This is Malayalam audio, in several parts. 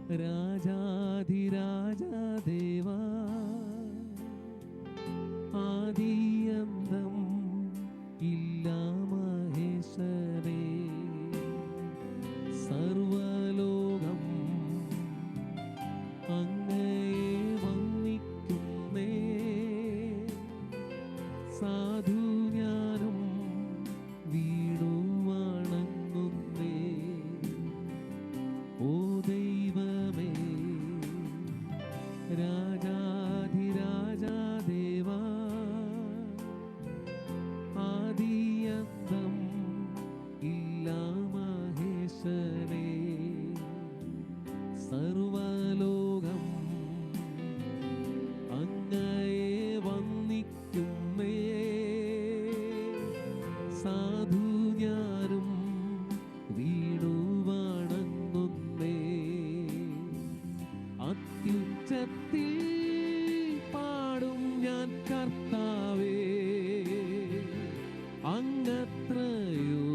രാജാധിരാജാ ദേവാ, ആദിയന്തം ഇല്ലാ മഹേശ്വരേ, സർവലോകം അങ്ങയെ വന്ദിക്കുന്നേ, സാധു ഞാനും വീണു വണങ്ങുന്നേ. ഓ ദൈവമേ, രാജാധിരാജാ ദേവാ, ആദിയന്തം ഇല്ലാ മഹേശ്വരേ, സർവലോകം അങ്ങയെ വന്ദിക്കുന്നേ, സാധു ഞാനും വീണു വണങ്ങുന്നേ. അത്യുച്ചത്തിൽ പാടും ഞാൻ കർത്താവേ, അങ്ങത്രയോ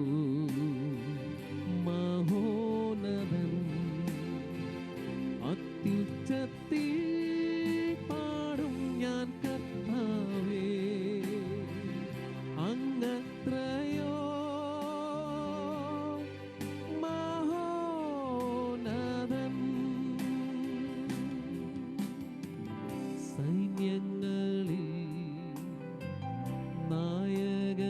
മഹോന്നതൻ. അത്യുച്ചത്തിൽ പാടും ഞാൻ കർത്താവേ, അങ്ങത്രയോ മഹോന്നതൻ. സൈന്യങ്ങളിൽ നായകനങ്ങല്ലയോ,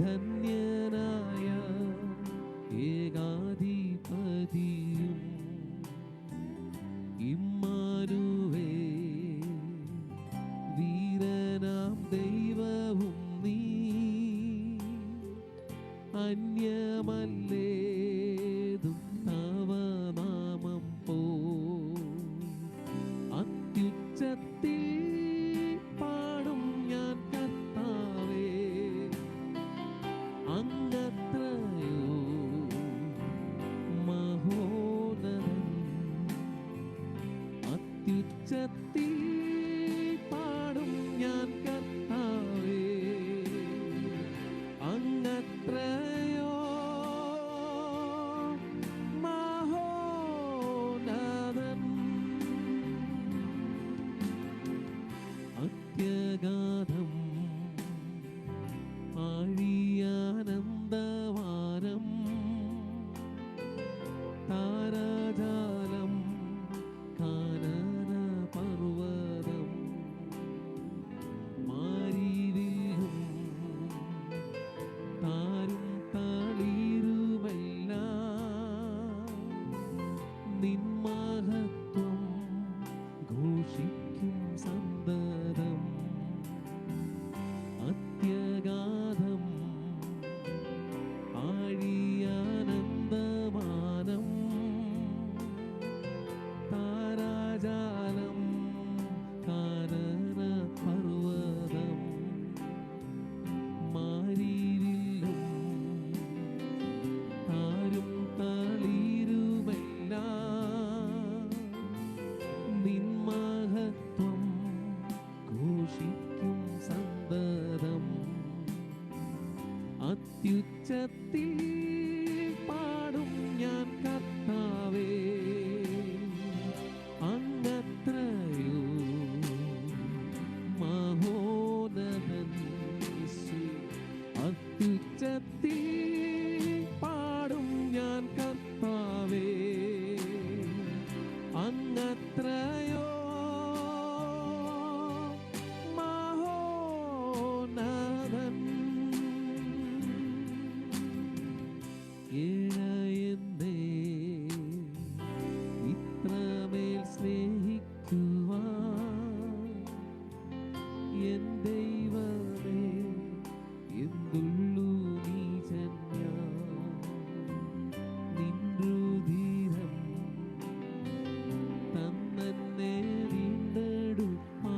ധന്യനായ ഏകാധിപതിയും. ഇമ്മാനുവേൽ, വീരനാം ദൈവവും നീ, അന്യമല്ലേതും തവ നാമം പോ. അത്യുച്ചത്തിൽ പാടും ഞാൻ കർത്താവേ, അങ്ങത്രയോ മഹോന്നതൻ. അത്യുച്ചത്തിൽ പാടും ഞാൻ കർത്താവേ, അങ്ങത്രയോ മഹോന്നതൻ. അത്യഗാധം ആഴിയാനന്ദവാനം, താരാജാലം കാനന പർവ്വതം, മാരിവില്ലും താരും തളിരുമെല്ലാം നിൻ മഹത്വം ഘോഷിക്കും സന്തതം. അത്യഗാധം ആഴിയാനന്ദമാനം, താരാജാലം കാനന പർവ്വതം, മാരിവില്ലും താരും തളിരുമെല്ലാം നിൻ മഹത്വം ഘോഷിക്കും സന്തതം. അത്യുച്ചത്തിൽ പാടും ഞാൻ കർത്താവേ, അങ്ങത്രയോ മഹോന്നതൻ. അത്യുച്ചത്തിൽ പാടും ഞാൻ കർത്താവേ, അങ്ങത്രയോ മഹോന്നതൻ. ഇഴയെന്നേ ഇത്രമേൽ സ്നേഹിക്കുവാൻ, എൻ ദൈവമേ, എന്തുള്ളൂ നീചൻ ഞാൻ. നിൻ രുധിരം തന്നെന്നെ വീണ്ടെടുപ്പാൻ,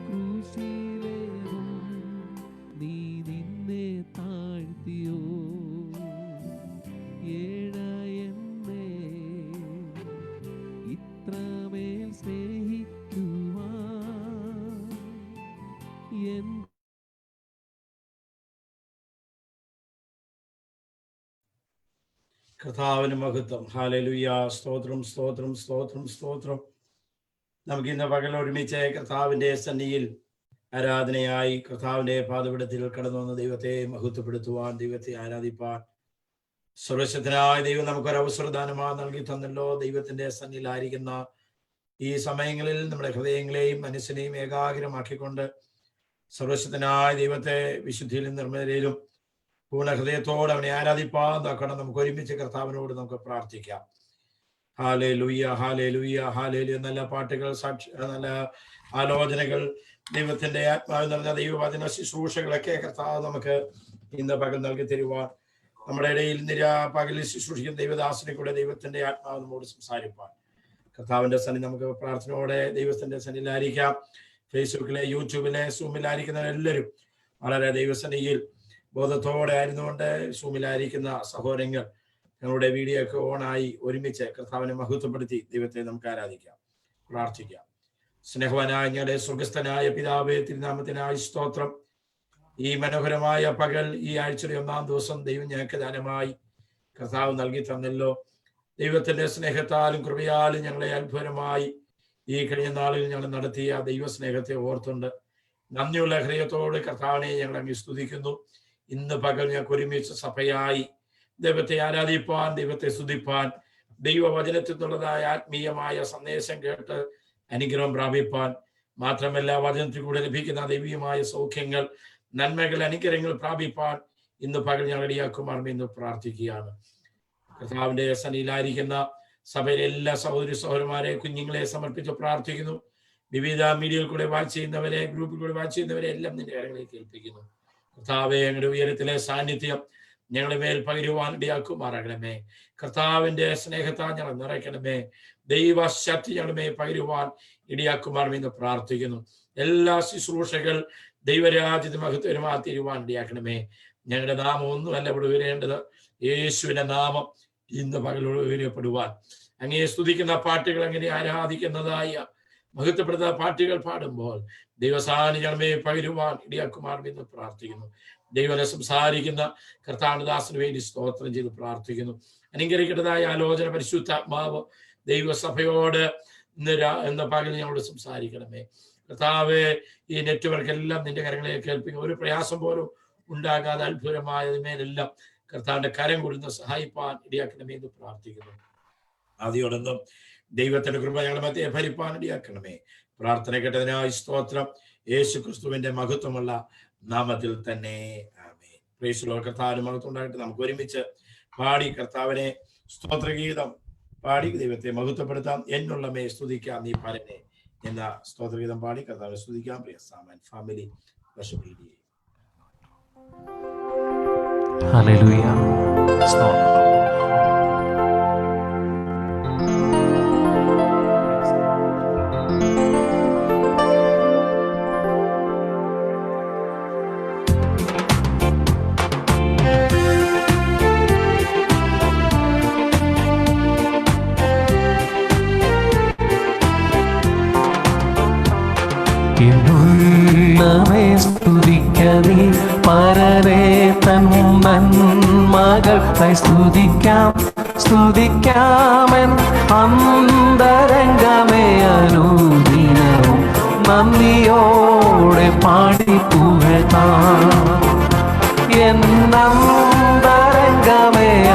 ക്രൂശിലേറും നീ നിന്നെ താഴ്ത്തിയോ. ഏഴയെന്നേ ഇത്രമേൽ സ്നേഹിക്കുവാൻ, എൻ കർത്താവിന് മഹത്വം. ഹല്ലേലൂയ. സ്തോത്രം, സ്തോത്രം, സ്തോത്രം, സ്തോത്രം. നമുക്ക് ഇന്ന് പകൽ ഒരുമിച്ച് കർത്താവിൻ്റെ സന്നിധിയിൽ ആരാധനയായി കർത്താവിൻ്റെ പാദപീഠത്തിൽ കടന്നു വന്ന ദൈവത്തെ മഹത്വപ്പെടുത്തുവാൻ, ദൈവത്തെ ആരാധിപ്പാൻ സർവശക്തനായ ദൈവം നമുക്കൊരവസരദാനമായി നൽകി തന്നല്ലോ. ദൈവത്തിൻ്റെ സന്നിധിയിലായിരിക്കുന്ന ഈ സമയങ്ങളിൽ നമ്മുടെ ഹൃദയങ്ങളെയും മനസ്സിനെയും ഏകാഗ്രമാക്കിക്കൊണ്ട് സർവശക്തനായ ദൈവത്തെ വിശുദ്ധിയിലും നിർമ്മലയിലും പൂർണ്ണ ഹൃദയത്തോടെ അവനെ ആരാധിപ്പാൻ നോക്കണം. നമുക്ക് ഒരുമിച്ച് കർത്താവിനോട് നമുക്ക് പ്രാർത്ഥിക്കാം. ഹല്ലേലൂയ, ഹല്ലേലൂയ, ഹല്ലേലൂയ. നല്ല പാട്ടുകൾ, നല്ല ആലോചനകൾ, ദൈവത്തിന്റെ ആത്മാവ് നിറഞ്ഞ ദൈവവചന ശുശ്രൂഷകളൊക്കെ കർത്താവ് നമുക്ക് ഇന്ന് പകൽ നൽകി തരുവാൻ, നമ്മുടെ ഇടയിൽ പകലിൽ ശുശ്രൂഷിക്കുന്ന ദൈവദാസനെ കൂടെ ദൈവത്തിന്റെ ആത്മാവ് നമ്മോട് സംസാരിപ്പാൻ കർത്താവിന്റെ സന്നിധി നമുക്ക് പ്രാർത്ഥനയോടെ ദൈവത്തിന്റെ സന്നിധിയിലായിരിക്കാം. ഫേസ്ബുക്കിലെ, യൂട്യൂബിലെ, സൂമിലായിരിക്കുന്ന എല്ലാവരും വളരെ ദൈവസന്നിധിയിൽ ബോധത്തോടെ ആയിരുന്നുകൊണ്ട് സൂമിലായിരിക്കുന്ന സഹോദരങ്ങൾ ഞങ്ങളുടെ വീഡിയോ ഒക്കെ ഓണായി ഒരുമിച്ച് കർത്താവിനെ മഹത്വപ്പെടുത്തി ദൈവത്തെ നമുക്ക് ആരാധിക്കാം, പ്രാർത്ഥിക്കാം. സ്നേഹവാനായ ഞങ്ങളുടെ സ്വർഗസ്ഥനായ പിതാവേ, തിരുനാമത്തിനായി സ്തോത്രം. ഈ മനോഹരമായ പകൽ, ഈ ആഴ്ചയുടെ 1-ാം ദിവസം ദൈവം ഞങ്ങൾക്ക് ദാനമായി കർത്താവ് നൽകി തന്നല്ലോ. ദൈവത്തിന്റെ സ്നേഹത്താലും കൃപയാലും ഞങ്ങളെ അത്ഭുതമായി ഈ കഴിഞ്ഞ നാളിൽ ഞങ്ങൾ നടത്തിയ ദൈവസ്നേഹത്തെ ഓർത്തുണ്ട് നന്ദിയുള്ള ഹൃദയത്തോട് കർത്താവിനെ ഞങ്ങൾ അങ്ങ് സ്തുതിക്കുന്നു. ഇന്ന് പകൽ ഞങ്ങൾക്ക് ഒരുമിച്ച് സഭയായി ദൈവത്തെ ആരാധിപ്പാൻ, ദൈവത്തെ സ്തുതിപ്പാൻ, ദൈവവചനത്തിൽ നിന്നുള്ളതായ ആത്മീയമായ സന്ദേശം കേട്ട് അനുഗ്രഹം പ്രാപിപ്പാൻ, മാത്രമല്ല വചനത്തിൽ കൂടെ ലഭിക്കുന്ന ദൈവീയമായ സൗഖ്യങ്ങൾ, നന്മകൾ, അനുഗ്രഹങ്ങൾ പ്രാപിപ്പാൻ ഇന്ന് പകൽ ഞങ്ങൾ ഇടയാക്കുമാർ എന്ന് പ്രാർത്ഥിക്കുകയാണ്. കർത്താവിന്റെ സന്നിധിയിലായിരിക്കുന്ന സഭയിലെ എല്ലാ സഹോദരി സഹോദരന്മാരെ, കുഞ്ഞുങ്ങളെ സമർപ്പിച്ച് പ്രാർത്ഥിക്കുന്നു. വിവിധ മീഡിയയിൽ കൂടെ വാച്ച് ചെയ്യുന്നവരെ, ഗ്രൂപ്പിൽ കൂടെ വാച്ച് ചെയ്യുന്നവരെ എല്ലാം നിന്റെ കാര്യങ്ങളിലേക്ക് ഏൽപ്പിക്കുന്നു. കർത്താവെ, ഞങ്ങളുടെ ഉയരത്തിലെ സാന്നിധ്യം ഞങ്ങളുടെ മേൽ പകരുവാൻ ഇടയാക്കുമാറാകണമേ. കർത്താവിന്റെ സ്നേഹത്താൽ ഞങ്ങൾ നിറയ്ക്കണമേ. ദൈവശക്തി ഞങ്ങളുടെ മേൽ പകരുവാൻ ഇടയാക്കുമാറെന്ന് പ്രാർത്ഥിക്കുന്നു. എല്ലാ ശുശ്രൂഷകൾ ദൈവരാജ്യത്തെ മഹത്വരമായി തീരുവാൻ ഇടയാക്കണമേ. ഞങ്ങളുടെ നാമം ഒന്നുമല്ല ഇവിടെ ഉയരേണ്ടത്, യേശുവിന്റെ നാമം ഇന്ന് പകലോട് ഉയരപ്പെടുവാൻ, അങ്ങയെ സ്തുതിക്കുന്ന പാട്ടുകൾ, അങ്ങനെ ആരാധിക്കുന്നതായ മഹത്വപ്പെടുന്ന പാട്ടുകൾ പാടുമ്പോൾ ദൈവസാന്നിധ്യമേ പകരുവാൻ ഇടയാക്കുമാറെന്ന് പ്രാർത്ഥിക്കുന്നു. ദൈവനെ സംസാരിക്കുന്ന കർത്താവിദാസന് വേണ്ടി സ്തോത്രം ചെയ്ത് പ്രാർത്ഥിക്കുന്നു. അനുഗ്രഹിക്കേണ്ടതായ ആലോചന പരിശുദ്ധാത്മാവ് ദൈവസഭയോട് ഇന്ന് പകൽ ഞങ്ങളോട് സംസാരിക്കണമേ. കർത്താവെ, ഈ നെറ്റ്വർക്ക് എല്ലാം നിന്റെ കരങ്ങളെ കേൾപ്പിക്കും. ഒരു പ്രയാസം പോലും ഉണ്ടാകാതെ അത്ഭുതമായതിന്മേലെല്ലാം കർത്താവിന്റെ കരം കൊടുത്ത് സഹായിപ്പാൻ ഇടയാക്കണമേ എന്ന് പ്രാർത്ഥിക്കുന്നു. ആദ്യോടൊന്നും ദൈവത്തിന്റെ കൃപ ഞങ്ങളുടെ മധ്യേ ഭരിപ്പാൻ ഇടയാക്കണമേ. പ്രാർത്ഥന കേട്ടതിനായി സ്തോത്രം, യേശു ക്രിസ്തുവിന്റെ മഹത്വമുള്ള നാമത്തിൽ തന്നെ ആമേൻ. Praise the Lord. കർത്താവിന് മഹത്വം ഉണ്ടായിട്ട് നമുക്ക് ഒരുമിച്ച് പാടി കർത്താവിനെ സ്തോത്രഗീതം പാടി ദൈവത്തെ മഹത്വപ്പെടുത്താം. എന്നുള്ളമേ സ്തുതിക്കാം നീ പരനെ എന്ന സ്തോത്രഗീതം പാടി കർത്താവിനെ സ്തുതിക്കാം. പ്രിയ സാമാൻ ഫാമിലി വർഷിപ്പ് ലീഡ്. ഹല്ലേലൂയ. സ്തോത്രം. എന്നുള്ളമേ സ്തുതിക്കനീ പരനേ തൻ നന്മകൾക്കായി സ്തുതിക്കാം, സ്തുതിക്കാമെൻ അന്തരംഗമേ അനുദിനവും നന്ദിയോടെ പാടി പുകഴ്ത്താം. എന്നന്തരംഗമേ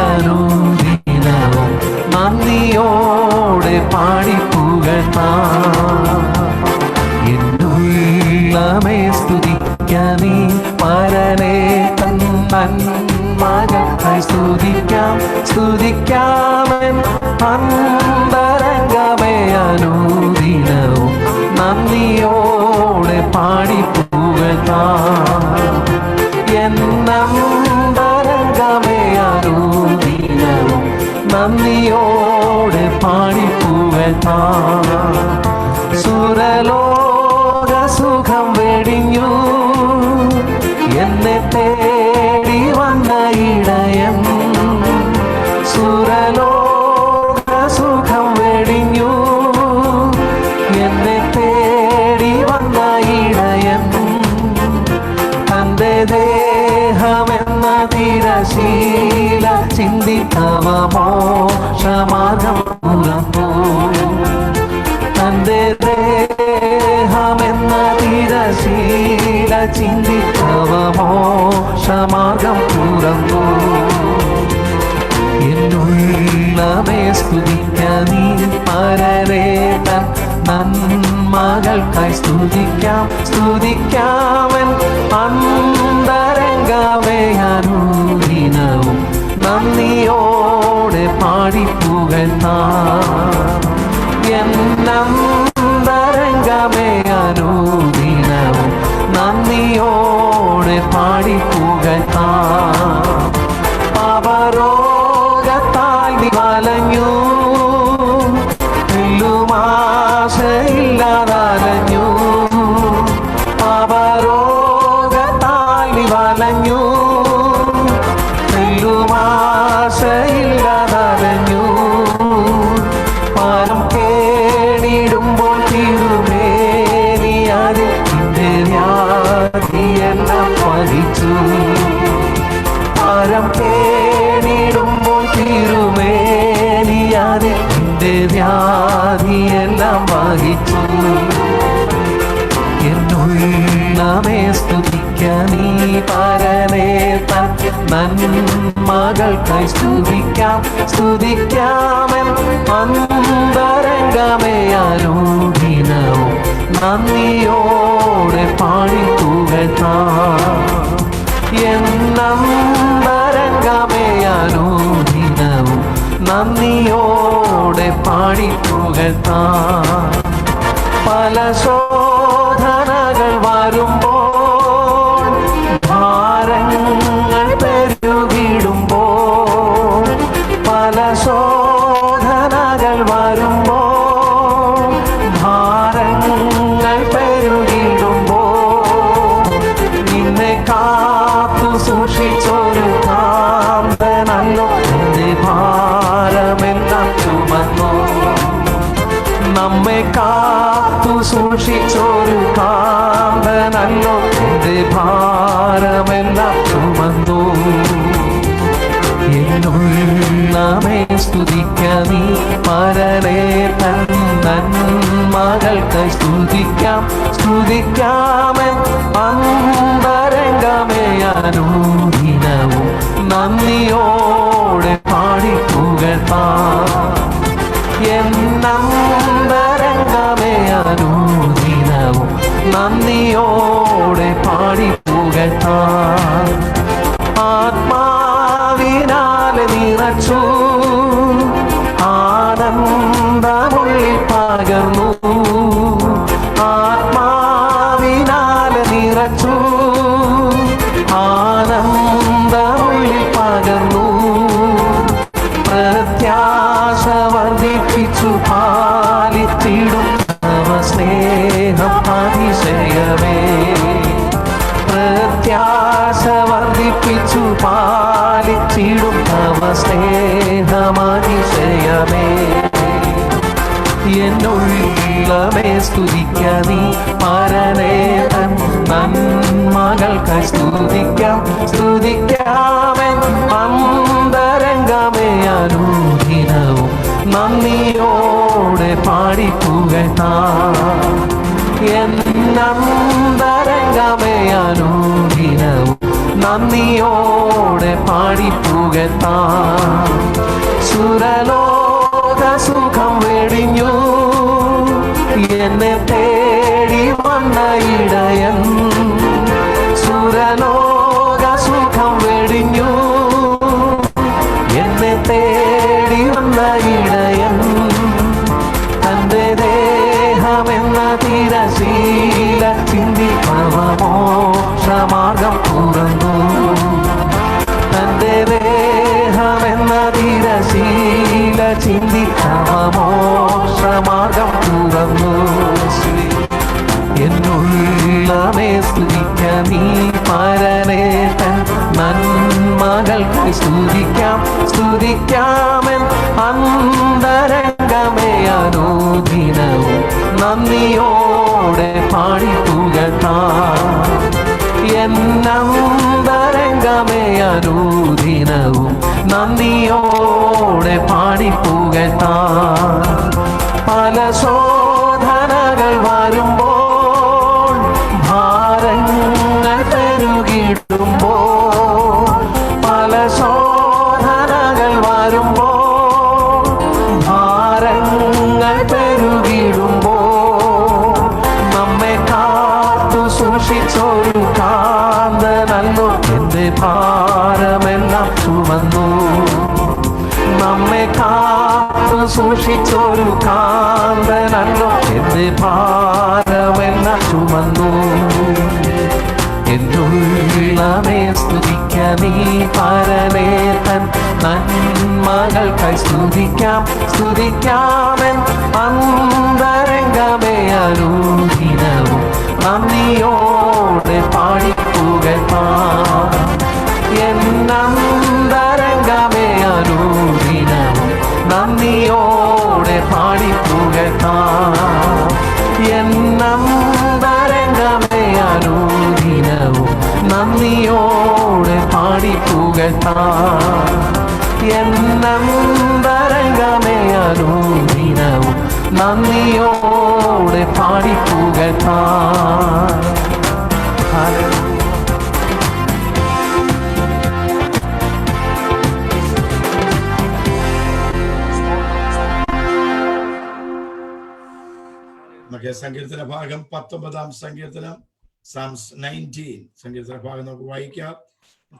അനുദിനവും നന്ദിയോടെ പാടി പുകഴ്ത്താം. എന്നുള്ളമേ സ്തുതിക്കനീ പരനേ തൻ നന്മകൾക്കായി സ്തുതിക്കാം, സ്തുതിക്കാമെൻ അന്തരംഗമേ അനുദിനവും നന്ദിയോടെ പാടി പുകഴ്ത്താം. എന്നന്തരംഗമേ അനുദിനവും നന്ദിയോടെ പാടി പുകഴ്ത്താം. സുരലോക സുഖം വെടിഞ്ഞു എന്നെ തേടി വന്ന ഇടയൻ, സുരലോക സുഖം വെടിഞ്ഞു എന്നെ തേടി വന്ന ഇടയൻ, തന്റെ ദേഹമെന്ന തിരശീല ചിന്തി തവ മോക്ഷമാർഗം തുറന്നു. തന്റെ ദേഹമെന്ന തിരശീല ചിന്തി തവ മോക്ഷമാർഗം തുറന്നു. എന്നുള്ളമേ സ്തുതിക്ക നീ പരരേ തൻ നന്മകൾക്കായി സ്തുതിക്കാം സ്തുതിക്കാമൻ അന്തരംഗമേ അനുദിനവും നന്ദിയോടെ പാടിപ്പുകഴ്ത്താം. എന്നന്തരംഗമേ അനുദിനവും നന്ദിയോടെ പാടിപ്പുകഴ്ത്താം. പാപരോഗത്താൽ നീ വലഞ്ഞു, ആശയില്ലാതലഞ്ഞു. പാപരോഗത്താൽ നീ വലഞ്ഞു, ആശയില്ലാതലഞ്ഞു. പാരം കേണിടുമ്പോൾ തിരുമേനിയാതെ നിന്റെ വ്യാധിയെല്ലാം വഹിച്ചു. പാരം കേണിടുമ്പോൾ തിരുമേനിയാതെ നിന്റെ വ്യാധിയെല്ലാം വഹിച്ചു. എന്നുള്ളമേ സ്തുതിക്ക നീ പരനേ തൻ നന്മകൾക്കായി സ്തുതിക്കാം സ്തുതിക്കാമൻ അന്തരംഗമേ അനുദിനവും നന്ദിയോടെ പാടിപ്പുകഴ്ത്താം. എന്നന്തരംഗമേ അനുദിനവും നന്ദിയോടെ പാടിപ്പുകഴ്ത്താം. പല ശോധനകൾ വരുമ്പോൾ ഭാരങ്ങൾ പെരുകിടുമ്പോൾ, പല ശോധനകൾ വരുമ്പോൾ ഭാരങ്ങൾ പെരുകിടുമ്പോൾ, നിന്നെ കാത്തു സൂക്ഷിച്ചൊരു കാന്തനല്ലോ നിന്റെ ഭാരമെല്ലാം ചുമന്നു. നമ്മെ കാത്തു സൂക്ഷിച്ചൊരു കാന്തനല്ലോ നിന്റെ ഭാരമെല്ലാം ചുമന്നു. എന്നുള്ളമേ സ്തുതിക്ക നീ പരനേ തൻ നന്മകൾക്കായി സ്തുതിക്കാം സ്തുതിക്കാമൻ അന്തരംഗമേ അനുദിനവും നന്ദിയോടെ പാടിപ്പുകഴ്ത്താം. എന്നന്തരംഗമേ അനുദിനവും നന്ദിയോടെ പാടിപ്പുകഴ്ത്താം. ആത്മാവിനാലെ നിറച്ചു ആനന്ദമുള്ളിൽ പകർന്നു. ആത്മാവിനാലെ നിറച്ചു ആനന്ദമുള്ളിൽ പകർന്നു. പ്രത്യാശ വർദ്ധിപ്പിച്ചു പാലിച്ചിടും തവ സ്നേഹം അതിശയമേ. പ്രത്യാശ വർദ്ധിപ്പിച്ചു പാലിച്ചിടും തവ സ്നേഹം അതിശയമേ. എന്നുള്ളമേ സ്തുതിക്ക നീ പരനേ തൻ നന്മകൾക്കായി സ്തുതിക്കാം സ്തുതിക്കാമൻ അന്തരംഗമേ അനുദിനവും നന്ദിയോടെ പാടിപ്പുകഴ്ത്താം. എന്നന്തരംഗമേ അനുദിനവും നന്ദിയോടെ പാടിപ്പുകഴ്ത്താം. സുരലോക സുഖം വെടിഞ്ഞു എന്നെ തേടി വന്ന ഇടയൻ. സുരലോക സുഖം വെടിഞ്ഞു എന്നെ തേടി വന്ന ഇടയൻ. തന്റെ ദേഹമെന്ന തിരശീല ചിന്തി തവ മോക്ഷമാർഗം തുറന്നു. തന്റെ ദേഹമെന്ന തിരശീല ചിന്തി തവ മോക്ഷമാർഗം തുറന്നു. എന്നുള്ളമേ സ്തുതിക്ക നീ പരനേ തൻ നന്മകൾക്കായി സ്തുതിക്കാം സ്തുതിക്കാമൻ അന്തരംഗമേ അനുദിനവും നന്ദിയോടെ പാടിപ്പുകഴ്ത്താം. എന്നന്തരംഗമേ അനുദിനവും നന്ദിയോടെ പാടിപ്പുകഴ്ത്താം. പല ശോധനകൾ വരുമ്പോൾ, ഭാരങ്ങൾ പെരുകിടുമ്പോൾ, പല ശോധനകൾ വരുമ്പോൾ, ഭാരങ്ങൾ പെരുകിടുമ്പോൾ, നമ്മെ കാത്തു സൂക്ഷിച്ചൊരു കാന്തനല്ലോ എന്റെ ഭാരമെല്ലാം ചുമന്നു. നമ്മെ കാത്തു സൂക്ഷിച്ചൊരു കാന്തനല്ലോ എന്റെ ഭാരമെല്ലാം ചുമന്നു. എന്നുള്ളമേ സ്തുതിക്ക നീ പരനേ തൻ നന്മകൾക്കായി സ്തുതിക്കാം. സ്തുതിക്കാമെൻ അന്തരംഗമേ അനുദിനവും നന്ദിയോടെ പാടിപ്പുകഴ്ത്താം. എന്നന്തരംഗമേ അനുദിനവും നന്ദിയോടെ പാടിപ്പുകഴ്ത്താം. എന്നന്തരംഗമേ അനുദിനവും നന്ദിയോടെ പാടിപ്പുകഴ്ത്താം. എന്നന്തരംഗമേ അനുദിനവും നന്ദിയോടെ പാടിപ്പുകഴ്ത്താം. നമുക്ക് സങ്കീർത്തന ഭാഗം 19 സങ്കീർത്തനം, സാംസ് 19 സങ്കീർത്തന ഭാഗം നമുക്ക് വായിക്കാം.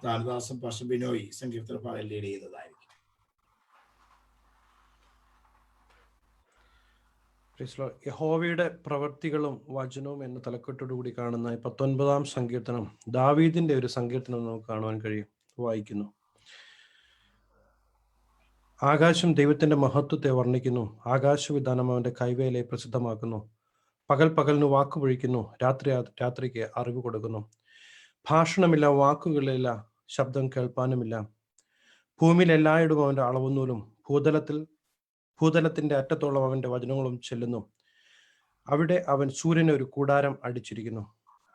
താനദാസം പാഷ ബിനോയ് സങ്കീർത്തന ഭാഗം ലീഡ് ചെയ്യുന്നതായിരിക്കും. യഹോവയുടെ പ്രവൃത്തികളും വചനവും എന്ന തലക്കെട്ടോടുകൂടി കാണുന്ന 19 സങ്കീർത്തനം ദാവീദിന്റെ ഒരു സങ്കീർത്തനം നമുക്ക് കാണുവാൻ കഴിയും. വായിക്കുന്നു. ആകാശം ദൈവത്തിന്റെ മഹത്വത്തെ വർണ്ണിക്കുന്നു. ആകാശവിധാനം അവന്റെ കൈവേലയെ പ്രസിദ്ധമാക്കുന്നു. പകൽ പകലിന് വാക്കു പൊഴിക്കുന്നു. രാത്രി രാത്രിക്ക് അറിവ് കൊടുക്കുന്നു. ഭാഷണമില്ല, വാക്കുകളില്ല, ശബ്ദം കേൾപ്പാനുമില്ല. ഭൂമിയിൽ എല്ലായിടും അവന്റെ അളവുന്നൂലും ഭൂതലത്തിന്റെ അറ്റത്തോളം അവന്റെ വചനങ്ങളും ചെല്ലുന്നു. അവിടെ അവൻ സൂര്യന് ഒരു കൂടാരം അടിച്ചിരിക്കുന്നു.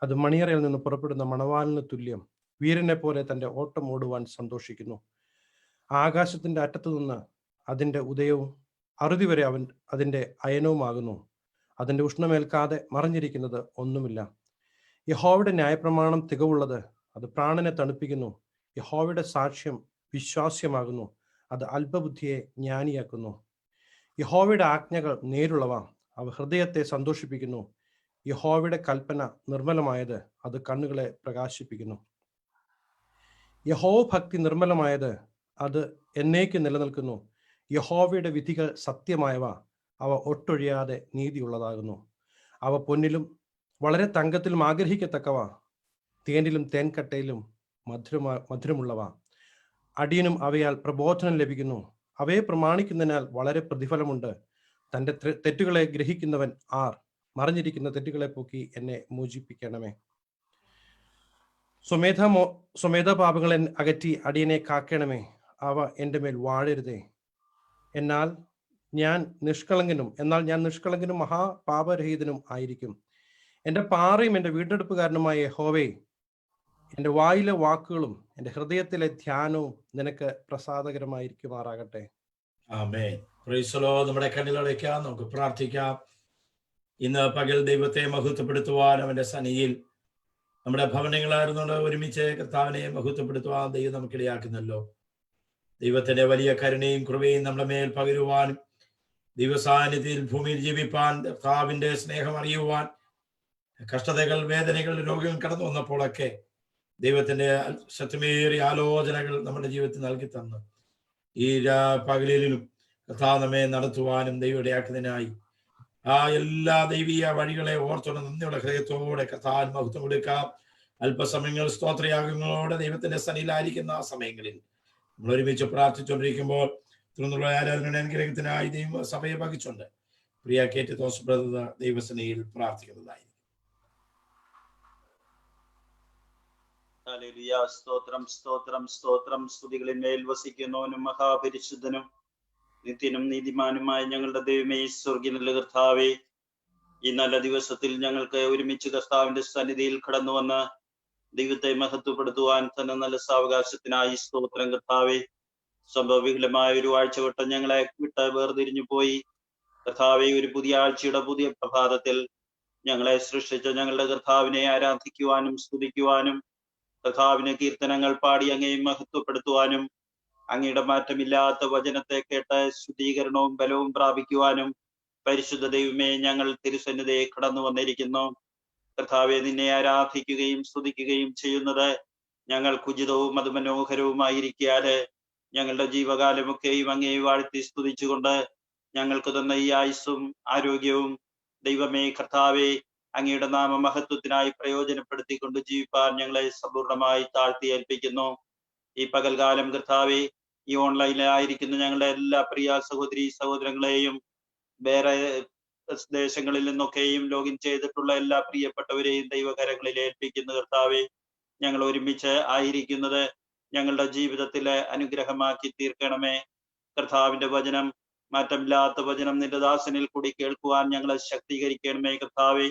അത് മണിയറയിൽ നിന്ന് പുറപ്പെടുന്ന മണവാളിന് തുല്യം. വീരനെ പോലെ തന്റെ ഓട്ടം ഓടുവാൻ സന്തോഷിക്കുന്നു. ആകാശത്തിന്റെ അറ്റത്തു നിന്ന് അതിന്റെ ഉദയവും അറുതി വരെ അവൻ അതിന്റെ അയനവുമാകുന്നു. അതിന്റെ ഉഷ്ണമേൽക്കാതെ മറഞ്ഞിരിക്കുന്നത് ഒന്നുമില്ല. യഹോവയുടെ ന്യായപ്രമാണം തികവുള്ളത്, അത് പ്രാണനെ തണുപ്പിക്കുന്നു. യഹോവയുടെ സാക്ഷ്യം വിശ്വാസ്യമാകുന്നു, അത് അല്പബുദ്ധിയെ ജ്ഞാനിയാക്കുന്നു. യഹോവയുടെ ആജ്ഞകൾ നേരുള്ളവ, അവ ഹൃദയത്തെ സന്തോഷിപ്പിക്കുന്നു. യഹോവയുടെ കൽപ്പന നിർമ്മലമായത്, അത് കണ്ണുകളെ പ്രകാശിപ്പിക്കുന്നു. യഹോവ ഭക്തി നിർമ്മലമായത്, അത് എന്നേക്ക് നിലനിൽക്കുന്നു. യഹോവയുടെ വിധികൾ സത്യമായവ, അവ ഒട്ടൊഴിയാതെ നീതിയുള്ളതാകുന്നു. അവ പൊന്നിലും വളരെ തങ്കത്തിലും ആഗ്രഹിക്കത്തക്കവ, തേനിലും തേൻകട്ടയിലും മധുരമുള്ളവ. അടിയനും അവയാൽ പ്രബോധനം ലഭിക്കുന്നു. അവയെ പ്രമാണിക്കുന്നതിനാൽ വളരെ പ്രതിഫലമുണ്ട്. തൻ്റെ തെറ്റുകളെ ഗ്രഹിക്കുന്നവൻ ആർ? മറഞ്ഞിരിക്കുന്ന തെറ്റുകളെ പോക്കി എന്നെ മോചിപ്പിക്കണമേ. സ്വമേധ പാപങ്ങളെ അകറ്റി അടിയനെ കാക്കണമേ. അവ എൻ്റെ മേൽ വാഴരുതേ. എന്നാൽ ഞാൻ നിഷ്കളങ്കനും മഹാപാപരഹിതനും ആയിരിക്കും. എൻ്റെ പാറയും എൻ്റെ വീണ്ടെടുപ്പുകാരനുമായ യഹോവേ, എൻ്റെ വായിലെ വാക്കുകളും എൻ്റെ ഹൃദയത്തിലെ ധ്യാനവും നിനക്ക് പ്രസാദകരമായിരിക്കുമാറാകട്ടെ. ആമേൻ. Praise the Lord. നമ്മുടെ കണ്ണുകളടയ്ക്കാം, നമുക്ക് പ്രാർത്ഥിക്കാം. ഇന്ന് പകൽ ദൈവത്തെ മഹത്വപ്പെടുത്തുവാൻ അവന്റെ സന്നിധിയിൽ നമ്മുടെ ഭവനങ്ങളായിരുന്നുകൊണ്ട് ഒരുമിച്ച് കർത്താവിനെ മഹത്വപ്പെടുത്തുവാൻ ദൈവം നമുക്കിടയാക്കുന്നല്ലോ. ദൈവത്തിന്റെ വലിയ കരുണയും കൃപയും നമ്മുടെ മേൽ പകരുവാനും ദൈവസാന്നിധ്യത്തിൽ ഭൂമിയിൽ ജീവിപ്പാൻ, കർത്താവിന്റെ സ്നേഹം അറിയുവാൻ, കഷ്ടതകൾ, വേദനകൾ, രോഗങ്ങൾ കടന്നു വന്നപ്പോഴൊക്കെ ദൈവത്തിന്റെ ശക്തമേറിയ ആലോചനകൾ നമ്മുടെ ജീവിതത്തിൽ നൽകി തന്നു. ഈ പകലിലും കർത്താവ് നമ്മെ നടത്തുവാനും ദൈവം ഇടയാക്കുന്നതിനായി ആ എല്ലാ ദൈവീയ വഴികളെ ഓർത്തോടെ നന്ദിയുള്ള ഹൃദയത്തോടെ കർത്താവിന് മഹത്വം കൊടുക്കാം. അല്പസമയങ്ങൾ സ്തോത്രയാഗങ്ങളോടെ ദൈവത്തിന്റെ സന്നിധിയിലായിരിക്കുന്ന ആ സമയങ്ങളിൽ നമ്മൾ ഒരുമിച്ച് പ്രാർത്ഥിച്ചുകൊണ്ടിരിക്കുമ്പോൾ തുടർന്നുള്ള ആരാധനയുടെ അനുഗ്രഹത്തിനായി ദൈവ സഭയെ വഹിച്ചുകൊണ്ട് പ്രിയ കേറ്റി തോമസ് ബ്രദർ ദൈവസന്നിധിയിൽ പ്രാർത്ഥിക്കുന്നതായി. സ്തോത്രം സ്തോത്രം സ്തോത്രം. സ്തുതികളിന്മേൽ വസിക്കുന്നവനും മഹാപരിശുദ്ധനും നിത്യനും നീതിമാനുമായ ഞങ്ങളുടെ ദൈവമേ, സ്വർഗീയ കർത്താവേ, ഈ നല്ല ദിവസത്തിൽ ഞങ്ങൾക്ക് ഒരുമിച്ച് കർത്താവിന്റെ സന്നിധിയിൽ കടന്നു വന്ന് ദൈവത്തെ മഹത്വപ്പെടുത്തുവാൻ തന്നെ നല്ല സാവകാശത്തിനായി സ്തോത്രം കർത്താവേ. സംഭവവികലമായ ഒരു ആഴ്ചവട്ടം ഞങ്ങളെ വിട്ട് വേർതിരിഞ്ഞു പോയി. കർത്താവെ, ഒരു പുതിയ ആഴ്ചയുടെ പുതിയ പ്രഭാതത്തിൽ ഞങ്ങളെ സൃഷ്ടിച്ച ഞങ്ങളുടെ കർത്താവിനെ ആരാധിക്കുവാനും സ്തുതിക്കുവാനും കർത്താവിന് കീർത്തനങ്ങൾ പാടി അങ്ങയെ മഹത്വപ്പെടുത്തുവാനും അങ്ങയുടെ മാറ്റമില്ലാത്ത വചനത്തെ കേട്ട് ശുദ്ധീകരണവും ബലവും പ്രാപിക്കുവാനും പരിശുദ്ധ ദൈവമേ, ഞങ്ങൾ തിരുസന്നിധിയെ കടന്നു വന്നിരിക്കുന്നു. കർത്താവെ, നിന്നെ ആരാധിക്കുകയും സ്തുതിക്കുകയും ചെയ്യുന്നത് ഞങ്ങൾക്ക് ഉചിതവും അത് മനോഹരവുമായിരിക്കാതെ ഞങ്ങളുടെ ജീവകാലമൊക്കെയും അങ്ങയെ വാഴ്ത്തി സ്തുതിച്ചുകൊണ്ട് ഞങ്ങൾക്ക് തന്ന ഈ ആയുസ്സും ആരോഗ്യവും ദൈവമേ കർത്താവെ, അങ്ങയുടെ നാമമഹത്വത്തിനായി പ്രയോജനപ്പെടുത്തിക്കൊണ്ട് ജീവിപ്പാൻ ഞങ്ങളെ സമ്പൂർണമായി താഴ്ത്തി ഏൽപ്പിക്കുന്നു. ഈ പകൽകാലം കർത്താവെ, ഈ ഓൺലൈനിലായിരിക്കുന്ന ഞങ്ങളുടെ എല്ലാ പ്രിയ സഹോദരി സഹോദരങ്ങളെയും വേറെ ദേശങ്ങളിൽ നിന്നൊക്കെയും ലോഗിൻ ചെയ്തിട്ടുള്ള എല്ലാ പ്രിയപ്പെട്ടവരെയും ദൈവകരങ്ങളിൽ ഏൽപ്പിക്കുന്ന കർത്താവെ, ഞങ്ങൾ ഒരുമിച്ച് ആയിരിക്കുന്നത് ഞങ്ങളുടെ ജീവിതത്തിലെ അനുഗ്രഹമാക്കി തീർക്കണമേ. കർത്താവിന്റെ വചനം, മാറ്റമില്ലാത്ത വചനം നിന്റെ ദാസനിൽ കൂടി കേൾക്കുവാൻ ഞങ്ങളെ ശക്തീകരിക്കണമേ കർത്താവെ.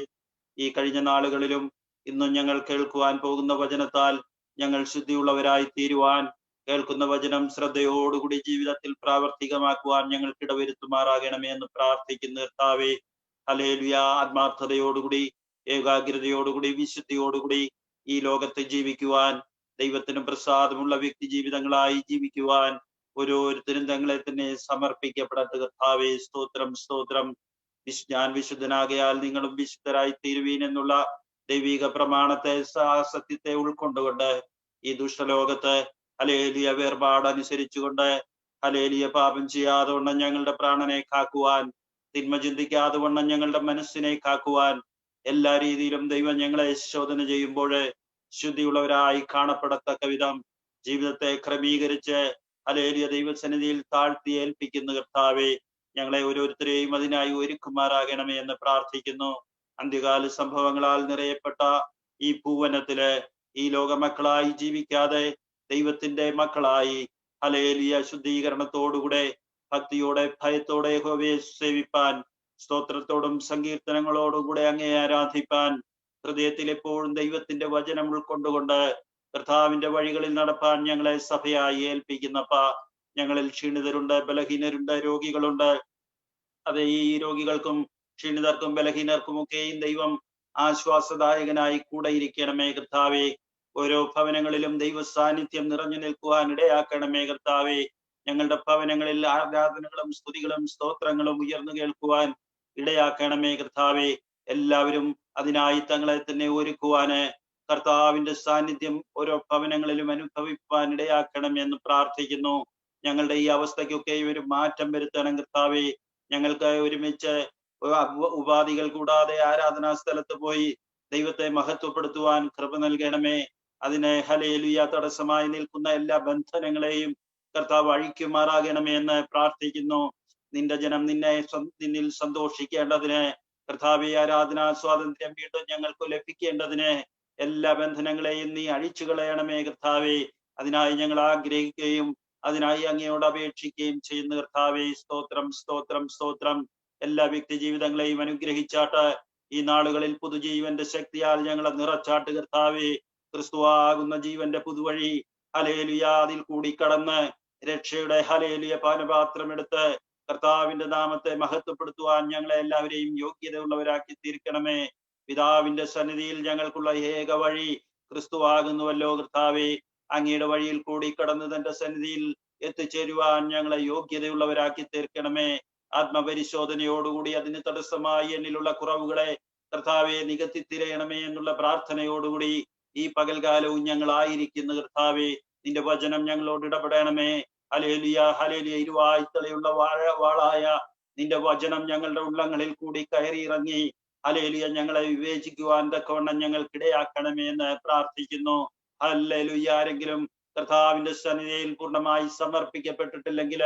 ഈ കഴിഞ്ഞ നാളുകളിലും ഇന്നും ഞങ്ങൾ കേൾക്കുവാൻ പോകുന്ന വചനത്താൽ ഞങ്ങൾ ശുദ്ധിയുള്ളവരായി തീരുവാൻ, കേൾക്കുന്ന വചനം ശ്രദ്ധയോടുകൂടി ജീവിതത്തിൽ പ്രാവർത്തികമാക്കുവാൻ ഞങ്ങൾക്ക് ഇടവരുത്തുമാറാകണമേ എന്ന് പ്രാർത്ഥിക്കുന്ന കർത്താവെ. ഹല്ലേലൂയ. ആത്മാർത്ഥതയോടുകൂടി, ഏകാഗ്രതയോടുകൂടി, വിശുദ്ധിയോടുകൂടി ഈ ലോകത്ത് ജീവിക്കുവാൻ, ദൈവത്തിന് പ്രസാദമുള്ള വ്യക്തി ജീവിതങ്ങളായി ജീവിക്കുവാൻ ഓരോരുത്തരും തങ്ങളെ തന്നെ സമർപ്പിക്കപ്പെടട്ടെ കർത്താവേ. സ്തോത്രം, സ്തോത്രം. ഞാൻ വിശുദ്ധനാകയാൽ നിങ്ങളും വിശുദ്ധരായി തീരുവീൻ എന്നുള്ള ദൈവിക പ്രമാണത്തെ, സത്യത്തെ ഉൾക്കൊണ്ടുകൊണ്ട് ഈ ദുഷ്ടലോകത്ത് ഹല്ലേലൂയ വേർപാടനുസരിച്ചുകൊണ്ട് ഹല്ലേലൂയ പാപം ചെയ്യാതെ വണ്ണം ഞങ്ങളുടെ പ്രാണനെ കാക്കുവാൻ, തിന്മ ചിന്തിക്കാതെ വണ്ണം ഞങ്ങളുടെ മനസ്സിനെ കാക്കുവാൻ, എല്ലാ രീതിയിലും ദൈവം ഞങ്ങളെ ശോധന ചെയ്യുമ്പോൾ ശുദ്ധിയുള്ളവരായി കാണപ്പെടത്തക്ക വിധം ജീവിതത്തെ ക്രമീകരിച്ച് ഹല്ലേലൂയ ദൈവസന്നിധിയിൽ താഴ്ത്തി ഏൽപ്പിക്കുന്ന കർത്താവെ, ഞങ്ങളെ ഓരോരുത്തരെയും അതിനായി ഒരുക്കുമാറാകണമേ എന്ന് പ്രാർത്ഥിക്കുന്നു. അന്ത്യകാല സംഭവങ്ങളാൽ നിറയപ്പെട്ട ഈ ഭൂവനത്തില് ഈ ലോകമക്കളായി ജീവിക്കാതെ ദൈവത്തിന്റെ മക്കളായി ഹല്ലേലൂയ ശുദ്ധീകരണത്തോടുകൂടെ, ഭക്തിയോടെ, ഭയത്തോടെ യഹോവയെ സേവിപ്പാൻ, സ്തോത്രത്തോടും സങ്കീർത്തനങ്ങളോടും കൂടെ അങ്ങയെ ആരാധിപ്പാൻ, ഹൃദയത്തിൽ എപ്പോഴും ദൈവത്തിന്റെ വചനം ഉൾക്കൊണ്ടുകൊണ്ട് കർത്താവിന്റെ വഴികളിൽ നടപ്പാൻ ഞങ്ങളെ സഭയായി ഏൽപ്പിക്കുന്നപ്പ. ഞങ്ങളിൽ ക്ഷീണിതരുണ്ട്, ബലഹീനരുണ്ട്, രോഗികളുണ്ട്. അതെ, ഈ രോഗികൾക്കും ക്ഷീണിതർക്കും ബലഹീനർക്കും ഒക്കെയും ദൈവം ആശ്വാസദായകനായി കൂടെ ഇരിക്കണമേ കർത്താവേ. ഓരോ ഭവനങ്ങളിലും ദൈവ സാന്നിധ്യം നിറഞ്ഞു നിൽക്കുവാൻ ഇടയാക്കണമേ കർത്താവേ. ഞങ്ങളുടെ ഭവനങ്ങളിൽ ആരാധനകളും സ്തുതികളും സ്തോത്രങ്ങളും ഉയർന്നു കേൾക്കുവാൻ ഇടയാക്കണമേ കർത്താവേ. എല്ലാവരും അതിനായി തങ്ങളെ തന്നെ ഒരുക്കുവാന് കർത്താവിന്റെ സാന്നിധ്യം ഓരോ ഭവനങ്ങളിലും അനുഭവിപ്പാൻ ഇടയാക്കണമെന്ന് പ്രാർത്ഥിക്കുന്നു. ഞങ്ങളുടെ ഈ അവസ്ഥയ്ക്കൊക്കെ ഒരു മാറ്റം വരുത്തണം കർത്താവേ. ഞങ്ങൾക്ക് ഒരുമിച്ച് ഉപാധികൾ കൂടാതെ ആരാധനാ സ്ഥലത്ത് പോയി ദൈവത്തെ മഹത്വപ്പെടുത്തുവാൻ കൃപ നൽകണമേ. അതിനെ ഹല്ലേലൂയ തടസ്സമായി നിൽക്കുന്ന എല്ലാ ബന്ധനങ്ങളെയും കർത്താവ് അഴിക്കുമാറാകണമേ എന്ന് പ്രാർത്ഥിക്കുന്നു. നിന്റെ ജനം നിന്നിൽ സന്തോഷിക്കേണ്ടതിന് കർത്താവെ, ആരാധനാ സ്വാതന്ത്ര്യം വീണ്ടും ഞങ്ങൾക്ക് ലഭിക്കേണ്ടതിന് എല്ലാ ബന്ധനങ്ങളെയും നീ അഴിച്ചു കളയണമേ കർത്താവെ. അതിനായി ഞങ്ങൾ ആഗ്രഹിക്കുകയും അതിനായി അങ്ങയോട് അപേക്ഷിക്കുകയും ചെയ്യുന്ന കർത്താവെ. സ്തോത്രം, സ്തോത്രം, സ്തോത്രം. എല്ലാ വ്യക്തി ജീവിതങ്ങളെയും അനുഗ്രഹിച്ചാട്ട് ഈ നാളുകളിൽ പുതുജീവന്റെ ശക്തിയാൽ ഞങ്ങളെ നിറച്ചാട്ട് കർത്താവെ. ക്രിസ്തുവാകുന്ന ജീവന്റെ പുതുവഴി ഹല്ലേലൂയ അതിൽ കൂടി കടന്ന് രക്ഷയുടെ ഹല്ലേലൂയ പാനപാത്രം എടുത്ത് കർത്താവിന്റെ നാമത്തെ മഹത്വപ്പെടുത്തുവാൻ ഞങ്ങളെ എല്ലാവരെയും യോഗ്യതയുള്ളവരാക്കി തീർക്കണമേ. പിതാവിന്റെ സന്നിധിയിൽ ഞങ്ങൾക്കുള്ള ഏക വഴി ക്രിസ്തുവാകുന്നുവല്ലോ കർത്താവെ. അങ്ങയുടെ വഴിയിൽ കൂടി കടന്ന് തന്റെ സന്നിധിയിൽ എത്തിച്ചേരുവാൻ ഞങ്ങളെ യോഗ്യതയുള്ളവരാക്കി തീർക്കണമേ. ആത്മപരിശോധനയോടുകൂടി അതിന് തടസ്സമായി എന്നിലുള്ള കുറവുകളെ കർത്താവെ നികത്തി തിരയണമേ എന്നുള്ള പ്രാർത്ഥനയോടുകൂടി ഈ പകൽകാലവും ഞങ്ങളായിരിക്കുന്ന കർത്താവെ, നിന്റെ വചനം ഞങ്ങളോട് ഇടപെടണമേ. Hallelujah, hallelujah. ഇരുവായ്ത്തലയുള്ള വാളായ നിന്റെ വചനം ഞങ്ങളുടെ ഉള്ളങ്ങളിൽ കൂടി കയറിയിറങ്ങി ഹല്ലേലൂയ ഞങ്ങളെ വിവേചിക്കുവാൻ തക്കവണ്ണം ഞങ്ങൾക്കിടയാക്കണമേ എന്ന് പ്രാർത്ഥിക്കുന്നു. ഹല്ലേലൂയ. ആരെങ്കിലും കർത്താവിന്റെ സന്നിധിയിൽ പൂർണ്ണമായി സമർപ്പിക്കപ്പെട്ടിട്ടില്ലെങ്കിൽ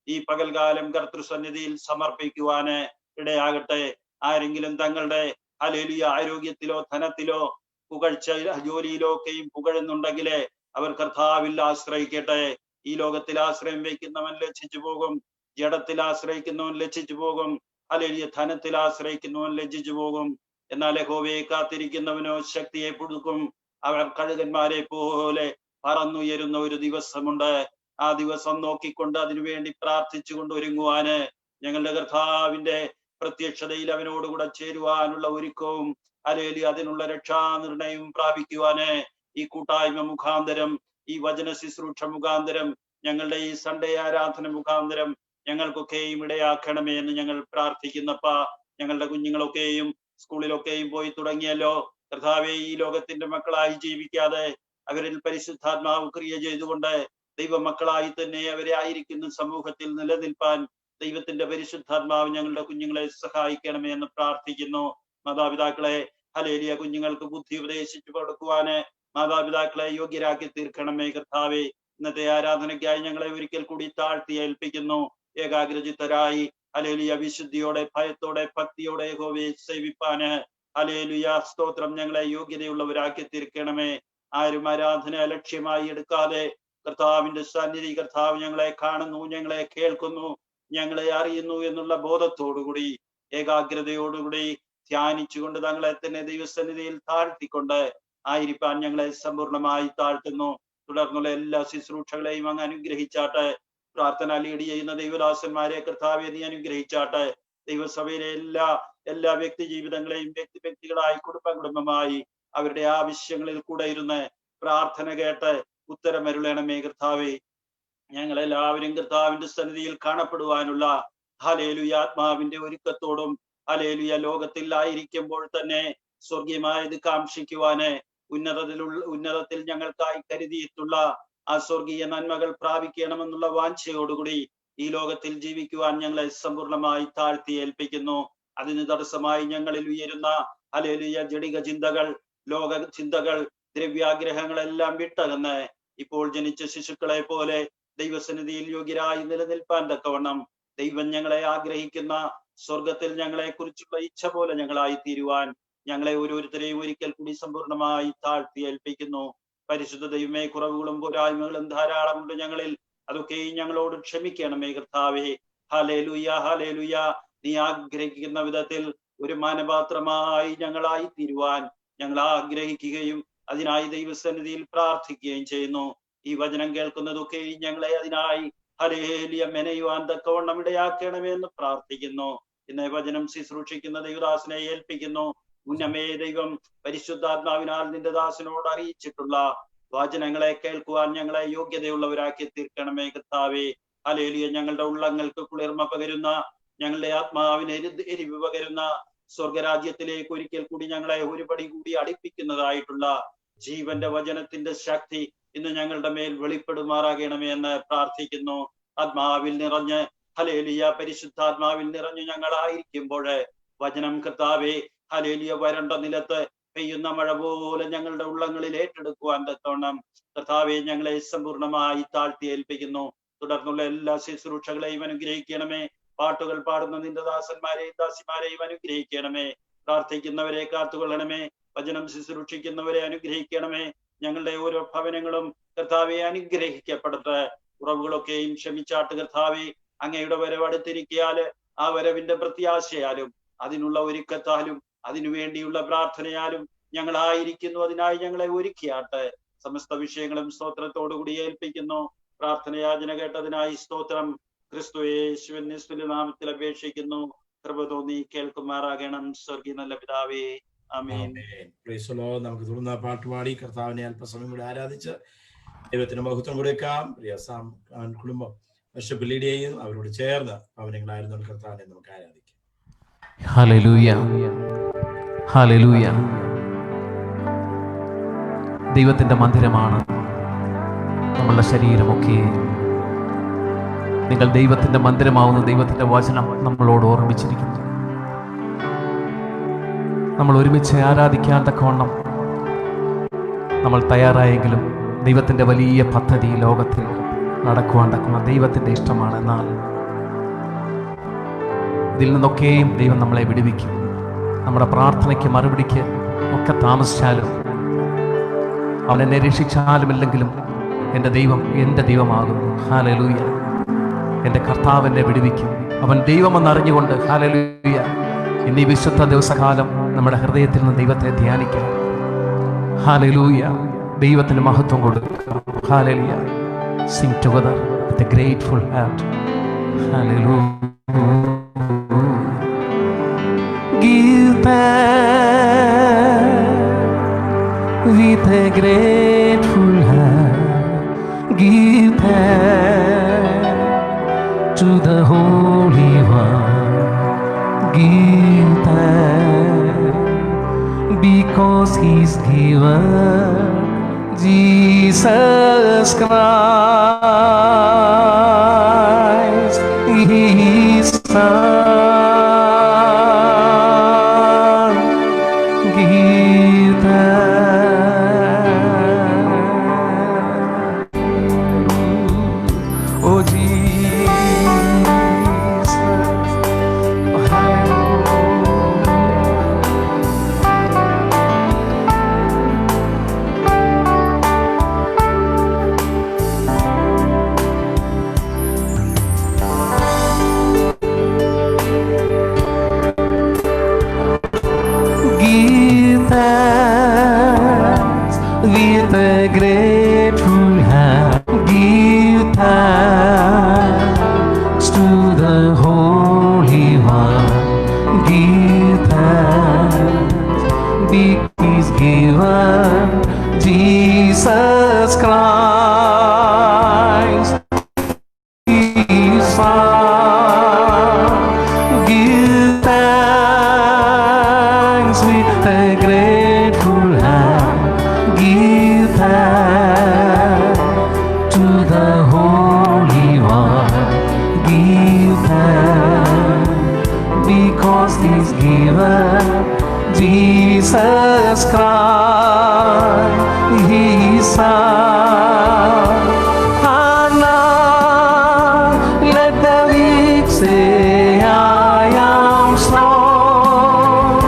ഈ പകൽകാലം കർത്തൃസന്നിധിയിൽ സമർപ്പിക്കുവാന് ഇടയാകട്ടെ. ആരെങ്കിലും തങ്ങളുടെ ഹല്ലേലൂയ ആരോഗ്യത്തിലോ ധനത്തിലോ പുകഴ്ച ജോലിയിലോ ഒക്കെയും പുകഴുന്നുണ്ടെങ്കിൽ അവർ കർത്താവിൽ ആശ്രയിക്കട്ടെ. ഈ ലോകത്തിൽ ആശ്രയം വയ്ക്കുന്നവൻ ലജ്ജിച്ചു പോകും, ജഡത്തിൽ ആശ്രയിക്കുന്നവൻ ലജ്ജിച്ചു പോകും, ഹല്ലേലൂയ ധനത്തിൽ ആശ്രയിക്കുന്നവൻ ലജ്ജിച്ചു പോകും. എന്നാൽ യഹോവയെ കാത്തിരിക്കുന്നവനോ ശക്തിയെ പുതുക്കും. അവർ കഴുകന്മാരെ പോലെ പറന്നുയരുന്ന ഒരു ദിവസമുണ്ട്. ആ ദിവസം നോക്കിക്കൊണ്ട് അതിനുവേണ്ടി പ്രാർത്ഥിച്ചുകൊണ്ട് ഒരുങ്ങുവാന്, ഞങ്ങളുടെ കർത്താവിന്റെ പ്രത്യക്ഷതയിൽ അവനോടുകൂടെ ചേരുവാനുള്ള ഒരുക്കവും ഹല്ലേലൂയ അതിനുള്ള രക്ഷാനിർണയവും പ്രാപിക്കുവാന് ഈ കൂട്ടായ്മ മുഖാന്തരം, ഈ വചന ശുശ്രൂഷ മുഖാന്തരം, ഞങ്ങളുടെ ഈ സൺഡേ ആരാധന മുഖാന്തരം ഞങ്ങൾക്കൊക്കെയും ഇടയാക്കണമേ എന്ന് ഞങ്ങൾ പ്രാർത്ഥിക്കുന്നപ്പാ. ഞങ്ങളുടെ കുഞ്ഞുങ്ങളൊക്കെയും സ്കൂളിലൊക്കെയും പോയി തുടങ്ങിയല്ലോ കർത്താവെ. ഈ ലോകത്തിന്റെ മക്കളായി ജീവിക്കാതെ അവരിൽ പരിശുദ്ധാത്മാവ് ക്രിയ ചെയ്തുകൊണ്ട് ദൈവമക്കളായി തന്നെ അവരെ ആയിരിക്കുന്ന സമൂഹത്തിൽ നിലനിൽപ്പാൻ ദൈവത്തിന്റെ പരിശുദ്ധാത്മാവ് ഞങ്ങളുടെ കുഞ്ഞുങ്ങളെ സഹായിക്കണമേ എന്ന് പ്രാർത്ഥിക്കുന്നു. മാതാപിതാക്കളെ ഹല്ലേലൂയ കുഞ്ഞുങ്ങൾക്ക് ബുദ്ധി ഉപദേശിച്ചു കൊടുക്കുവാന് മാതാപിതാക്കളെ യോഗ്യരാക്കി തീർക്കണമേ കർത്താവെ. ഇന്നത്തെ ആരാധനയ്ക്കായി ഞങ്ങളെ ഒരിക്കൽ കൂടി താഴ്ത്തി ഏൽപ്പിക്കുന്നു. ഏകാഗ്രചിത്തരായി ഹല്ലേലൂയ വിശുദ്ധിയോടെ, ഭയത്തോടെ, ഭക്തിയോടെ യഹോവയെ സേവിപ്പാന് ഹല്ലേലൂയ സ്തോത്രം ഞങ്ങളെ യോഗ്യതയുള്ളവരാക്കി തീർക്കണമേ. ആരും ആരാധന ലക്ഷ്യമായി എടുക്കാതെ കർത്താവിന്റെ സന്നിധി, കർത്താവ് ഞങ്ങളെ കാണുന്നു, ഞങ്ങളെ കേൾക്കുന്നു, ഞങ്ങളെ അറിയുന്നു എന്നുള്ള ബോധത്തോടുകൂടി ഏകാഗ്രതയോടുകൂടി ധ്യാനിച്ചുകൊണ്ട് തങ്ങളെ തന്നെ ദൈവസന്നിധിയിൽ താഴ്ത്തിക്കൊണ്ട് ആയിരിക്കാൻ ഞങ്ങളെ സമ്പൂർണമായി താഴ്ത്തുന്നു. തുടർന്നുള്ള എല്ലാ ശുശ്രൂഷകളെയും അങ്ങ് അനുഗ്രഹിച്ചാട്ടെ. പ്രാർത്ഥന ലീഡ് ചെയ്യുന്ന ദൈവദാസന്മാരെ കർത്താവെ നീ അനുഗ്രഹിച്ചാട്ടെ. ദൈവസഭയിലെ എല്ലാ വ്യക്തി ജീവിതങ്ങളെയും വ്യക്തികളായി, കുടുംബമായി അവരുടെ ആവശ്യങ്ങളിൽ കൂടെ ഇരുന്ന് പ്രാർത്ഥന കേട്ട് ഉത്തരമരുളണമേ കർത്താവെ. ഞങ്ങളെല്ലാവരും കർത്താവിന്റെ സന്നിധിയിൽ കാണപ്പെടുവാനുള്ള ഹല്ലേലൂയ ആത്മാവിന്റെ ഒരുക്കത്തോടും ഹല്ലേലൂയ ലോകത്തിൽ ആയിരിക്കുമ്പോൾ തന്നെ സ്വർഗീയമായത് കാംക്ഷിക്കുവാന് ഉന്നതത്തിൽ ഞങ്ങൾക്കായി കരുതിയിട്ടുള്ള ആ സ്വർഗീയ നന്മകൾ പ്രാപിക്കണമെന്നുള്ള വാഞ്ഛയോടുകൂടി ഈ ലോകത്തിൽ ജീവിക്കുവാൻ ഞങ്ങളെ സമ്പൂർണമായി താഴ്ത്തി ഏൽപ്പിക്കുന്നു. അതിന് തടസ്സമായി ഞങ്ങളിൽ ഉയരുന്ന ഹല്ലേലൂയ ജഡിക ചിന്തകൾ, ലോക ചിന്തകൾ, ദ്രവ്യാഗ്രഹങ്ങളെല്ലാം വിട്ടകന്ന് ഇപ്പോൾ ജനിച്ച ശിശുക്കളെ പോലെ ദൈവസന്നിധിയിൽ യോഗ്യരായി നിലനിൽപ്പാൻ തക്കവണ്ണം ദൈവം ഞങ്ങളെ ആഗ്രഹിക്കുന്ന സ്വർഗത്തിൽ ഞങ്ങളെ കുറിച്ചുള്ള ഇച്ഛ പോലെ ഞങ്ങളായി തീരുവാൻ ഞങ്ങളെ ഓരോരുത്തരെയും ഒരിക്കൽ കൂടി സമ്പൂർണമായി താഴ്ത്തി ഏൽപ്പിക്കുന്നു. പരിശുദ്ധ ദൈവമേ, കുറവുകളും പോരായ്മകളും ധാരാളമുണ്ട് ഞങ്ങളിൽ. അതൊക്കെയും ഞങ്ങളോട് ക്ഷമിക്കണമേ കർത്താവേ. Hallelujah hallelujah. നീ ആഗ്രഹിക്കുന്ന വിധത്തിൽ ഒരു മാനപാത്രമായി ഞങ്ങളായി തീരുവാൻ ഞങ്ങൾ ആഗ്രഹിക്കുകയും അതിനായി ദൈവസന്നിധിയിൽ പ്രാർത്ഥിക്കുകയും ചെയ്യുന്നു. ഈ വചനം കേൾക്കുന്നതൊക്കെയും ഞങ്ങളെ അതിനായി ഹല്ലേലൂയ മെനയുവാൻ തക്കവണ്ണം ഇടയാക്കണമേ എന്ന് പ്രാർത്ഥിക്കുന്നു. ഇന്ന് വചനം ശുശ്രൂഷിക്കുന്ന ദൈവദാസനെ ഏൽപ്പിക്കുന്നു. മുന്നമേ ദൈവം പരിശുദ്ധാത്മാവിനാൽ നിന്റെ ദാസനോട് അറിയിച്ചിട്ടുള്ള വചനങ്ങളെ കേൾക്കുവാൻ ഞങ്ങളെ യോഗ്യതയുള്ളവരാക്കി തീർക്കണമേ കർത്താവേ. ഹല്ലേലൂയ. ഞങ്ങളുടെ ഉള്ളങ്ങൾക്ക് കുളിർമ പകരുന്ന, ഞങ്ങളുടെ ആത്മാവിന് എരിവ് പകരുന്ന സ്വർഗരാജ്യത്തിലേക്ക് ഒരിക്കൽ കൂടി ഞങ്ങളെ ഒരുപടി കൂടി അടുപ്പിക്കുന്നതായിട്ടുള്ള ജീവന്റെ വചനത്തിന്റെ ശക്തി ഇന്ന് ഞങ്ങളുടെ മേൽ വെളിപ്പെടുമാറാകണമേ എന്ന് പ്രാർത്ഥിക്കുന്നു. ആത്മാവിൽ നിറഞ്ഞ് ഹല്ലേലൂയ പരിശുദ്ധാത്മാവിൽ നിറഞ്ഞ് ഞങ്ങളായിരിക്കുമ്പോൾ വചനം കർത്താവേ ഹല്ലേലൂയ വരണ്ട നിലത്ത് പെയ്യുന്ന മഴ പോലെ ഞങ്ങളുടെ ഉള്ളങ്ങളിൽ ഏറ്റെടുക്കുവാൻ തക്കവണ്ണം കർത്താവെ ഞങ്ങളെ സമ്പൂർണമായി താഴ്ത്തി ഏൽപ്പിക്കുന്നു. തുടർന്നുള്ള എല്ലാ ശുശ്രൂഷകളെയും അനുഗ്രഹിക്കണമേ. പാട്ടുകൾ പാടുന്ന നിന്റെ ദാസന്മാരെയും ദാസിമാരെയും അനുഗ്രഹിക്കണമേ. പ്രാർത്ഥിക്കുന്നവരെ കാത്തുകൊള്ളണമേ. വചനം ശുശ്രൂഷിക്കുന്നവരെ അനുഗ്രഹിക്കണമേ. ഞങ്ങളുടെ ഓരോ ഭവനങ്ങളും കർത്താവെ അനുഗ്രഹിക്കപ്പെടട്ടെ. കുറവുകളൊക്കെയും ക്ഷമിച്ചാട്ട് കർത്താവെ. അങ്ങയുടെ വരവ് അടുത്തിരിക്കാല് ആ വരവിന്റെ പ്രത്യാശയാലും അതിനുള്ള ഒരുക്കത്താലും അതിനുവേണ്ടിയുള്ള പ്രാർത്ഥനയാലും ഞങ്ങളായിരിക്കുന്നു. അതിനായി ഞങ്ങളെ ഒരുക്കിയാട്ടെ. സമസ്ത വിഷയങ്ങളും സ്തോത്രത്തോടുകൂടി ഏൽപ്പിക്കുന്നു. പ്രാർത്ഥനയാചന കേട്ടതിനായി സ്തോത്രം. ക്രിസ്തു യേശുവിന്റെ നാമത്തിൽ അപേക്ഷിക്കുന്നു. കൃപ തോന്നി കേൾക്കുമാറാകണം. സ്വർഗീയ നല്ല പിതാവേ, ആമേൻ. നമുക്ക് തുടർന്ന് പാട്ടുപാടി കർത്താവിനെ അല്പസമയം കൂടി ആരാധിച്ച് ദൈവത്തിന് മഹത്വം കൊടുക്കാം. പ്രിയ കുടുംബം വർഷപ്പിള്ളിയുടെയും അവരോട് ചേർന്ന് ഭവനങ്ങളായിരുന്നു കർത്താവിനെ നമുക്ക് ആരാധിക്കാം. Hallelujah hallelujah. ദൈവത്തിന്റെ മന്ദിരമാണ് നമ്മളുടെ ശരീരമൊക്കെ. നിങ്ങൾ ദൈവത്തിന്റെ മന്ദിരമാവുന്ന ദൈവത്തിന്റെ വചനം നമ്മളോട് ഓർമ്മിച്ചിരിക്കുന്നു. നമ്മൾ ഒരുമിച്ച് ആരാധിക്കാൻ തക്കവണ്ണം നമ്മൾ തയ്യാറായെങ്കിലും ദൈവത്തിന്റെ വലിയ പദ്ധതി ലോകത്തിൽ നടക്കുവാൻ തക്കുന്ന ദൈവത്തിന്റെ ഇഷ്ടമാണ്. എന്നാൽ ഇതിൽ നിന്നൊക്കെയും ദൈവം നമ്മളെ വിടുവിക്കും. നമ്മുടെ പ്രാർത്ഥനയ്ക്ക് മറുപടിക്ക് ഒക്കെ താമസിച്ചാലും, അവൻ എന്നെ രക്ഷിച്ചാലുമില്ലെങ്കിലും എൻ്റെ ദൈവം എൻ്റെ ദൈവമാകുന്നു. ഹല്ലേലൂയ. എൻ്റെ കർത്താവ് എന്നെ വിടുവിക്കും. അവൻ ദൈവമെന്നറിഞ്ഞുകൊണ്ട് ഹല്ലേലൂയ ഇന്നീ വിശുദ്ധ ദിവസകാലം നമ്മുടെ ഹൃദയത്തിൽ നിന്ന് ദൈവത്തെ ധ്യാനിക്കാം. ഹല്ലേലൂയ. ദൈവത്തിന് മഹത്വം കൊടുക്കുക. Hallelujah. Sing together with a grateful heart. Hallelujah. Give thanks with a grateful heart. Give thanks to the Holy One. Give thanks because He's given Jesus Christ, His Son. Give thanks, oh Jesus, oh, give thanks with a grateful heart. Give thanks to the Holy One. Give thanks because He's given Jesus Christ, His Son. Give thanks with a grateful heart. Give thanks to the Holy One. Give thanks because He's given Jesus Christ, His Son. And now let the weak say, I am strong.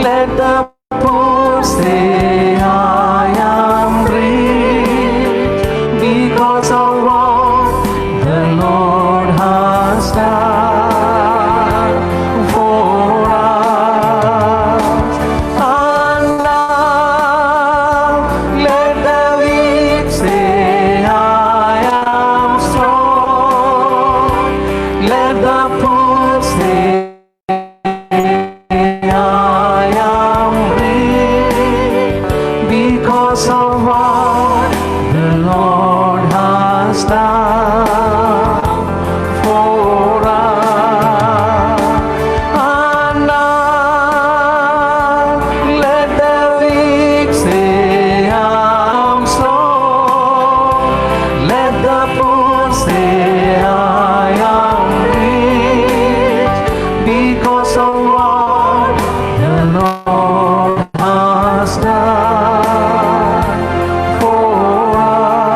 Let the poor say, I am rich because of what the Lord has done for us. And now let the weak say, I am strong. Let the poor say, I am rich because of what the Lord has done for us. And now let the weak say, I am strong. Let the poor say, I am rich because of what the Lord has done for us.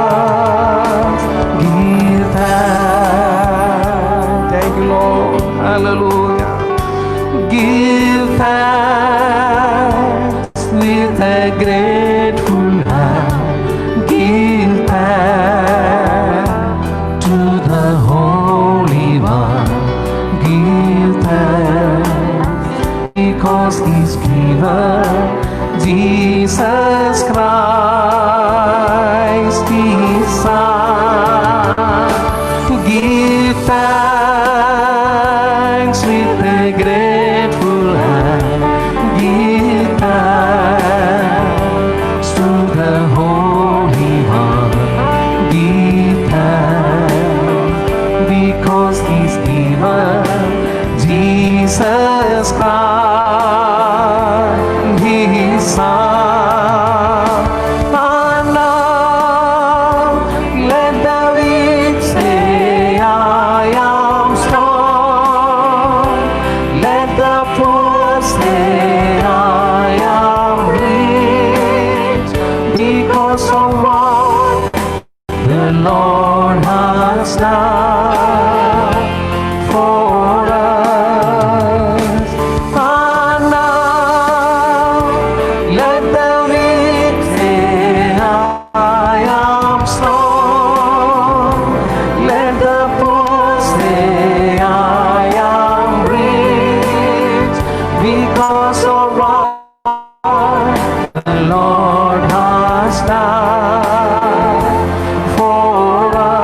Give thanks. Thank you, Lord. Hallelujah. Give thanks with a grateful heart. Give thanks to the Holy One. Give thanks because He's given Jesus Christ, His Son. Give thanks with a grateful heart. Give thanks to the Holy One. Give thanks because He's given Jesus Christ, His Son. And now let the weak say, I am strong. Let the poor say, I am rich because of what the Lord has done for us. And now let the weak say, I am strong. Let the poor say, I am rich because of what the Lord has done for us.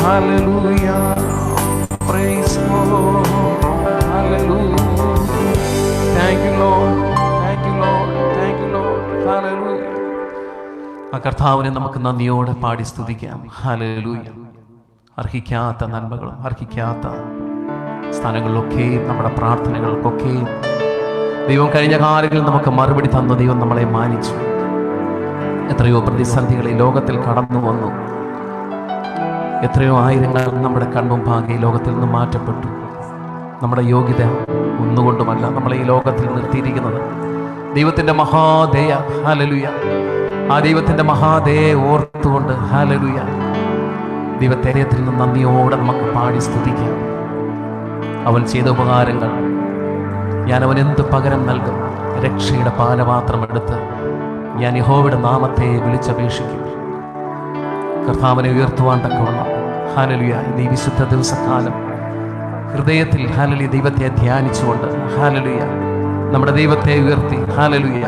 Hallelujah. Praise Lord. Hallelujah. Thank you, Lord. Thank you, Lord. Thank you, Lord. Hallelujah. ആ കർത്താവിനെ നമുക്ക് നന്ദിയോടെ പാടി സ്തുതിക്കാം. ഹല്ലേലൂയ. അർഹിക്കാത്ത നന്മകളും അർഹിക്കാത്ത സ്ഥാനങ്ങളിലൊക്കെയും നമ്മുടെ പ്രാർത്ഥനകൾക്കൊക്കെയും ദൈവം കഴിഞ്ഞ കാലങ്ങളിൽ നമുക്ക് മറുപടി തന്ന ദൈവം നമ്മളെ മാനിച്ചു. എത്രയോ പ്രതിസന്ധികൾ ഈ ലോകത്തിൽ കടന്നു വന്നു. എത്രയോ ആയിരങ്ങൾ നമ്മുടെ കൺമുമ്പാകെ ഈ ലോകത്തിൽ നിന്ന് മാറ്റപ്പെട്ടു. നമ്മുടെ യോഗ്യത ഒന്നുകൊണ്ടുമല്ല നമ്മളെ ഈ ലോകത്തിൽ നിർത്തിയിരിക്കുന്നത്. ദൈവത്തിൻ്റെ മഹാദയ. ഹല്ലേലൂയ. ആ ദൈവത്തിൻ്റെ മഹാദയെ ഓർത്തുകൊണ്ട് ഹല്ലേലൂയ ദൈവത്തെ ഹൃദയത്തിൽ നിന്ന് നന്ദിയോടെ നമുക്ക് പാടി സ്തുതിക്കാം. അവൻ ചെയ്ത ഉപകാരങ്ങൾ ഞാൻ അവൻ എന്ത് പകരം നൽകും? രക്ഷയുടെ പാനപാത്രം എടുത്ത് ഞാൻ യഹോവയുടെ നാമത്തെ വിളിച്ചപേക്ഷിക്കും. കർത്താവിനെ ഉയർത്തുവാൻ തക്കവണ്ണം ഹല്ലേലൂയ ഈ വിശുദ്ധ ദിവസക്കാലം ഹൃദയത്തിൽ ഹല്ലേലൂയ ദൈവത്തെ ധ്യാനിച്ചുകൊണ്ട് ഹല്ലേലൂയ നമ്മുടെ ദൈവത്തെ ഉയർത്തി ഹല്ലേലൂയ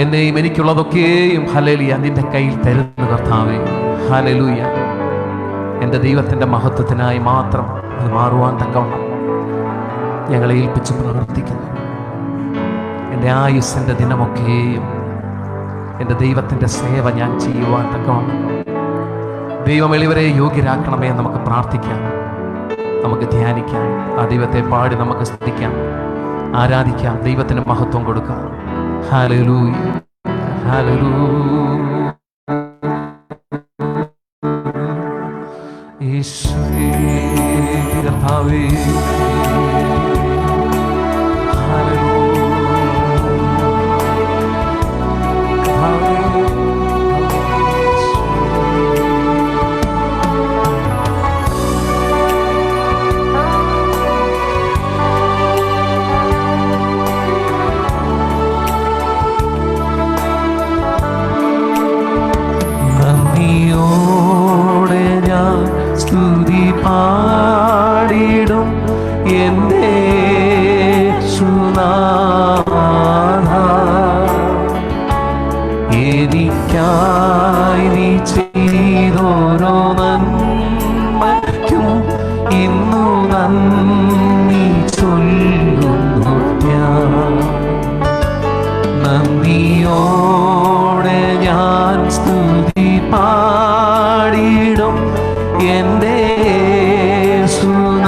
എന്നെയും എനിക്കുള്ളതൊക്കെയും ഹല്ലേലൂയ നിന്റെ കയ്യിൽ തരുന്നു കർത്താവേ. ഹല്ലേലൂയ എൻ്റെ ദൈവത്തിൻ്റെ മഹത്വത്തിനായി മാത്രം അത് മാറുവാൻ തക്കവണ്ണം ഞങ്ങളെ ഏൽപ്പിച്ച് പ്രവർത്തിക്കുന്നു. എൻ്റെ ആയുസ്സിൻ്റെ ദിനമൊക്കെയും എൻ്റെ ദൈവത്തിൻ്റെ സേവ ഞാൻ ചെയ്യുവാൻ തക്കവണ്ണം ദൈവം എളിവരെ യോഗ്യരാക്കണമേ. നമുക്ക് പ്രാർത്ഥിക്കാം, നമുക്ക് ധ്യാനിക്കാം, ആ ദൈവത്തെ പാടി നമുക്ക് സ്തുതിക്കാം, ആരാധിക്കാം, ദൈവത്തിന് മഹത്വം കൊടുക്കാം. ഹല്ലേലൂയ. ഹല്ലേലൂയ. യേശുവേ കർത്താവേ. നന്ദിയോടെ ഞാൻ സ്തുതി പാടിടും എൻ്റെ യേശുനാഥ. എനിക്കായി നീ ചെയ്തോരോ നന്മയ്ക്കും ഇന്നു നന്ദി ചൊല്ലുന്നു ഞാൻ. നന്ദിയോടെ ഞാൻ സ്തുതി പാടിടും എൻ്റെ യേശുനാഥ.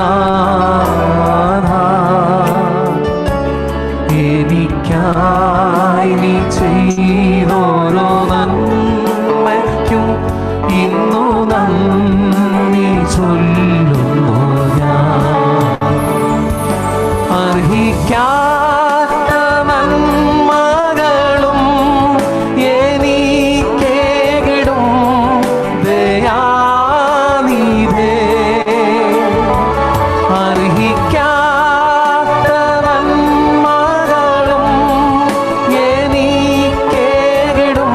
എനിക്കായി നീ ചെയ്തോരോ നന്മയ്ക്കും ഇന്നു നന്ദി ചൊല്ലുന്നു ഞാൻ. അർഹിക്കാത്ത നന്മകളും എനിക്കേകിടും ദയാനിധേ. അർഹിക്കാത്ത നന്മകളും എനിക്കേകിടും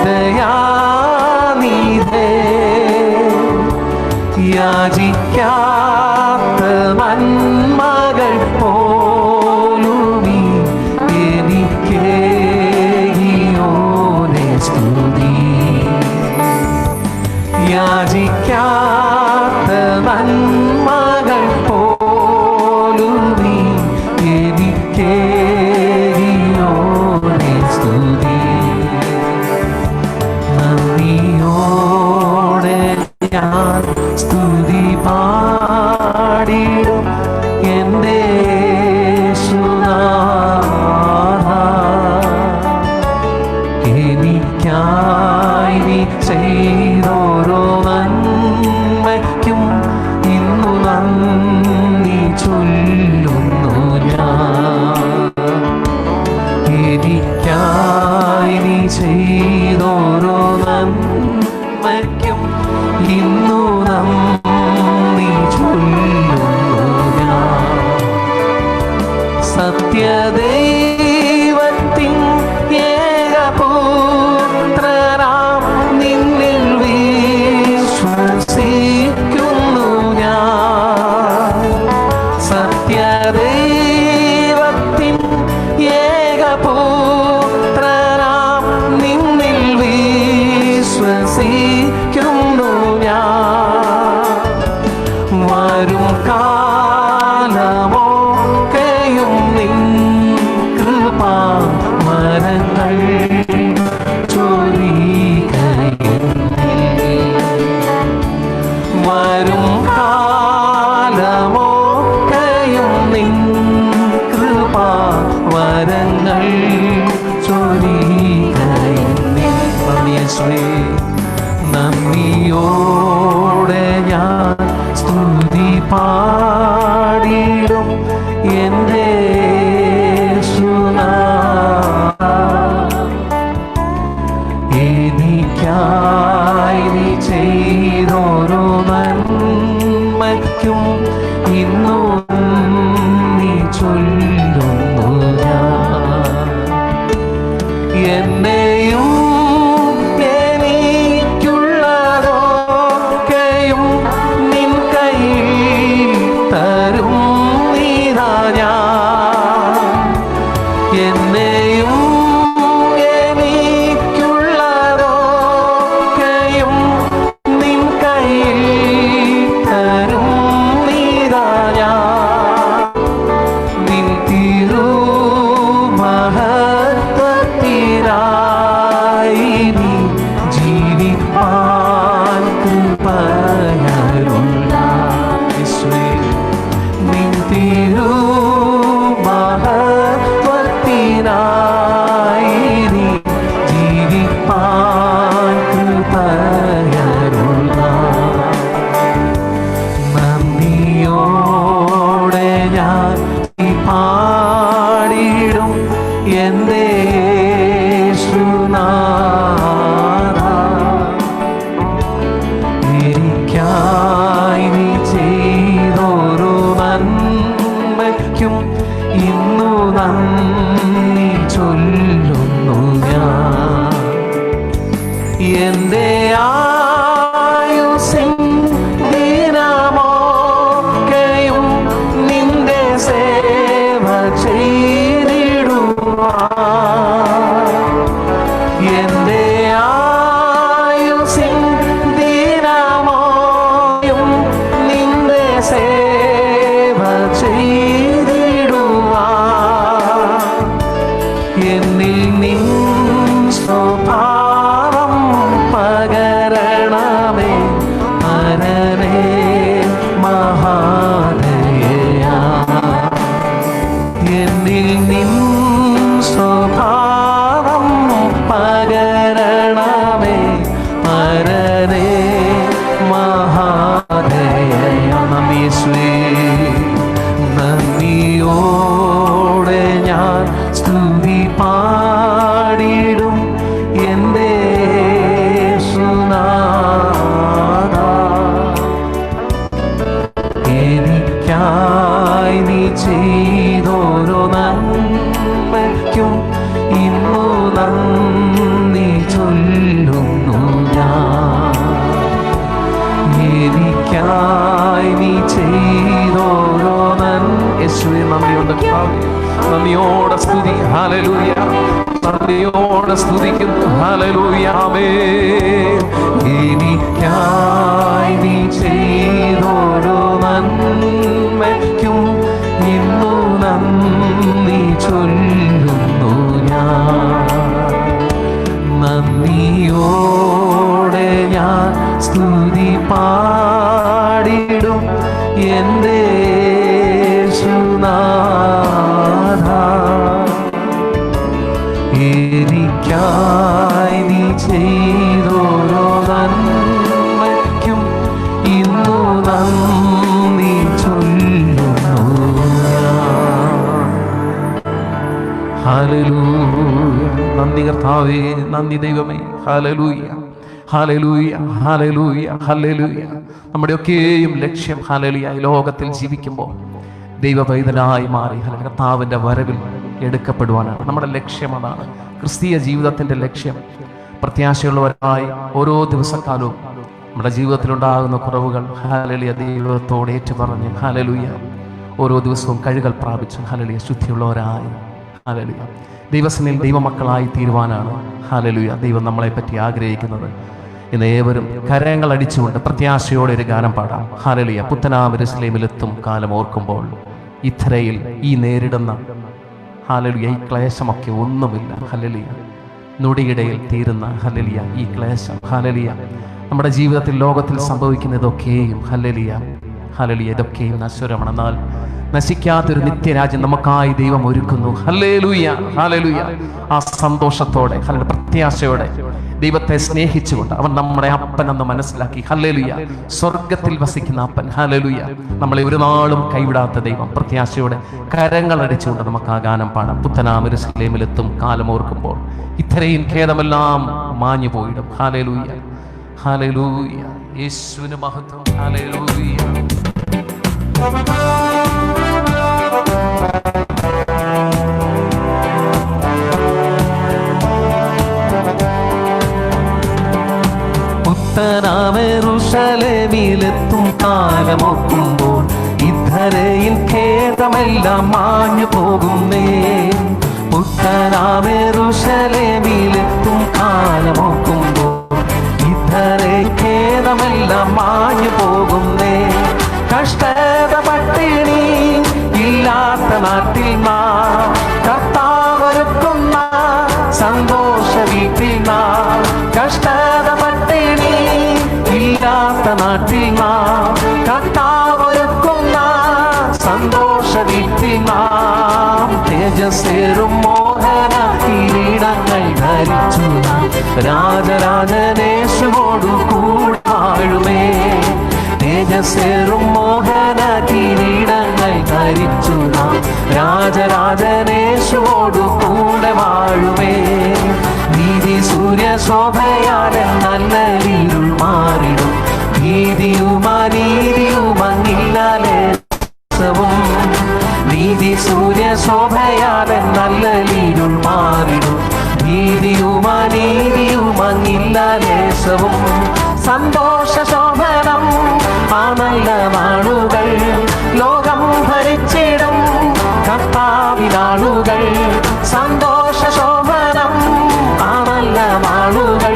ദയാനിധേ. യാചിക്കാത്ത നന്മകൾ പോലുമീ എനിക്കേകിയോനെ സ്തുതി. യാചിക്കാത്ത നന്മകൾ പോലുമീ എനിക്കേകിയോനെ സ്തുതി. നന്ദിയോടെ ഞാൻ സ്തുതി പാടിടും എൻ്റെ യേശുനാഥ. എനിക്കായി നീ ചെയ്തോരോ നന്മയ്ക്കും ഇന്നു നന്ദി ചൊല്ലുന്നു ഞാൻ. എനിക്കായി നീ ചെയ്തോരോ നന്മയ്ക്കും ഇന്നു നന്ദി ചൊല്ലുന്നു ഞാൻ. സത്യദൈവത്തിൻ ഏകപുത്രനാം നിന്നിൽ വിശ്വസിക്കുന്നു ഞാൻ. സത്യദൈവത്തിൻ ഏകപുത്രനാം നിന്നിൽ യേശുവേ നന്ദിയോടെ ഞാൻ സ്തുതി പാടിടും എൻ്റെ യേശുനാഥാ. എനിക്കായി നീ ചെയ്തോരോ നന്മയ്ക്കും ഇന്നും നീ ചൊല്ലുന്നു ഞാൻ. എന്നെയും എനിക്കുള്ളതൊക്കെയും നിൻ കയ്യിൽ തരും നീതാ ഞാൻ. എന്നെയും എനിക്കുള്ളതൊക്കെയും നിൻ കയ്യിൽ തരും നീതാ ഞാൻ. നിൻ തിരുമഹത്വത്തിനായി നീ ജീവിപ്പാൻ കൃപയരുള യേശുവേ. നിൻ തിരുമഹത്വത്തിനായി നീ ജീവിപ്പാൻ കൃപയരുള. നന്ദിയോടെ ഞാൻ പാടിടും എൻ്റെ യേശുനാഥാ. എനിക്കായി നീ ചെയ്തോരോ നന്മയ്ക്കും ഇന്നു നന്ദി ചൊല്ലുന്നു ഞാൻ. എൻ്റെ ആയുസ്സിൻ ദിനമൊക്കെയും നിന്റെ സേവ ചെയ്തിടുവാൻ. എൻ്റെ ആയുസ്സിൻ ദിനമൊക്കെയും നിന്റെ സേവ ചെയ്തിടുവാൻ. എന്നിൽ നിൻ സ്വഭാവം പകരണമേ പരനേ മഹാദയയാ. എന്നിൽ നിൻ സ്വഭാവം പകരണമേ പരനേ മഹാദയയാ. നന്ദി യേശുവേ. നന്ദിയോടെ ഞാൻ സ്തുതി പാടിടും എൻ്റെ യേശുനാഥാ. എനിക്കായി നീ ചെയ്തോരോ നന്മയ്ക്കും ഇന്നു നന്ദി ചൊല്ലുന്നു ഞാൻ. എനിക്കായി നീ ചെയ്തോരോ യേശുവേ നന്ദിയുണ്ട്. നന്ദിയോടെ സ്തുതി. ഹല്ലേലൂയ. നന്ദിയോടെ സ്തുതിക്കുന്നു. ഹല്ലേലൂയ. ആമേൻ. എനിക്കായി നീ ചെയ്തോരോ നന്മയ്ക്കും ഇന്നു നന്ദി ചൊല്ലുന്നു ഞാൻ. നന്ദിയോടെ ഞാൻ സ്തുതി പാടിടും എൻ്റെ യേശുനാഥാ. എനിക്കായി നീ ചെയ്തോരോ നന്മയ്ക്കും ഇന്നു നന്ദി ചൊല്ലുന്നു ഞാൻ. ഹല്ലേലൂയ. നന്ദി കർത്താവേ, നന്ദി ദൈവമേ. ഹല്ലേലൂയ, ഹല്ലേലൂയ, ഹല്ലേലൂയ, ഹല്ലേലൂയ. നമ്മുടെയൊക്കെയും ലക്ഷ്യം ഹല്ലേലൂയ ഈ ലോകത്തിൽ ജീവിക്കുമ്പോൾ ദൈവപൈതനായി മാറി കർത്താവിൻ്റെ വരവിൽ എടുക്കപ്പെടുവാനാണ് നമ്മുടെ ലക്ഷ്യം. അതാണ് ക്രിസ്തീയ ജീവിതത്തിൻ്റെ ലക്ഷ്യം. പ്രത്യാശയുള്ളവരായി ഓരോ ദിവസക്കാലവും നമ്മുടെ ജീവിതത്തിലുണ്ടാകുന്ന കുറവുകൾ ഹല്ലേലൂയ ദൈവത്തോട് ഏറ്റുപറഞ്ഞ് ഹല്ലേലൂയ ഓരോ ദിവസവും കഴുകൽ പ്രാപിച്ച് ഹല്ലേലൂയ ശുദ്ധിയുള്ളവരായി ഹല്ലേലൂയ ദൈവസന്നിധിയിൽ ദൈവമക്കളായി തീരുവാനാണ് ഹല്ലേലൂയ ദൈവം നമ്മളെ പറ്റി ആഗ്രഹിക്കുന്നത്. ഇന്ന് ഏവരും കരങ്ങൾ അടിച്ചുകൊണ്ട് പ്രത്യാശയോടെ ഒരു ഗാനം പാടാം. ഹല്ലേലൂയ. പുത്തനാം യെരൂശലേമിലെത്തും കാലം ഓർക്കുമ്പോൾ ഇത്രയിൽ ഈ നേരിടുന്ന ഹല്ലേലൂയ ഈ ക്ലേശമൊക്കെ ഒന്നുമില്ല. ഹല്ലേലൂയ നൊടിയിടയിൽ തീരുന്ന ഹല്ലേലൂയ ഈ ക്ലേശം ഹല്ലേലൂയ നമ്മുടെ ജീവിതത്തിൽ ലോകത്തിൽ സംഭവിക്കുന്ന ഇതൊക്കെയും ഹല്ലേലൂയ ഹല്ലേലൂയ ഇതൊക്കെയും നശ്വരമാണ്. എന്നാൽ നശിക്കാത്തൊരു നിത്യരാജ്യം നമുക്കായി ദൈവം ഒരുക്കുന്നു. Hallelujah, hallelujah. ആ സന്തോഷത്തോടെ, പ്രത്യാശയോടെ, ദൈവത്തെ സ്നേഹിച്ചുകൊണ്ട് അവൻ നമ്മുടെ അപ്പനെന്ന് മനസ്സിലാക്കി. ഹല്ലേലൂയ. സ്വർഗത്തിൽ വസിക്കുന്ന അപ്പൻ. ഹല്ലേലൂയ. നമ്മളെ ഒരു നാളും കൈവിടാത്ത ദൈവം. പ്രത്യാശയോടെ കരങ്ങളടിച്ചുകൊണ്ട് നമുക്ക് ആ ഗാനം പാടാം. പുത്തനാം യെരൂശലേമിലെത്തും കാലം ഓർക്കുമ്പോൾ ഇത്രയും ഖേദമെല്ലാം മാഞ്ഞു പോയിടും. Hallelujah, hallelujah. യേശുവിന് മഹത്വം. ഹല്ലേലൂയ. പുത്തനാം യെരൂശലേമിലെത്തും കാലമോർക്കുമ്പോൾ ഇദ്ധരയിൽ ഖേദമെല്ലാം മാഞ്ഞു പോകുന്നേ. പുത്തനാം യെരൂശലേമിലെത്തും കാലമോർക്കുമ്പോൾ ഇദ്ധരയിൽ ഖേദമെല്ലാം മാഞ്ഞു പോകുന്നേ. കഷ്ടത പട്ടിണി ഇല്ലാത്ത നാട്ടിൽ നാം കർത്താവൊരുക്കുന്ന സന്തോഷ വീട്ടിൽ നാം. കഷ്ടത പട്ടിണി ഇല്ലാത്ത നാട്ടിൽ നാം കർത്താവൊരുക്കുന്ന സന്തോഷ വീട്ടിൽ നാം. തേജസ്സേറും മോഹന കിരീടങ്ങൾ ധരിച്ചു നാം രാജരാജനേശുവോടു കൂടെ വാഴുമേ. തേജസ്സേറും മോഹന കിരീടങ്ങൾ ധരിച്ചു നാം രാജരാജനേശുവോടു കൂടെ വാഴുമേ. നീതി സൂര്യ ശോഭയാലെ നല്ല ഇരുൾ മാറിടും. നീതിയും അനീതിയും അങ്ങില്ലാലേശവും. നീതി സൂര്യ ശോഭയാലെ നല്ല ഇരുൾ മാറിടും. നീതിയും അനീതിയും അങ്ങില്ലാലേശവും. സന്തോഷ ശോഭനം ആ നല്ല നാളുകൾ ലോകം ഭരിച്ചിടും കർത്താവിനാളുകൾ. സന്തോഷ ശോഭനം ആ നല്ല നാളുകൾ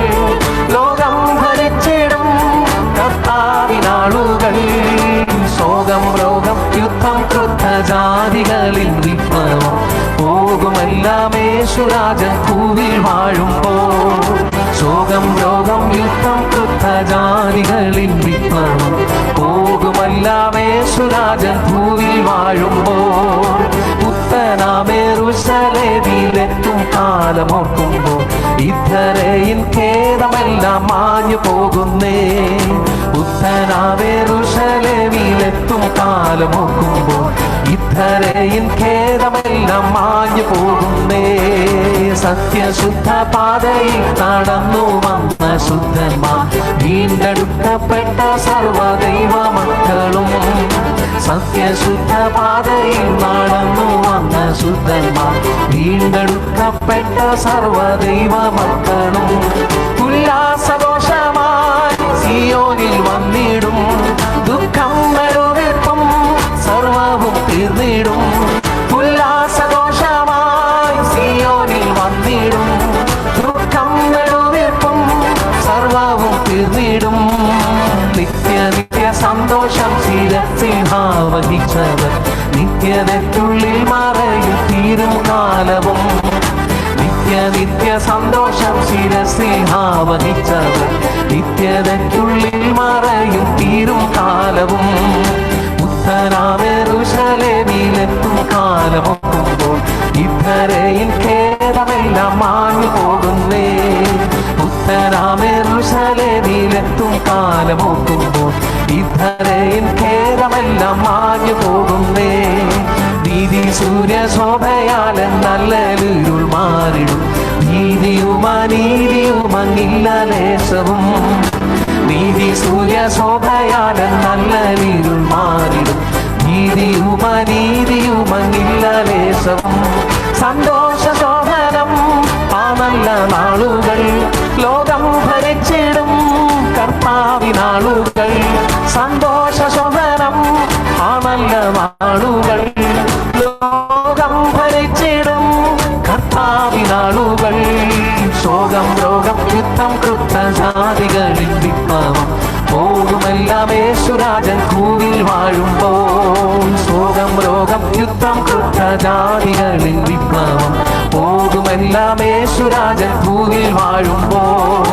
ലോകം ഭരിച്ചിടും കർത്താവിനാളുകൾ. ശോകം രോഗം യുദ്ധം ക്രുദ്ധ ജാതികളിൽ വിപ്ലവം പോകുമെല്ലാം യേശുരാജൻ ഭൂവിൽ വാഴുമ്പോൾ. ശോകം രോഗം യുദ്ധം ക്രുദ്ധ ജാതികളിൽ വിപ്ലവം പോകുമെല്ലാം യേശുരാജൻ ഭൂവിൽ വാഴുമ്പോൾ. പുത്തനാം യെരൂശലേമിലെത്തും കാലമോർക്കുമ്പോൾ ഇദ്ധരയിൽ ഖേദമെല്ലാം മാഞ്ഞു പോകുന്നേ. പുത്തനാം യെരൂശലേമിലെത്തും കാലമോർക്കുമ്പോൾ ഇദ്ധരയിൽ ഖേദമെല്ലാം മാഞ്ഞു പോകുന്നേ. സത്യശുദ്ധ പാതയിൽ നടന്നു വന്ന ശുദ്ധന്മാർ വീണ്ടെടുക്കപ്പെട്ട സർവദൈവ മക്കളും. സത്യശുദ്ധ പാതയിൽ നടന്നു വന്ന ശുദ്ധന്മാർ വീണ്ടെടുക്കപ്പെട്ട സർവദൈവ മക്കളും. ഉല്ലാസഘോഷമായി സിയോനിൽ വന്നിടും. ദുഃഖം നെടുവീർപ്പും സർവവും തീർന്നിടും. ഉല്ലാസഘോഷമായി സിയോനിൽ വന്നിടും. ദുഃഖം നെടുവീർപ്പും സർവവും തീർന്നിടും. നിത്യ നിത്യ സന്തോഷം ശിരസിംഹാവഹിച്ചവർ നിത്യതയ്ക്കുള്ളിൽ മറയിൽ തീരും കാലവും. നിത്യ നിത്യ സന്തോഷം ശിരസിംഹാവഹിച്ചവർ നിത്യതയ്ക്കുള്ളിൽ മറയിൽ തീരും കാലവും. പുത്തനാം യെരൂശലേമിലെത്തും കാലമോർക്കുമ്പോൾ ഇദ്ധരയിൽ ഖേദമെല്ലാം മാഞ്ഞു പോകുന്നേ. പുത്തനാം യെരൂശലേമിലെത്തും കാലമോർക്കുമ്പോൾ ഇദ്ധരയിൽ ഖേദമെല്ലാം മാഞ്ഞു പോകുന്നേ. നീതി സൂര്യ ശോഭയാലെ നല്ല ഇരുൾ മാറിടും. നീതിയും അനീതിയും അങ്ങില്ലാലേശവും. നീതി സൂര്യ ശോഭയാലെ നല്ല ഇരുൾ മാറിടും. നീതിയും അനീതിയും അങ്ങില്ലാലേശവും. സന്തോഷ ശോഭനം ആ നല്ല നാളുകൾ ലോകം ഭരിച്ചിടും കർത്താവിനാളുകൾ. സന്തോഷ ശോഭനം ആ നല്ല നാളുകൾ ലോകം ഭരിച്ചിടും കർത്താവിനാളുകൾ. ശോകം രോഗം യുദ്ധം ക്രുദ്ധ ജാതികളിൽ വിപ്ലവം പോകുമെല്ലാം യേശുരാജൻ ഭൂവിൽ വാഴുമ്പോൾ. ശോകം രോഗം യുദ്ധം ക്രുദ്ധ ജാതികളിൽ വിപ്ലവം പോകുമെല്ലാം യേശുരാജൻ ഭൂവിൽ വാഴുമ്പോൾ.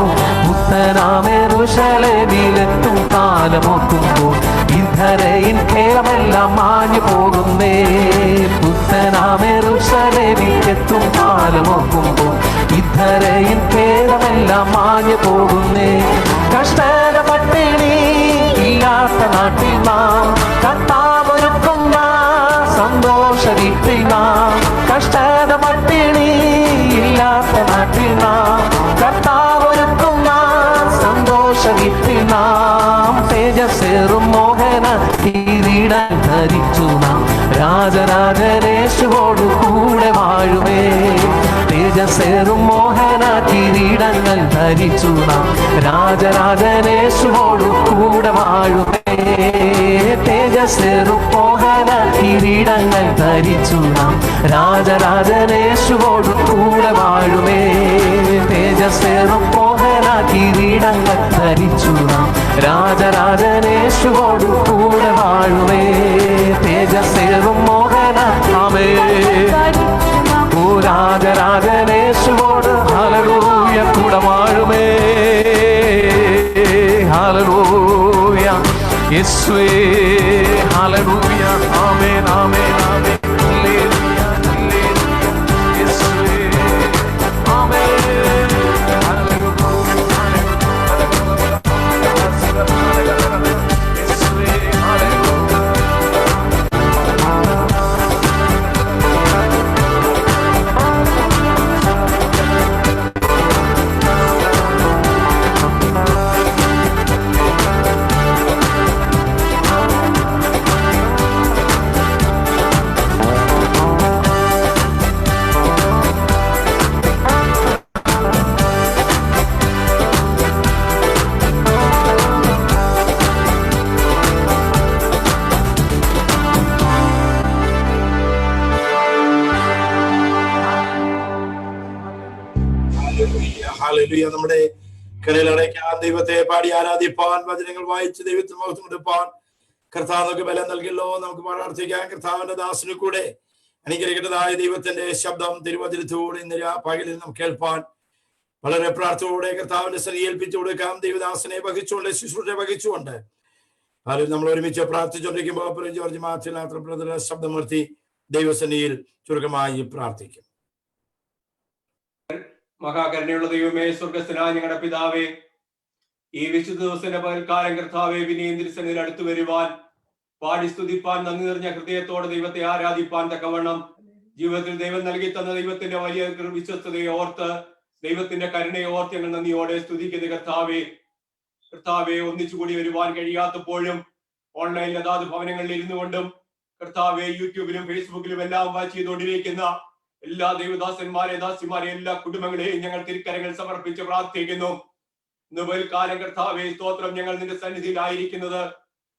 പുത്തനാം യെരൂശലേമിലെത്തും കാലമോർക്കുമ്പോൾ ഇദ്ധരയിൻ കേരമെല്ലാം മാഞ്ഞു പോകുന്നേ. പുത്തനാമെറുസലേമിക്കെത്തും കാലമോക്കുമ്പോൾ ഇദ്ധരയിൻ കേരമെല്ലാം മാഞ്ഞു പോകുന്നേ. കഷ്ടത പട്ടിണി ഇല്ലാത്ത നാട്ടിൽ നാം കർത്താവൊരുക്കുന്ന സന്തോഷ വീട്ടിൽ നാം. കഷ്ടത പട്ടിണി ഇല്ലാത്ത നാട്ടിൽ നാം കർത്താവൊരുക്കുന്ന സന്തോഷ വീട്ടിൽ നാം. തേജസ്സേറും മോഹന കിരീടം ധരിച്ചു നാം രാജരാജനേശുവോടു കൂടെ വാഴുമേ. തേജസ്സേറും മോഹന കിരീടങ്ങൾ ധരിച്ചു നാം രാജരാജനേശുവോടു കൂടെ വാഴുമേ. തേജസ്സേറും മോഹന കിരീടങ്ങൾ ധരിച്ചു നാം രാജരാജനേശുവോടു കൂടെ വാഴുമേ. തേജസ്സേറും മോഹന കിരീടങ്ങൾ ധരിച്ചു നാം രാജരാജനേശുവോടു കൂടെ വാഴുമേ. തേജസ്സേറും മോഹന ആമേ ഓ രാജരാജനേശുവോട് ഹല്ലേലൂയ കൂടെ വാഴുമേ. ഹല്ലേലൂയ യേശുവേ ഹല്ലേലൂയ ആമേൻ ആമേൻ ആമേൻ ഹല്ലേലൂയ ഹല്ലേലൂയ യേശുവേ ആമേൻ യേശുവേ ഹല്ലേലൂയ. ഹല്ലേലൂയ. നമ്മുടെ കരയിലടയ്ക്കാൻ, ദൈവത്തെ പാടി ആരാധിപ്പാൻ, വചനങ്ങൾ വായിച്ച് ദൈവത്തെ മഹത്വം കൊടുപ്പാൻ കർത്താവ് നമുക്ക് ബലം നൽകില്ലോ. നമുക്ക് പ്രാർത്ഥിക്കാൻ. കർത്താവിന്റെ ദാസന് കൂടെ അനുഗ്രഹിക്കുന്നതായ ദൈവത്തിന്റെ ശബ്ദം തിരുവചനത്തോടെ ഇന്ന് പകലിൽ നമുക്ക് കേൾപ്പാൻ വളരെ പ്രാർത്ഥനയോടെ കർത്താവിന്റെ ശ്രദ്ധ ഏൽപ്പിച്ചു കൊടുക്കാം. ദൈവദാസനെ വഹിച്ചുകൊണ്ട്, ശുശ്രൂഷയെ വഹിച്ചുകൊണ്ട് നമ്മൾ ഒരുമിച്ച് പ്രാർത്ഥിച്ചുകൊണ്ടിരിക്കുമ്പോൾ ജോർജ് മാർച്ചിൽ ശബ്ദം നിർത്തി ദൈവസന്നിധിയിൽ ചുരുക്കമായി പ്രാർത്ഥിക്കും. മഹാകരുണയുള്ള ദൈവമേ, സ്വർഗസ്ഥനായ ഞങ്ങളുടെ പിതാവേ, ഈ വിശുദ്ധ ദിവസത്തിന്റെ പകൽക്കാലം കർത്താവെ വിനീന്ദ്രസനിൽ അടുത്തു വരുവാൻ, പാടി സ്തുതിപ്പാൻ, നന്ദി നിറഞ്ഞ ഹൃദയത്തോടെ ദൈവത്തെ ആരാധിപ്പാൻ തക്കവണ്ണം ജീവിതത്തിൽ ദൈവം നൽകി തന്ന ദൈവത്തിന്റെ വലിയ വിശ്വസ്തതയെ ഓർത്ത്, ദൈവത്തിന്റെ കരുണയെ ഓർത്ത് ഞങ്ങൾ നന്ദിയോടെ സ്തുതിക്കുന്ന കർത്താവെ. കർത്താവെ, ഒന്നിച്ചുകൂടി വരുവാൻ കഴിയാത്തപ്പോഴും ഓൺലൈനിൽ അതാത് ഭവനങ്ങളിൽ ഇരുന്നു കൊണ്ടും കർത്താവെ യൂട്യൂബിലും ഫേസ്ബുക്കിലും എല്ലാം വാച്ച് ചെയ്തുകൊണ്ടിരിക്കുന്ന എല്ലാ ദൈവദാസന്മാരെ, ദാസിമാരെ, എല്ലാ കുടുംബങ്ങളെയും ഞങ്ങൾ തിരുക്കരങ്ങൾ സമർപ്പിച്ച് പ്രാർത്ഥിക്കുന്നു. ഇന്ന് പകൽക്കാലം കർത്താവേ സ്തോത്രം, ഞങ്ങൾ നിന്റെ സന്നിധിയിലായിരിക്കുന്നത്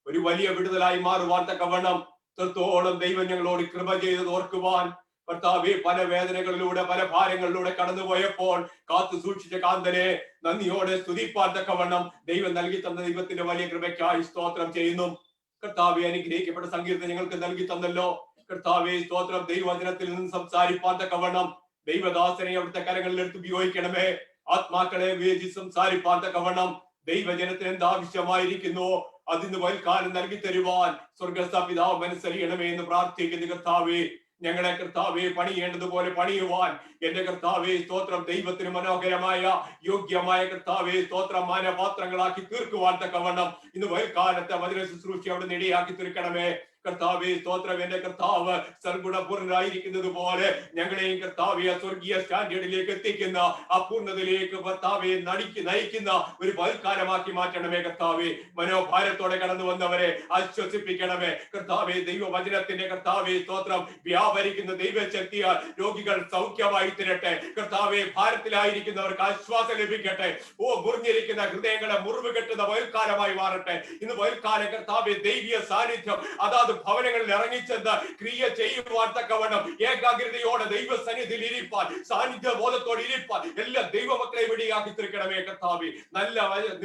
ഒരു വലിയ വിടുതലായി മാറുവാൻ തക്കവണ്ണം ത്തോളം ദൈവം ഞങ്ങളോട് കൃപ ചെയ്തത് ഓർക്കുവാൻ കർത്താവേ, പല വേദനകളിലൂടെ പല ഭാരങ്ങളിലൂടെ കടന്നുപോയപ്പോൾ കാത്തു സൂക്ഷിച്ച കാന്തനെ നന്ദിയോടെ സ്തുതിപ്പാൻ തക്കവണ്ണം ദൈവം നൽകി തന്ന ദൈവത്തിന്റെ വലിയ കൃപയ്ക്കായി സ്തോത്രം ചെയ്യുന്നു. കർത്താവെ, അനുഗ്രഹിക്കപ്പെട്ട സങ്കീർത്തനം ഞങ്ങൾക്ക് നൽകി തന്നല്ലോ. കർത്താവെ സ്തോത്രം, ദൈവവചനത്തിൽ നിന്ന് സംസാരിപ്പാൻ തക്കവണ്ണം ദൈവദാസനെ അവിടുത്തെ കരങ്ങളിൽ എടുത്ത് ഉപയോഗിക്കണമേ. ആത്മാക്കളെ വേദി സംസാരിപ്പാൻ തക്കവണ്ണം ദൈവജനത്തിന് എന്താവശ്യമായിരിക്കുന്നു അതിന് വൽക്കാലം നൽകി തരുവാൻ സ്വർഗസ്ഥ പിതാവ് മനസ്സറിയണമേ എന്ന് പ്രാർത്ഥിക്കുന്ന കർത്താവെ, ഞങ്ങളെ കർത്താവെ പണിയേണ്ടതുപോലെ പണിയുവാൻ എന്റെ കർത്താവെ സ്തോത്രം ദൈവത്തിന് മനോഹരമായ യോഗ്യമായ കർത്താവെ സ്തോത്രം മാനപാത്രങ്ങളാക്കി തീർക്കുവാൻ തക്കവണ്ണം ഇന്ന് വൽക്കാലത്തെ വചന ശുശ്രൂഷ അവിടെ നേടിയാക്കി തീർക്കണമേ. കർത്താവെ സ്തോത്രം, എന്റെ കർത്താവ് സർഗുണപൂർണരായിരിക്കുന്നത് പോലെ ഞങ്ങളെയും കർത്താവെ സ്വർഗീയ സ്റ്റാൻഡേർഡിലേക്ക് എത്തിക്കുന്ന ആ പൂർണ്ണതയിലേക്ക് കർത്താവെ നയിക്കുന്ന ഒരു പൽക്കാലമാക്കി മാറ്റണമേ. കർത്താവെ, മനോഭാരത്തോടെ കടന്നു വന്നവരെ ആശ്വസിപ്പിക്കണമേ. കർത്താവെ, ദൈവവചനത്തിന്റെ കർത്താവെ സ്തോത്രം വ്യാപരിക്കുന്ന ദൈവശക്തിയാൽ രോഗികൾ സൗഖ്യമായി തീരട്ടെ. കർത്താവെ, ഭാരത്തിലായിരിക്കുന്നവർക്ക് ആശ്വാസം ലഭിക്കട്ടെ. മുറിഞ്ഞിരിക്കുന്ന ഹൃദയങ്ങളെ മുറിവ് കെട്ടുന്ന വയൽക്കാലമായി മാറട്ടെ. ഇന്ന് വയൽക്കാലം കർത്താവെ ദൈവീയ സാന്നിധ്യം അതാത് ഭവനങ്ങളിൽ ഇറങ്ങിച്ചെന്ന് ക്രിയ ചെയ്യുവാൻ തക്കവണ്ണം ഏകാഗ്രതയോടെ ദൈവസന്നിധിയിൽ ഇരിപ്പാൻ, സാന്നിധ്യ ബോധത്തോടെ ഇരിപ്പാൻ എല്ലാ ദൈവമക്കളെ വെടിയാക്കി തീർക്കണമേ കർത്താവേ. നല്ല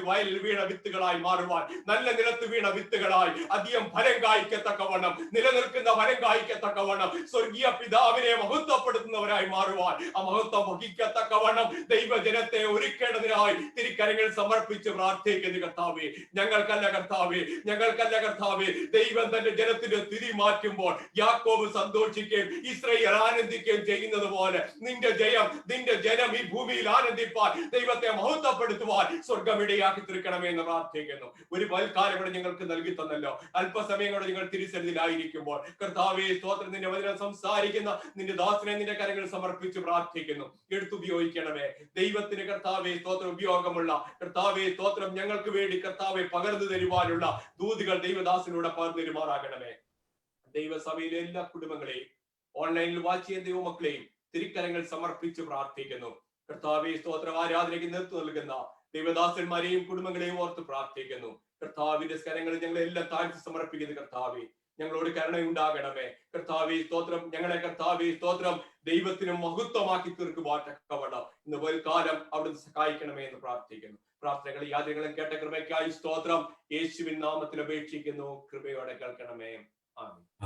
വയലിൽ വീണ വിത്തുകളായി മാറുവാൻ, നല്ല നിലത്ത് വീണ വിത്തുകളായി അധികം ഫലം കായ്ക്കത്തക്കവണ്ണം, നിലനിൽക്കുന്ന ഫലം കായ്ക്കത്തക്കവണ്ണം, സ്വർഗീയ പിതാവിനെ മഹത്വപ്പെടുത്തുന്നവരായി മാറുവാൻ, ആ മഹത്വം വഹിക്കത്തക്കവണ്ണം ദൈവജനത്തെ ഒരുക്കേണ്ടതിനായി തിരുക്കരങ്ങൾ സമർപ്പിച്ച് പ്രാർത്ഥിക്കുന്നു കർത്താവേ. ഞങ്ങൾക്കല്ല കർത്താവേ, ദൈവം തന്റെ ജനത്തിന്റെ സ്ഥിതി മാറ്റുമ്പോൾ യാക്കോബ് സന്തോഷിക്കുകയും ഇസ്രായേൽ ആനന്ദിക്കുകയും ചെയ്യുന്നത് പോലെ നിന്റെ ജനം ഈ ഭൂമിയിൽ ആനന്ദിപ്പാൻ, ദൈവത്തെ മഹത്വപ്പെടുത്തുവാൻ സ്വർഗമിടയാക്കി തീർക്കണമേ എന്ന് പ്രാർത്ഥിക്കുന്നു. ഒരു പൽക്കാലം ഇവിടെ ഞങ്ങൾക്ക് നൽകി തന്നല്ലോ. അല്പസമയം കൂടെ നിങ്ങൾ തിരുസന്നിധിയിലായിരിക്കുമ്പോൾ കർത്താവേ സ്തോത്രം, നിന്റെ വചനം സംസാരിക്കുന്ന നിന്റെ ദാസനെ നിന്റെ കരങ്ങൾ സമർപ്പിച്ച് പ്രാർത്ഥിക്കുന്നു. എടുത്തുപയോഗിക്കണമേ ദൈവത്തിന് കർത്താവേ സ്തോത്രം, ഉപയോഗമുള്ള കർത്താവേ സ്തോത്രം, ഞങ്ങൾക്ക് വേണ്ടി കർത്താവെ പകർന്നു തരുവാനുള്ള ദൂതുകൾ ദൈവദാസനോട് പകർന്നു തരുമാറാകണമേ. ദൈവസഭയിലെ എല്ലാ കുടുംബങ്ങളെയും ഓൺലൈനിൽ വാച്ച് ചെയ്യുന്ന ദൈവമക്കളെയും തിരുക്കരങ്ങൾ സമർപ്പിച്ച് പ്രാർത്ഥിക്കുന്നു. കർത്താവേ സ്തോത്രം, ആരാധനയ്ക്ക് നേതൃത്വം നൽകുന്ന ദൈവദാസന്മാരെയും കുടുംബങ്ങളെയും ഓർത്ത് പ്രാർത്ഥിക്കുന്നു. കർത്താവിന്റെ കരങ്ങളിൽ ഞങ്ങളെല്ലാം താഴ്ത്തി സമർപ്പിക്കുന്നു. കർത്താവേ ഞങ്ങളോട് കരുണയുണ്ടാകണമേ. കർത്താവേ സ്തോത്രം, ഞങ്ങളെ കർത്താവേ സ്തോത്രം ദൈവത്തിന് മഹത്വമാക്കി തീർക്കുവാൻ തക്കവണ്ണം ഇന്ന് കാലം അവിടുന്ന് സഹായിക്കണമേ എന്ന് പ്രാർത്ഥിക്കുന്നു. പ്രാർത്ഥനകളും യാത്രകളും കേട്ട കൃപയ്ക്കായി സ്തോത്രം യേശുവിൻ നാമത്തിൽ അപേക്ഷിക്കുന്നു. കൃപയോടെ കേൾക്കണമേ.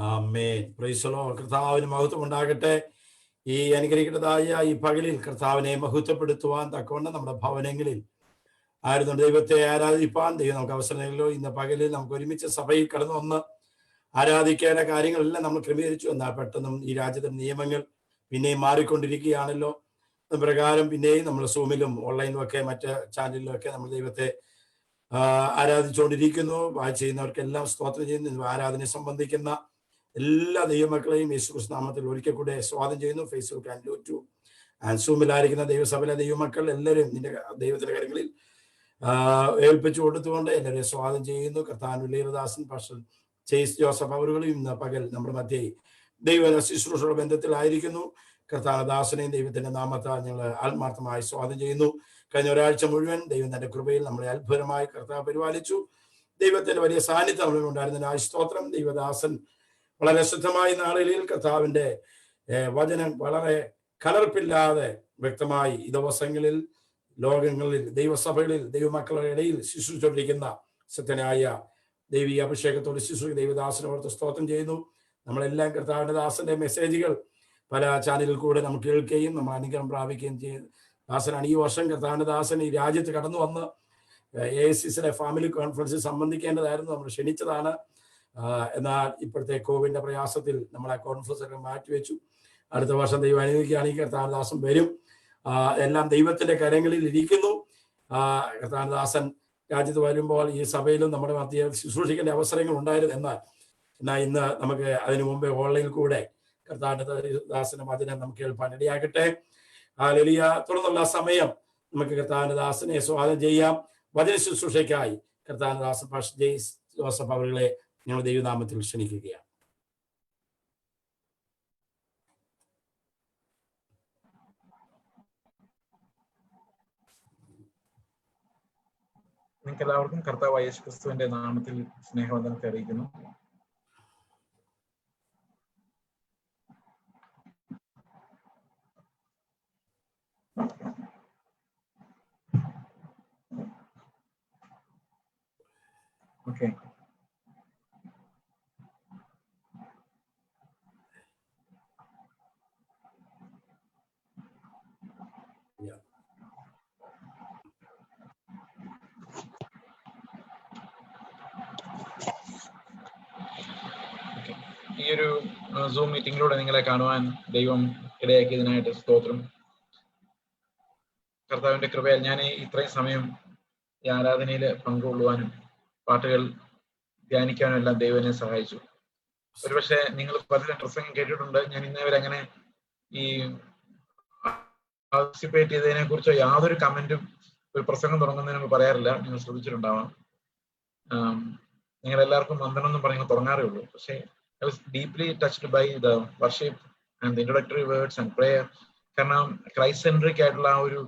ആമേൻ. Praise the Lord. കർത്താവിന് മഹത്വം ഉണ്ടാകട്ടെ. ഈ അനുഗ്രഹിക്കുന്നതായ ഈ പകലിൽ കർത്താവിനെ മഹത്വപ്പെടുത്തുവാൻ തക്കവണ്ണം നമ്മുടെ ഭവനങ്ങളിൽ ആയിരുന്നു ദൈവത്തെ ആരാധിപ്പാൻ ദൈവം നമുക്ക് അവസരം നൽകുമല്ലോ. ഇന്ന് പകലിൽ നമുക്ക് ഒരുമിച്ച് സഭയിൽ കടന്നു വന്ന് ആരാധിക്കേണ്ട കാര്യങ്ങളെല്ലാം നമ്മൾ ക്രമീകരിച്ചു. എന്നാൽ പെട്ടെന്നും ഈ രാജ്യത്തിന്റെ നിയമങ്ങൾ പിന്നെയും മാറിക്കൊണ്ടിരിക്കുകയാണല്ലോ. പ്രകാരം പിന്നെയും നമ്മൾ സൂമിലും ഓൺലൈനിലും ഒക്കെ മറ്റ് ചാനലിലും ഒക്കെ നമ്മൾ ദൈവത്തെ ആരാധിച്ചുകൊണ്ടിരിക്കുന്നു. വാച്ച് ചെയ്യുന്നവർക്കെല്ലാം സ്തോത്രം ചെയ്യുന്നു. ആരാധനയെ സംബന്ധിക്കുന്ന എല്ലാ ദൈവമക്കളെയും യേശുക്രിസ്തു നാമത്തിൽ ഒരിക്കൽ കൂടെ സ്വാഗതം ചെയ്യുന്നു. ഫേസ്ബുക്ക് ആൻഡ് യൂട്യൂബ് ആൻഡ് സൂമിലായിരിക്കുന്ന ദൈവസഭയിലെ ദൈവമക്കൾ എല്ലാവരും നിന്റെ ദൈവത്തിന്റെ കാര്യങ്ങളിൽ ഏൽപ്പിച്ചു കൊടുത്തുകൊണ്ട് എല്ലാവരെയും സ്വാഗതം ചെയ്യുന്നു. കർത്താൻ ലീലദാസൻ, പാസ്റ്റർ ചേസ് ജോസഫ് അവരുകളും ഇന്ന് പകൽ നമ്മുടെ മധ്യേ ദൈവ ശുശ്രൂഷയുടെ ബന്ധത്തിലായിരിക്കുന്നു. കർത്താനദാസനെയും ദൈവത്തിന്റെ നാമത്താൽ ഞങ്ങൾ ആത്മാർത്ഥമായി സ്വാഗതം ചെയ്യുന്നു. കഴിഞ്ഞ ഒരാഴ്ച മുഴുവൻ ദൈവം തന്റെ കൃപയിൽ നമ്മളെ അത്ഭുതമായി കർത്താവ് പരിപാലിച്ചു. ദൈവത്തിന്റെ വലിയ സാന്നിധ്യം നമ്മളിൽ ഉണ്ടായിരുന്ന സ്തോത്രം. ദൈവദാസൻ വളരെ ശുദ്ധമായ നാളുകളിൽ കർത്താവിന്റെ വചനം വളരെ കലർപ്പില്ലാതെ വ്യക്തമായി ഈ ദിവസങ്ങളിൽ ലോകങ്ങളിൽ ദൈവസഭകളിൽ ദൈവമക്കളുടെ ഇടയിൽ ശുശ്രൂഷിച്ചുകൊണ്ടിരിക്കുന്ന സത്യനായ ദൈവീയ അഭിഷേകത്തോട് ശുശ്രൂഷ ദൈവദാസനോർത്ത് സ്തോത്രം ചെയ്യുന്നു. നമ്മളെല്ലാം കർത്താവിന്റെ ദാസന്റെ മെസ്സേജുകൾ പല ചാനലിൽ കൂടെ നമുക്ക് കേൾക്കുകയും നമ്മൾ അനുഗ്രഹം പ്രാപിക്കുകയും ചെയ്തു. ദാസനാണ് ഈ വർഷം കർത്താവിന്റെ ദാസൻ ഈ രാജ്യത്ത് കടന്നു വന്ന് AICCയുടെ ഫാമിലി കോൺഫറൻസിൽ സംബന്ധിക്കേണ്ടതായിരുന്നു. നമ്മൾ ക്ഷണിച്ചതാണ്. എന്നാൽ ഇപ്പോഴത്തെ കോവിഡിന്റെ പ്രയാസത്തിൽ നമ്മൾ ആ കോൺഫറൻസ് ഒക്കെ മാറ്റിവെച്ചു. അടുത്ത വർഷം ദൈവം അനുവദിക്കുകയാണെങ്കിൽ കർത്താവിന്റെ ദാസൻ വരും. എല്ലാം ദൈവത്തിന്റെ കരങ്ങളിൽ ഇരിക്കുന്നു. കർത്താവിന്റെ ദാസൻ രാജ്യത്ത് വരുമ്പോൾ ഈ സഭയിലും നമ്മുടെ മധ്യ ശുശ്രൂഷിക്കേണ്ട അവസരങ്ങൾ ഉണ്ടായിരുന്നു. എന്നാൽ ഇന്ന് നമുക്ക് അതിനു മുമ്പേ ഓൺലൈനിൽ കൂടെ കർത്താവിന്റെ ദാസന്റെ വചനം നമുക്ക് കേൾപ്പാൻ ഇടയാകട്ടെ. ഹല്ലേലൂയ. തുടർന്നുള്ള സമയം നമുക്ക് കർത്താവിന്റെ ദാസനെ സ്വാഗതം ചെയ്യാം. വചന ശുശ്രൂഷയ്ക്കായി കർത്താവിന്റെ ദാസൻ പാസ്റ്റർ ജെയ്സ് ജോസഫ് അവരുകളെ ഞങ്ങൾ ദൈവനാമത്തിൽ ക്ഷണിക്കുകയാണ്. നിങ്ങൾക്ക് എല്ലാവർക്കും കർത്താവായ യേശു ക്രിസ്തുവിന്റെ നാമത്തിൽ സ്നേഹവന്ദനത്തെ അറിയിക്കുന്നു. ഓക്കെ, ഈ ഒരു സൂം മീറ്റിംഗിലൂടെ നിങ്ങളെ കാണുവാൻ ദൈവം ഇടയാക്കിയതിനായിട്ട് സ്തോത്രം. കർത്താവിന്റെ കൃപയാൽ ഞാൻ ഇത്രയും സമയം ഈ ആരാധനയിൽ പങ്കുകൊള്ളുവാനും പാട്ടുകൾ ധ്യാനിക്കാനും എല്ലാം ദൈവം എന്നെ സഹായിച്ചു. ഒരുപക്ഷെ നിങ്ങൾ പലരും പ്രസംഗം കേട്ടിട്ടുണ്ട്. ഞാൻ ഇന്നേവരെ അങ്ങനെ ഈ പാർട്ടിസിപ്പേറ്റ് ചെയ്തതിനെ കുറിച്ച് യാതൊരു കമന്റും ഒരു പ്രസംഗം തുടങ്ങുന്നതിന് മുമ്പ് പറയാറില്ല. നിങ്ങൾ ശ്രദ്ധിച്ചിട്ടുണ്ടാവാം. നിങ്ങൾ എല്ലാവർക്കും വന്ദനം എന്ന് പറയുമ്പോൾ തുടങ്ങാറേ ഉള്ളൂ. പക്ഷേ I was deeply touched by the worship and the introductory words and prayer. കാരണം ക്രൈസ്റ്റ് സെൻട്രിക് ആയിട്ടുള്ള ആ ഒരു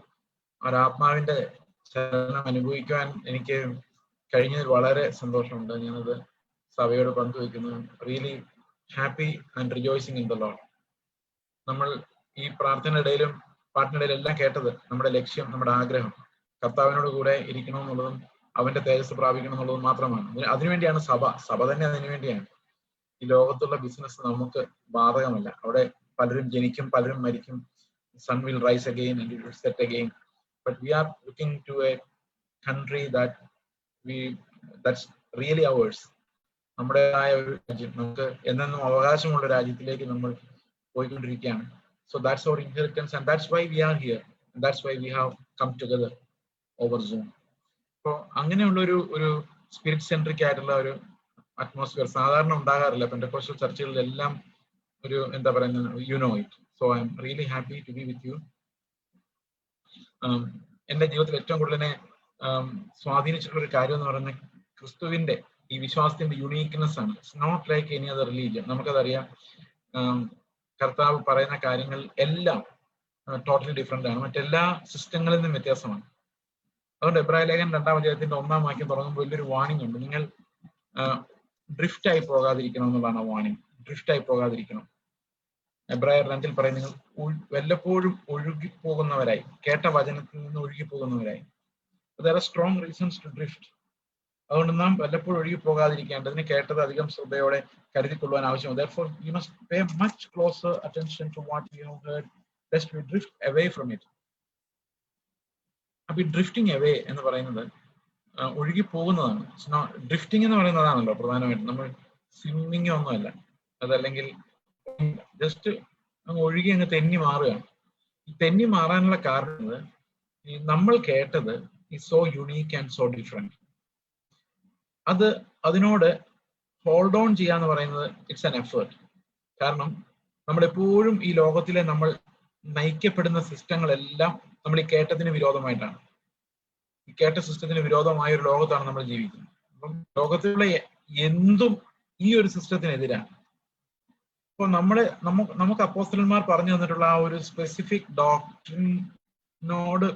ആത്മാവിന്റെ ചലനം അനുഭവിക്കുവാൻ എനിക്ക് കഴിഞ്ഞതിൽ വളരെ സന്തോഷമുണ്ട്. ഞാനത് സഭയോട് പങ്കുവെക്കുന്നു. Really happy and rejoicing in the Lord. നമ്മൾ ഈ പ്രാർത്ഥനയിടയിലും പാട്ടിനിടയിലും എല്ലാം കേട്ടത് നമ്മുടെ ലക്ഷ്യം, നമ്മുടെ ആഗ്രഹം കർത്താവിനോട് കൂടെ ഇരിക്കണമെന്നുള്ളതും അവന്റെ തേജസ് പ്രാപിക്കണം എന്നുള്ളതും മാത്രമാണ്. അതിനുവേണ്ടിയാണ് സഭ തന്നെ അതിനുവേണ്ടിയാണ്. ഈ ലോകത്തുള്ള ബിസിനസ് നമുക്ക് ബാധകമല്ല. അവിടെ പലരും ജനിക്കും, പലരും മരിക്കും. Sun will rise again and it will set again. But we are looking to a country that's really ours. നമ്മുടേതായ ഒരു രാജ്യം, നമുക്ക് എന്നെന്നും അവകാശമുള്ള രാജ്യത്തിലേക്ക് നമ്മൾ പോയിക്കൊണ്ടിരിക്കുകയാണ്. So that's our inheritance, and that's why we are here, and that's why we have come together over Zoom. So അങ്ങനെയുള്ള ഒരു സ്പിരിറ്റ് സെൻട്രിക് ആയിട്ടുള്ള ഒരു അറ്റ്മോസ്ഫിയർ സാധാരണ ഉണ്ടാകാറില്ല പെന്തക്കോസ്റ്റൽ ചർച്ചുകളിലെല്ലാം. ഒരു എന്താ പറയുന്നത്, you know it. So I'm really happy to be with you. എന്റെ ജീവിതത്തിൽ ഏറ്റവും കൂടുതൽ സ്വാധീനിച്ചിട്ടുള്ള ഒരു കാര്യം എന്ന് പറയുന്നത് ക്രിസ്തുവിന്റെ ഈ വിശ്വാസത്തിന്റെ യുണീക്നെസ് ആണ്. It's not like any other religion. നമുക്കതറിയാം, കർത്താവ് പറയുന്ന കാര്യങ്ങൾ എല്ലാം ടോട്ടലി ഡിഫറെന്റ് ആണ്, മറ്റെല്ലാ സിസ്റ്റങ്ങളിൽ നിന്നും വ്യത്യാസമാണ്. അതുകൊണ്ട് എബ്രായ ലേഖനം 2-ാം അധ്യായത്തിന്റെ 1-ാം വാക്യം തുടങ്ങുമ്പോൾ വലിയൊരു വാണിംഗ് ഉണ്ട്. നിങ്ങൾ ഡ്രിഫ്റ്റ് ആയി പോകാതിരിക്കണം എന്നുള്ളതാണ് ആ വാണിംഗ്. ഡ്രിഫ്റ്റ് ആയി പോകാതിരിക്കണം. എബ്രായർ 2-ൽ പറയും, നിങ്ങൾ വല്ലപ്പോഴും ഒഴുകിപ്പോകുന്നവരായി, കേട്ട വചനത്തിൽ നിന്ന് ഒഴുകിപ്പോകുന്നവരായി. there are strong reasons to drift. അതുകൊണ്ട് നാം വല്ലപ്പോഴും ഒഴുകി പോകാതിരിക്കേണ്ടതിന് കേട്ടത് അധികം ശ്രദ്ധയോടെ കരുതിക്കൊള്ളുവാൻ ആവശ്യമാണ്. Therefore, you must pay much closer attention to what you have heard, lest we drift away from it. അപ്പൊ ഈ ഡ്രിഫ്റ്റിംഗ് അവേ എന്ന് പറയുന്നത് ഒഴുകി പോകുന്നതാണ്. ഡ്രിഫ്റ്റിംഗ് എന്ന് പറയുന്നതാണല്ലോ പ്രധാനമായിട്ടും. നമ്മൾ സ്വിമ്മിങ് ഒന്നുമല്ല, അതല്ലെങ്കിൽ ജസ്റ്റ് അങ്ങ് ഒഴുകി അങ്ങ് തെന്നി മാറുകയാണ്. ഈ തെന്നി മാറാനുള്ള കാരണം നമ്മൾ കേട്ടത് is so unique and so different. അതിനോട് ഹോൾഡ് ഓൺ ചെയ്യാന്ന് പറയുന്നത് ഇറ്റ്സ് ആൻ എഫേർട്ട്. കാരണം നമ്മളെപ്പോഴും ഈ ലോകത്തിലെ നമ്മൾ നയിക്കപ്പെടുന്ന സിസ്റ്റങ്ങളെല്ലാം നമ്മൾ ഈ കേട്ടതിന് വിരോധമായിട്ടാണ്. ഈ കേട്ട സിസ്റ്റത്തിന് വിരോധമായ ഒരു ലോകത്താണ് നമ്മൾ ജീവിക്കുന്നത്. അപ്പം ലോകത്തിലുള്ള എന്തും ഈ ഒരു സിസ്റ്റത്തിനെതിരാണ്. അപ്പോൾ നമുക്ക് അപ്പോസ്തലന്മാർ പറഞ്ഞു തന്നിട്ടുള്ള ആ ഒരു സ്പെസിഫിക് ഡോക്ട്രിനോട്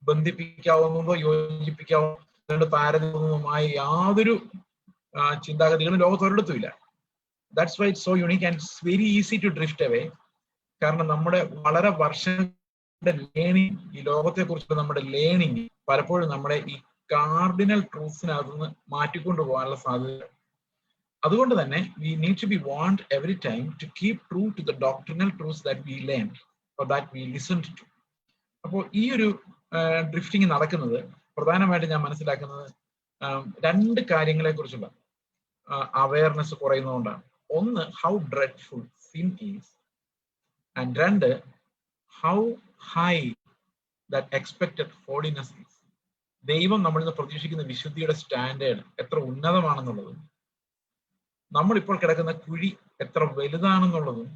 ബന്ധിപ്പിക്കാവുന്നതോ യോജിപ്പിക്കാവുന്നതോ താരതമ്യവുമായി യാതൊരു ചിന്താഗതികളും ലോകത്ത് ഒരിടത്തുമില്ല. That's why it's so unique and it's very easy to drift away. കാരണം നമ്മുടെ വളരെ വർഷങ്ങളുടെ ലേണിംഗ്, ഈ ലോകത്തെ കുറിച്ചുള്ള നമ്മുടെ ലേണിംഗ് പലപ്പോഴും നമ്മുടെ ഈ കാർഡിനൽ ട്രൂത്ത്സിനകത്തുനിന്ന് മാറ്റിക്കൊണ്ടു പോകാനുള്ള സാധ്യത. അതുകൊണ്ട് തന്നെ we need to be warned every time to keep true to the doctrinal truths that we learned or that we listened to. അപ്പോൾ ഈ ഒരു ഡ്രിഫ്റ്റിംഗ് നടക്കുന്നത് പ്രധാനമായിട്ട് ഞാൻ മനസ്സിലാക്കുന്നത് രണ്ട് കാര്യങ്ങളെ കുറിച്ചുള്ള അവയർനെസ് കുറയുന്നതുകൊണ്ടാണ്. ഒന്ന്, how dreadful sin is, and രണ്ട്, how high that expected holiness is. ദൈവം നമ്മളിൽ നിന്ന് പ്രതീക്ഷിക്കുന്ന വിശുദ്ധിയുടെ സ്റ്റാൻഡേർഡ് എത്ര ഉന്നതമാണെന്നുള്ളതും നമ്മളിപ്പോൾ കിടക്കുന്ന കുഴി എത്ര വലുതാണെന്നുള്ളതും,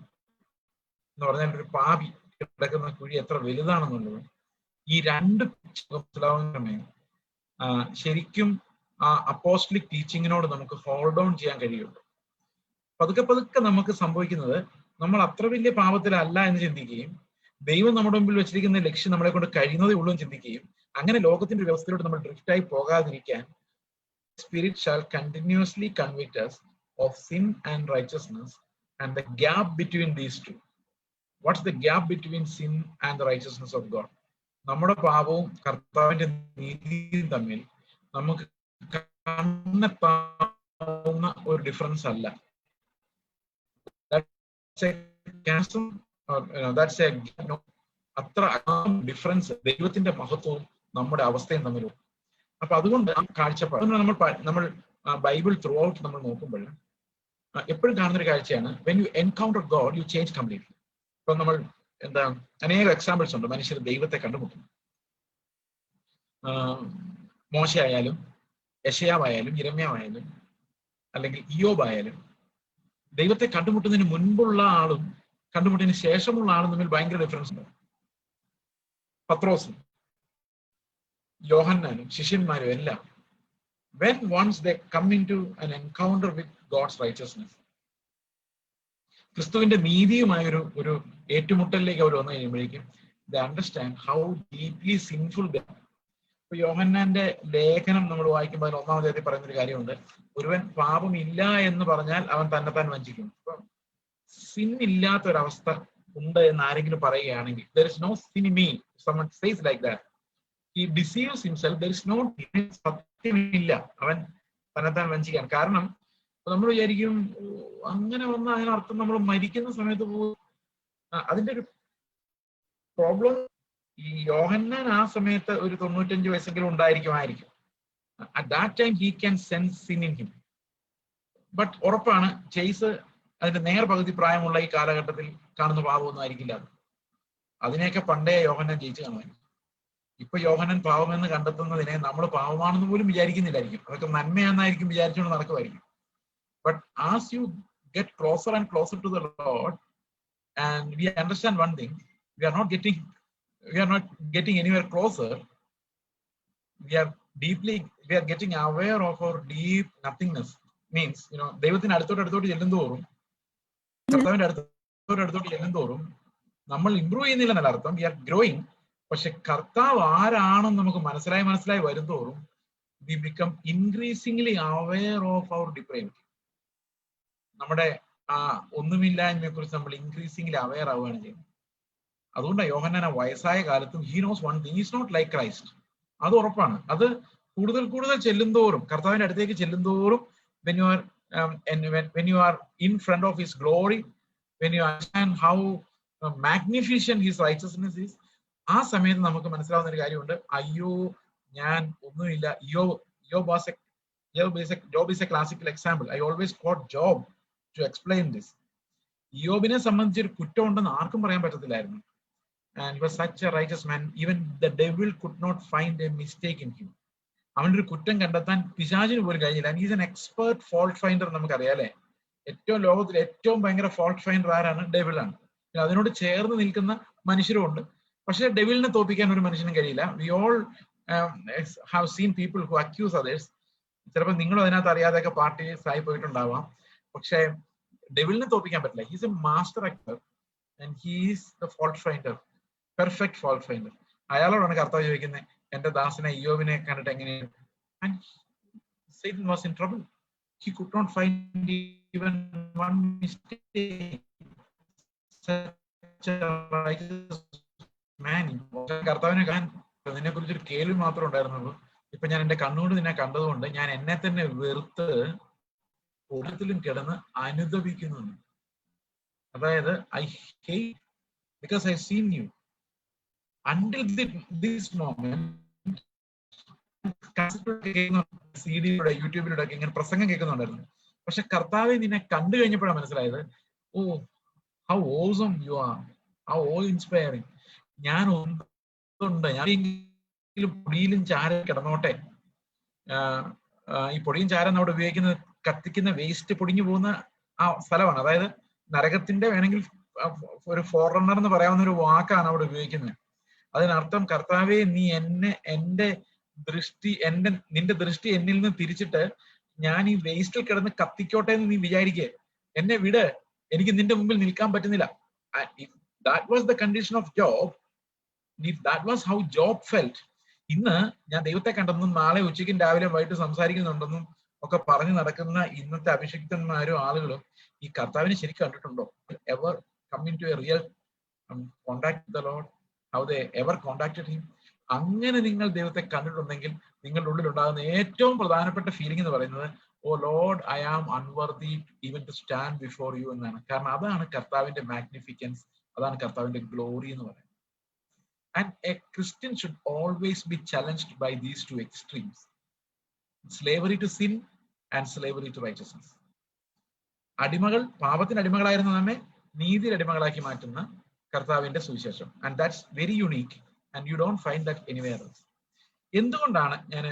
എന്ന് പറഞ്ഞാൽ ഒരു പാപി കിടക്കുന്ന കുഴി എത്ര വലുതാണെന്നുള്ളതും, ഈ രണ്ട് മനസ്സിലാവുന്നേ ശരിക്കും ആ അപ്പോസ്റ്റലിക് ടീച്ചിങ്ങിനോട് നമുക്ക് ഹോൾഡ് ഓൺ ചെയ്യാൻ കഴിയുള്ളൂ. പതുക്കെ നമുക്ക് സംഭവിക്കുന്നത് നമ്മൾ അത്ര വലിയ പാപത്തിലല്ല എന്ന് ചിന്തിക്കുകയും ദൈവം നമ്മുടെ മുമ്പിൽ വെച്ചിരിക്കുന്ന ലക്ഷ്യം നമ്മളെ കൊണ്ട് കഴിയുന്നതേ ഉള്ളൂ എന്ന് ചിന്തിക്കുകയും അങ്ങനെ ലോകത്തിന്റെ വ്യവസ്ഥയിലോട്ട് നമ്മൾ ഡ്രിഫ്റ്റായി പോകാതിരിക്കാൻ spirit shall continuously convict us of sin and righteousness and the gap between these two. What's the gap between sin and the righteousness of God? നമ്മുടെ പാപവും കർത്താവിന്റെ നീതിയും തമ്മിൽ നമുക്ക് കണ്ടെത്താവുന്ന ഒരു ഡിഫറൻസ് അല്ല. അത്ര ഡിഫറൻസ് ദൈവത്തിന്റെ മഹത്വവും നമ്മുടെ അവസ്ഥയും തമ്മിലും. അപ്പൊ അതുകൊണ്ട് ആ കാഴ്ചപ്പാട് നമ്മൾ ബൈബിൾ ത്രൂ ഔട്ട് നമ്മൾ നോക്കുമ്പോൾ എപ്പോഴും കാണുന്നൊരു കാഴ്ചയാണ്, when you encounter God U change completely. ഇപ്പൊ നമ്മൾ അനേക എക്സാമ്പിൾസ് ഉണ്ട് മനുഷ്യർ ദൈവത്തെ കണ്ടുമുട്ടുന്നു. മോശയായാലും യെശയ്യാവായാലും യിരെമ്യാവായാലും അല്ലെങ്കിൽ ഇയ്യോബായാലും ദൈവത്തെ കണ്ടുമുട്ടുന്നതിന് മുൻപുള്ള ആളും കണ്ടുമുട്ടിന് ശേഷമുള്ള ആളും തമ്മിൽ ഭയങ്കര ഡിഫറൻസ് ഉണ്ട്. പത്രോസും യോഹന്നാനും ശിഷ്യന്മാരും എല്ലാം when once they come into an encounter with God's righteousness, ക്രിസ്തുവിന്റെ നീതിയുമായ ഒരു ഏറ്റുമുട്ടലിലേക്ക് അവർ വന്നു കഴിയുമ്പോഴേക്കും they understand how deeply sinful they are. ഇപ്പൊ യോഹന്നാന്റെ ലേഖനം നമ്മൾ വായിക്കുമ്പോൾ അതിൽ ഒന്നാമതേതി പറയുന്നൊരു കാര്യമുണ്ട്, ഒരുവൻ പാപമില്ല എന്ന് പറഞ്ഞാൽ അവൻ തന്നെത്താൻ വഞ്ചിക്കും. ഇപ്പൊ സിൻ ഇല്ലാത്ത ഒരവസ്ഥ ഉണ്ട് എന്ന് ആരെങ്കിലും പറയുകയാണെങ്കിൽ, there is no sin in me, someone says like that, he deceives himself, there is no സത്യമില്ല, അവൻ തന്നെത്താൻ വഞ്ചിക്കാൻ. കാരണം നമ്മൾ വിചാരിക്കും അങ്ങനെ വന്ന അതിനർത്ഥം നമ്മൾ മരിക്കുന്ന സമയത്ത് അതിന്റെ ഒരു പ്രോബ്ലം, ഈ യോഹന്നാൻ ആ സമയത്ത് ഒരു 95 വയസ്സെങ്കിലും ഉണ്ടായിരിക്കുമായിരിക്കും. At that time he can sense sin in him. But ഉറപ്പാണ് ചേസ് അതിന്റെ നേർ പകുതി പ്രായമുള്ള ഈ കാലഘട്ടത്തിൽ കാണുന്ന പാപമൊന്നും ആയിരിക്കില്ല അത്. അതിനെയൊക്കെ പണ്ടേ യോഹന്നാൻ ജയിച്ചു കാണുമായിരിക്കും. ഇപ്പൊ യോഹന്നാൻ പാവമെന്ന് കണ്ടെത്തുന്നതിനെ നമ്മൾ പാവമാണെന്ന് പോലും വിചാരിക്കുന്നില്ലായിരിക്കും, അതൊക്കെ നന്മയാണെന്നായിരിക്കും വിചാരിച്ചുകൊണ്ട് നടക്കുമായിരിക്കും. But as you get closer and closer to the Lord and we understand one thing, we are not getting anywhere closer, we are getting aware of our deep nothingness. Means, ദൈവത്തിന് അടുത്തോട്ട് ചെല്ലുന്തോറും, കർത്താവിന്റെ അടുത്തോട്ട് ചെല്ലുന്തോറും നമ്മൾ ഇംപ്രൂവ് ചെയ്യുന്നില്ല എന്നല്ല അർത്ഥം, വി ആർ ഗ്രോയിങ്. പക്ഷെ കർത്താവ് ആരാണെന്ന് നമുക്ക് മനസ്സിലായി വരുന്തോറും we become increasingly aware of our depravity. നമ്മുടെ ആ ഒന്നുമില്ലായ്മയെ കുറിച്ച് നമ്മൾ ഇൻക്രീസിംഗ്ലി അവെയർ ആവുകയാണ് ചെയ്യുന്നത്. അതുകൊണ്ടാണ് യോഹന്നാൻ വയസ്സായ കാലത്തും he knows one thing, is not like Christ. അത് ഉറപ്പാണ്. അത് കൂടുതൽ ചെല്ലുന്തോറും, കർത്താവിന്റെ അടുത്തേക്ക് ചെല്ലുന്തോറും, when you are in front of his glory, when you understand how magnificent his righteousness is, ആ സമയത്ത് നമുക്ക് മനസ്സിലാവുന്ന ഒരു കാര്യമുണ്ട്, അയ്യോ ഞാൻ ഒന്നുമില്ല. Job is a classical example. I always quote Job to explain this. യോബിനെ സംബന്ധിച്ച് ഒരു കുറ്റം ഉണ്ടെന്ന് ആർക്കും പറയാൻ പറ്റത്തില്ലായിരുന്നു. And he was such a righteous man, even the devil could not find a mistake in him. അവൻ്റെ ഒരു കുറ്റം കണ്ടെത്താൻ പിശാചിന് പോലും കഴിഞ്ഞില്ല. And he is an expert fault finder. നമുക്കറിയാലേ, ലോകത്തിൽ ഏറ്റവും ഭയങ്കര fault finder ആരാണ്? ഡെവിളാണ്. അതിനോട് ചേർന്ന് നിൽക്കുന്ന മനുഷ്യരുമുണ്ട്, പക്ഷെ ഡെവിളിനെ തോപ്പിക്കാൻ ഒരു മനുഷ്യനും കഴിയില്ല. We all have seen people who accuse others. ചിലപ്പോൾ നിങ്ങളും അതിനകത്ത് അറിയാതെയൊക്കെ പാർട്ടീസ് ആയി പോയിട്ടുണ്ടാവാം, പക്ഷെ ഡെവിളിനെ തോപ്പിക്കാൻ പറ്റില്ല. He's a master actor and he's the fault finder, perfect fault finder. അയാളോടാണ് കർത്താവ് ചോദിക്കുന്നത്, എന്റെ ദാസനെ ഇയ്യോബിനെ കണ്ടിട്ട് എങ്ങനെയാണ്? And Satan was in trouble. He could not find even one mistake. Such a righteous man. കർത്താവിനെ കാണാൻ നിന്നെ കുറിച്ചൊരു കേൾവി മാത്രമേ ഉണ്ടായിരുന്നുള്ളൂ. ഇപ്പൊ ഞാൻ എന്റെ കണ്ണുകൊണ്ട് നിന്നെ കണ്ടതുകൊണ്ട് ഞാൻ എന്നെ തന്നെ വെറുത്ത് ഒരിടത്തിലും കിടന്ന് അനുദപിക്കുന്നു. അതായത് I hate because I seen you until this moment. CD-യിലൂടെ യൂട്യൂബിലൂടെ ഒക്കെ ഇങ്ങനെ പ്രസംഗം കേൾക്കുന്നുണ്ടായിരുന്നു. പക്ഷെ കർത്താവെ നിന്നെ കണ്ടു കഴിഞ്ഞപ്പോഴാണ് മനസ്സിലായത്, oh how awesome you are, how oh inspiring. ഞാൻ ഒന്നുണ്ട്, ഞാൻ പൊടിയിലും ചാരം കിടന്നോട്ടെ. ഈ പൊടിയും ചാരം അവിടെ ഉപയോഗിക്കുന്നത് കത്തിക്കുന്ന വേസ്റ്റ് പൊടിഞ്ഞു പോകുന്ന ആ സ്ഥലമാണ്. അതായത് നരകത്തിന്റെ വേണമെങ്കിൽ ഒരു ഫോർറണ്ണർ എന്ന് പറയാവുന്ന ഒരു വാക്കാണ് അവിടെ ഉപയോഗിക്കുന്നത്. അതിനർത്ഥം, കർത്താവെ നീ നിന്റെ ദൃഷ്ടി എന്നിൽ നിന്ന് തിരിച്ചിട്ട് ഞാൻ ഈ വേസ്റ്റിൽ കിടന്ന് കത്തിക്കോട്ടെ എന്ന് നീ വിചാരിക്കേ, എന്നെ വിട്, എനിക്ക് നിന്റെ മുമ്പിൽ നിൽക്കാൻ പറ്റുന്നില്ല. That was the condition of Job. That was how Job felt. ഇന്ന് ഞാൻ ദൈവത്തെ കണ്ടെന്നും നാളെ ഉച്ചയ്ക്കും രാവിലെ വൈകിട്ട് സംസാരിക്കുന്നുണ്ടെന്നും ഒക്കെ പറഞ്ഞു നടക്കുന്ന ഇന്നത്തെ അഭിഷിക്തന്മാരും ആളുകളും ഈ കർത്താവിനെ ശരിക്കും കണ്ടിട്ടുണ്ടോ? Ever come in to a real contact with the Lord? How they ever contacted him? അങ്ങനെ നിങ്ങൾ ദൈവത്തെ കണ്ടിട്ടുണ്ടെങ്കിൽ നിങ്ങളുടെ ഉള്ളിൽ ഉണ്ടാകുന്ന ഏറ്റവും പ്രധാനപ്പെട്ട ഫീലിംഗ് എന്ന് പറയുന്നത്, oh Lord, I am unworthy even to stand before you എന്നാണ്. കാരണം അതാണ് കർത്താവിന്റെ മാഗ്നിഫിക്കൻസ്, അതാണ് കർത്താവിന്റെ ഗ്ലോറി എന്ന് പറയുന്നത്. And a Christian should always be challenged by these two extremes: slavery to sin and slavery to righteousness. അടിമകൾ, പാപത്തിന് അടിമകളായിരുന്ന നമ്മെ നീതിയുടെ അടിമകളാക്കി മാറ്റുന്ന കർത്താവിന്റെ സുവിശേഷം. And that's very unique and you don't find that anywhere else. എന്തുകൊണ്ടാണ് ഞാൻ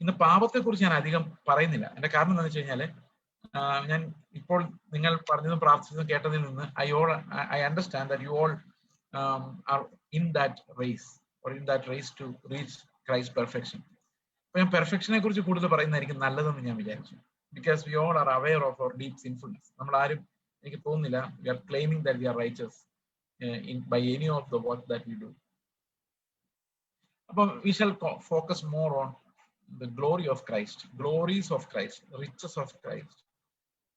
ഇന്ന് പാപത്തെക്കുറിച്ച് ഞാൻ അധികം പറയുന്നില്ല? എന്റെ കാരണം എന്താണെന്ന് വെച്ച് കഴിഞ്ഞാല്, ഞാൻ ഇപ്പോൾ നിങ്ങൾ പറഞ്ഞതും പ്രാർത്ഥിച്ചതും കേട്ടതിൽ നിന്ന് I understand that you all are in that race to reach Christ's perfection. അപ്പൊ ഞാൻ പെർഫെക്ഷനെ കുറിച്ച് കൂടുതൽ പറയുന്നതായിരിക്കും നല്ലതെന്ന് ഞാൻ വിചാരിച്ചു. Because we all are aware of our deep sinfulness. നമ്മൾ ആരും, എനിക്ക് തോന്നുന്നില്ല, we are claiming that we are righteous by any of the work that we do. അപ്പം we shall focus more on the glory of Christ, glories of Christ, riches of Christ.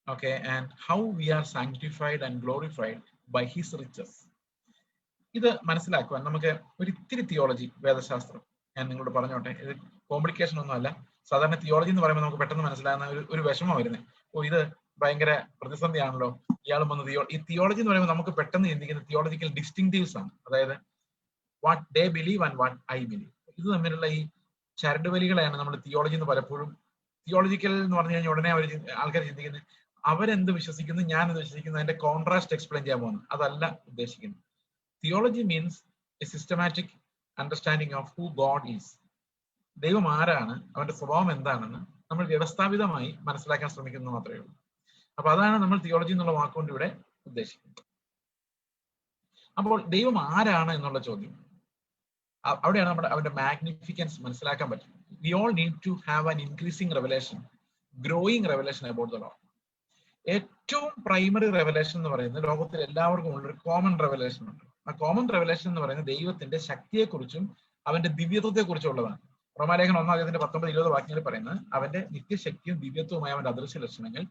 Okay, and how we are sanctified and glorified by his riches. ഇത് മനസ്സിലാക്കുവാൻ നമുക്ക് ഒരു ഇത്തിരി തിയോളജി, വേദശാസ്ത്രം ഞാൻ നിങ്ങളോട് പറഞ്ഞോട്ടെ. ഇത് കോംപ്ലിക്കേഷൻ ഒന്നുമല്ല. സാധാരണ തിയോളജി എന്ന് പറയുമ്പോൾ നമുക്ക് പെട്ടെന്ന് മനസ്സിലാകുന്ന ഒരു വിഷമം വരുന്നത്, ഓ ഇത് ഭയങ്കര പ്രതിസന്ധിയാണല്ലോ, ഇയാളും വന്ന് ഈ തിയോളജി എന്ന് പറയുമ്പോൾ നമുക്ക് പെട്ടെന്ന് ചിന്തിക്കുന്ന തിയോളജിക്കൽ ഡിസ്റ്റിങ്റ്റീവ്സ് ആണ്. അതായത് what they believe and what I believe. ഇത് തമ്മിലുള്ള ഈ ചരടുവലികളെയാണ് നമ്മൾ തിയോളജി എന്ന് പലപ്പോഴും, തിയോളജിക്കൽ എന്ന് പറഞ്ഞു കഴിഞ്ഞാൽ ഉടനെ ആൾക്കാർ ചിന്തിക്കുന്നത് അവരെന്ത് വിശ്വസിക്കുന്നു ഞാനെന്ത് വിശ്വസിക്കുന്നു, അതിന്റെ കോൺട്രാസ്റ്റ് എക്സ്പ്ലെയിൻ ചെയ്യാൻ പോകുന്നത്. അതല്ല ഉദ്ദേശിക്കുന്നത്. Theology means A systematic understanding of who God is. ദൈവം ആരാണ്, അവന്റെ സ്വഭാവം എന്താണെന്ന് നമ്മൾ വ്യവസ്ഥാപിതമായി മനസ്സിലാക്കാൻ ശ്രമിക്കുന്നത് മാത്രമേ ഉള്ളൂ. അപ്പൊ അതാണ് നമ്മൾ തിയോളജി എന്നുള്ള വാക്കുകൊണ്ട് ഇവിടെ ഉദ്ദേശിക്കുന്നത്. അപ്പോൾ ദൈവം ആരാണ് എന്നുള്ള ചോദ്യം, അവിടെയാണ് നമ്മുടെ അവന്റെ മാഗ്നിഫിക്കൻസ് മനസ്സിലാക്കാൻ പറ്റും. We all need to have an increasing revelation, growing revelation about the Lord. ഏറ്റവും പ്രൈമറി റെവലേഷൻ എന്ന് പറയുന്നത് ലോകത്തിൽ എല്ലാവർക്കും ഉള്ളൊരു കോമൺ റെവലേഷൻ ഉണ്ട്. ആ കോമൺ റെവലേഷൻ എന്ന് പറയുന്നത് ദൈവത്തിന്റെ ശക്തിയെക്കുറിച്ചും അവന്റെ ദിവ്യത്വത്തെക്കുറിച്ചുള്ളതാണ്. റോമാലേഖനം 1:19-20 വാക്യങ്ങളിൽ പറയുന്നത് അവന്റെ നിത്യശക്തിയും ദിവ്യത്വവുമായ അവന്റെ അദൃശ്യ ലക്ഷണങ്ങൾ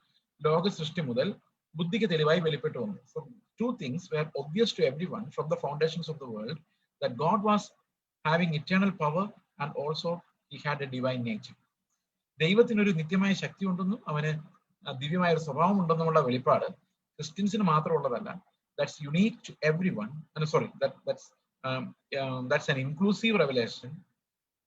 ലോക സൃഷ്ടി മുതൽ ബുദ്ധിക്ക് തെളിവായി വെളിപ്പെട്ടു വന്നു. So two things were obvious to everyone from the foundations of the world, that God was having eternal power and also he had a divine nature. ദൈവത്തിനൊരു നിത്യമായ ശക്തി ഉണ്ടെന്നും അവന് ദിവ്യമായ ഒരു സ്വഭാവം ഉണ്ടെന്നുമുള്ള വെളിപ്പാട് ക്രിസ്ത്യൻസിന് മാത്രമുള്ളതല്ല. That's unique to everyone. Sorry, that's an inclusive revelation.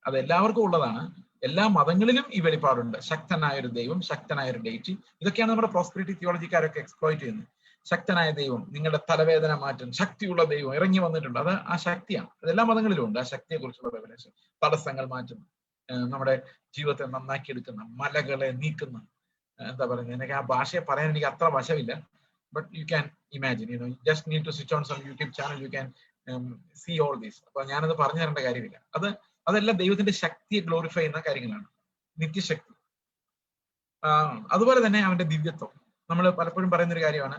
അത് എല്ലാവർക്കും ഉള്ളതാണ്. എല്ലാ മതങ്ങളിലും ഈ വെളിപ്പാടുണ്ട്. ശക്തനായ ഒരു ദൈവം, ശക്തനായ ഒരു ഡേറ്റ്. ഇതൊക്കെയാണ് നമ്മുടെ പ്രോസ്പെരിറ്റി തിയോളജിക്കാരൊക്കെ എക്സ്പ്ലോയിറ്റ് ചെയ്യുന്നത്. ശക്തനായ ദൈവം, നിങ്ങളുടെ തലവേദന മാറ്റും, ശക്തിയുള്ള ദൈവം ഇറങ്ങി വന്നിട്ടുണ്ട്. അത് ആ ശക്തിയാണ്. അത് എല്ലാ മതങ്ങളിലും ഉണ്ട്. ആ ശക്തിയെ കുറിച്ചുള്ള റെവലേഷൻ. തടസ്സങ്ങൾ മാറ്റുന്ന, നമ്മുടെ ജീവിതത്തെ നന്നാക്കിയെടുക്കുന്ന, മലകളെ നീക്കുന്ന, എന്താ പറയുന്നത്, എനിക്ക് ആ ഭാഷയെ പറയാൻ എനിക്ക് അത്ര വശമില്ല. But you can imagine, you just need to switch on some YouTube channel, you can see all this. അപ്പൊ ഞാനത് പറഞ്ഞു തരേണ്ട കാര്യമില്ല. അതെല്ലാം ദൈവത്തിന്റെ ശക്തിയെ ഗ്ലോറിഫൈ ചെയ്യുന്ന കാര്യങ്ങളാണ്. നിത്യശക്തി. അതുപോലെ തന്നെ അവന്റെ ദിവ്യത്വം. നമ്മൾ പലപ്പോഴും പറയുന്ന ഒരു കാര്യമാണ്,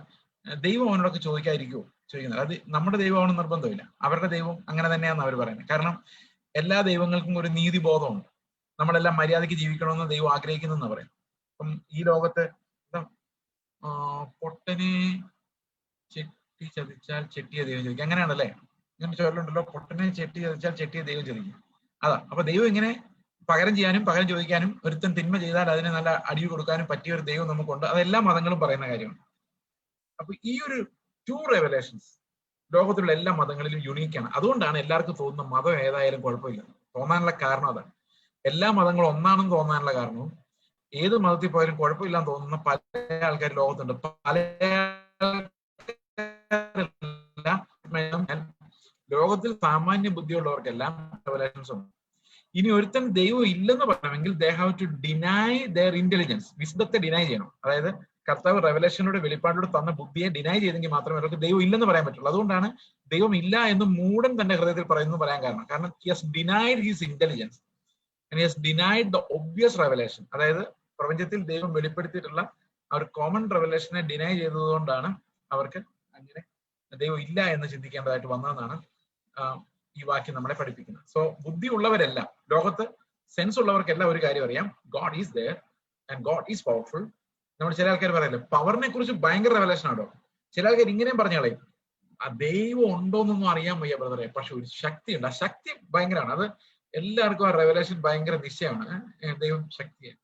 ദൈവം അവനോടൊക്കെ ചോദിക്കാതിരിക്കുമോ ചോദിക്കുന്നത്. അത് നമ്മുടെ ദൈവമാണെന്ന് നിർബന്ധമില്ല. അവരുടെ ദൈവം അങ്ങനെ തന്നെയാന്ന് അവർ പറയുന്നത്. കാരണം എല്ലാ ദൈവങ്ങൾക്കും ഒരു നീതിബോധമുണ്ട്. നമ്മളെല്ലാം മര്യാദയ്ക്ക് ജീവിക്കണമെന്ന് ദൈവം ആഗ്രഹിക്കുന്നെന്ന് പറയും. അപ്പം ഈ ലോകത്ത് പൊട്ടനെ ചെട്ടി ചതിച്ചാൽ ചെട്ടിയെ ദൈവം ചതിക്കും, അങ്ങനെയാണല്ലേ? ഇങ്ങനെ ചൊല്ലുണ്ടല്ലോ, പൊട്ടനെ ചെട്ടി ചതിച്ചാൽ ചെട്ടിയെ ദൈവം ചതിക്കും. അതാ. അപ്പൊ ദൈവം ഇങ്ങനെ പകരം ചെയ്യാനും പകരം ചോദിക്കാനും, ഒരുത്തൻ തിന്മ ചെയ്താൽ അതിന് നല്ല അടിവ് കൊടുക്കാനും പറ്റിയ ഒരു ദൈവം നമുക്കുണ്ട്. അതെല്ലാ മതങ്ങളും പറയുന്ന കാര്യമാണ്. അപ്പൊ ഈ ഒരു 2 റെവലേഷൻസ് ലോകത്തിലുള്ള എല്ലാ മതങ്ങളിലും യുണീക്കാണ്. അതുകൊണ്ടാണ് എല്ലാവർക്കും തോന്നുന്ന മതം ഏതായാലും കുഴപ്പമില്ല തോന്നാനുള്ള കാരണം അതാണ്. എല്ലാ മതങ്ങളും ഒന്നാണെന്ന് തോന്നാനുള്ള കാരണവും ഏത് മതത്തിൽ പോയാലും കുഴപ്പമില്ലാന്ന് തോന്നുന്ന പല ആൾക്കാർ ലോകത്തുണ്ട്. പല ലോകത്തിൽ സാമാന്യ ബുദ്ധിയുള്ളവർക്കെല്ലാം റെവലേഷൻസ് ഉണ്ട്. ഇനി ഒരുത്തൻ ദൈവം ഇല്ലെന്ന് പറയണമെങ്കിൽ they have to deny their intelligence. വിശുദ്ധത്തെ ഡിനൈ ചെയ്യണം. അതായത് കർത്താവ് റെവലേഷനോട് വെളിപ്പാടോട് തന്ന ബുദ്ധിയെ ഡിനൈ ചെയ്തെങ്കിൽ മാത്രമേ അവർക്ക് ദൈവം ഇല്ലെന്ന് പറയാൻ പറ്റുള്ളൂ. അതുകൊണ്ടാണ് ദൈവം ഇല്ല എന്ന് മൂടൻ തന്റെ ഹൃദയത്തിൽ പറയുന്നു പറയാൻ കാരണം. കാരണം he has denied his intelligence and he has denied the obvious revelation. അതായത് പ്രപഞ്ചത്തിൽ ദൈവം വെളിപ്പെടുത്തിയിട്ടുള്ള ആ ഒരു കോമൺ റെവലേഷനെ ഡിനൈ ചെയ്തതുകൊണ്ടാണ് അവർക്ക് അങ്ങനെ ദൈവം ഇല്ല എന്ന് ചിന്തിക്കേണ്ടതായിട്ട് വന്നതെന്നാണ് ഈ വാക്യം നമ്മളെ പഠിപ്പിക്കുന്നത്. സോ ബുദ്ധി ഉള്ളവരെല്ലാം, ലോകത്ത് സെൻസ് ഉള്ളവർക്കെല്ലാം ഒരു കാര്യം അറിയാം, God is there and God is powerful. നമ്മൾ ചില ആൾക്കാർ പറയല്ലോ പവറിനെ കുറിച്ച് ഭയങ്കര റെവലേഷൻ ആണോ. ചില ആൾക്കാർ ഇങ്ങനെയും പറഞ്ഞു കളയും, ആ ദൈവം ഉണ്ടോന്നൊന്നും അറിയാൻ വയ്യ ബ്രദറെ, പക്ഷെ ഒരു ശക്തി ഉണ്ട്, ആ ശക്തി ഭയങ്കരമാണ്. അത് എല്ലാവർക്കും ആ റെവലേഷൻ ഭയങ്കര നിശ്ചയമാണ്, ദൈവം ശക്തിയാണ്.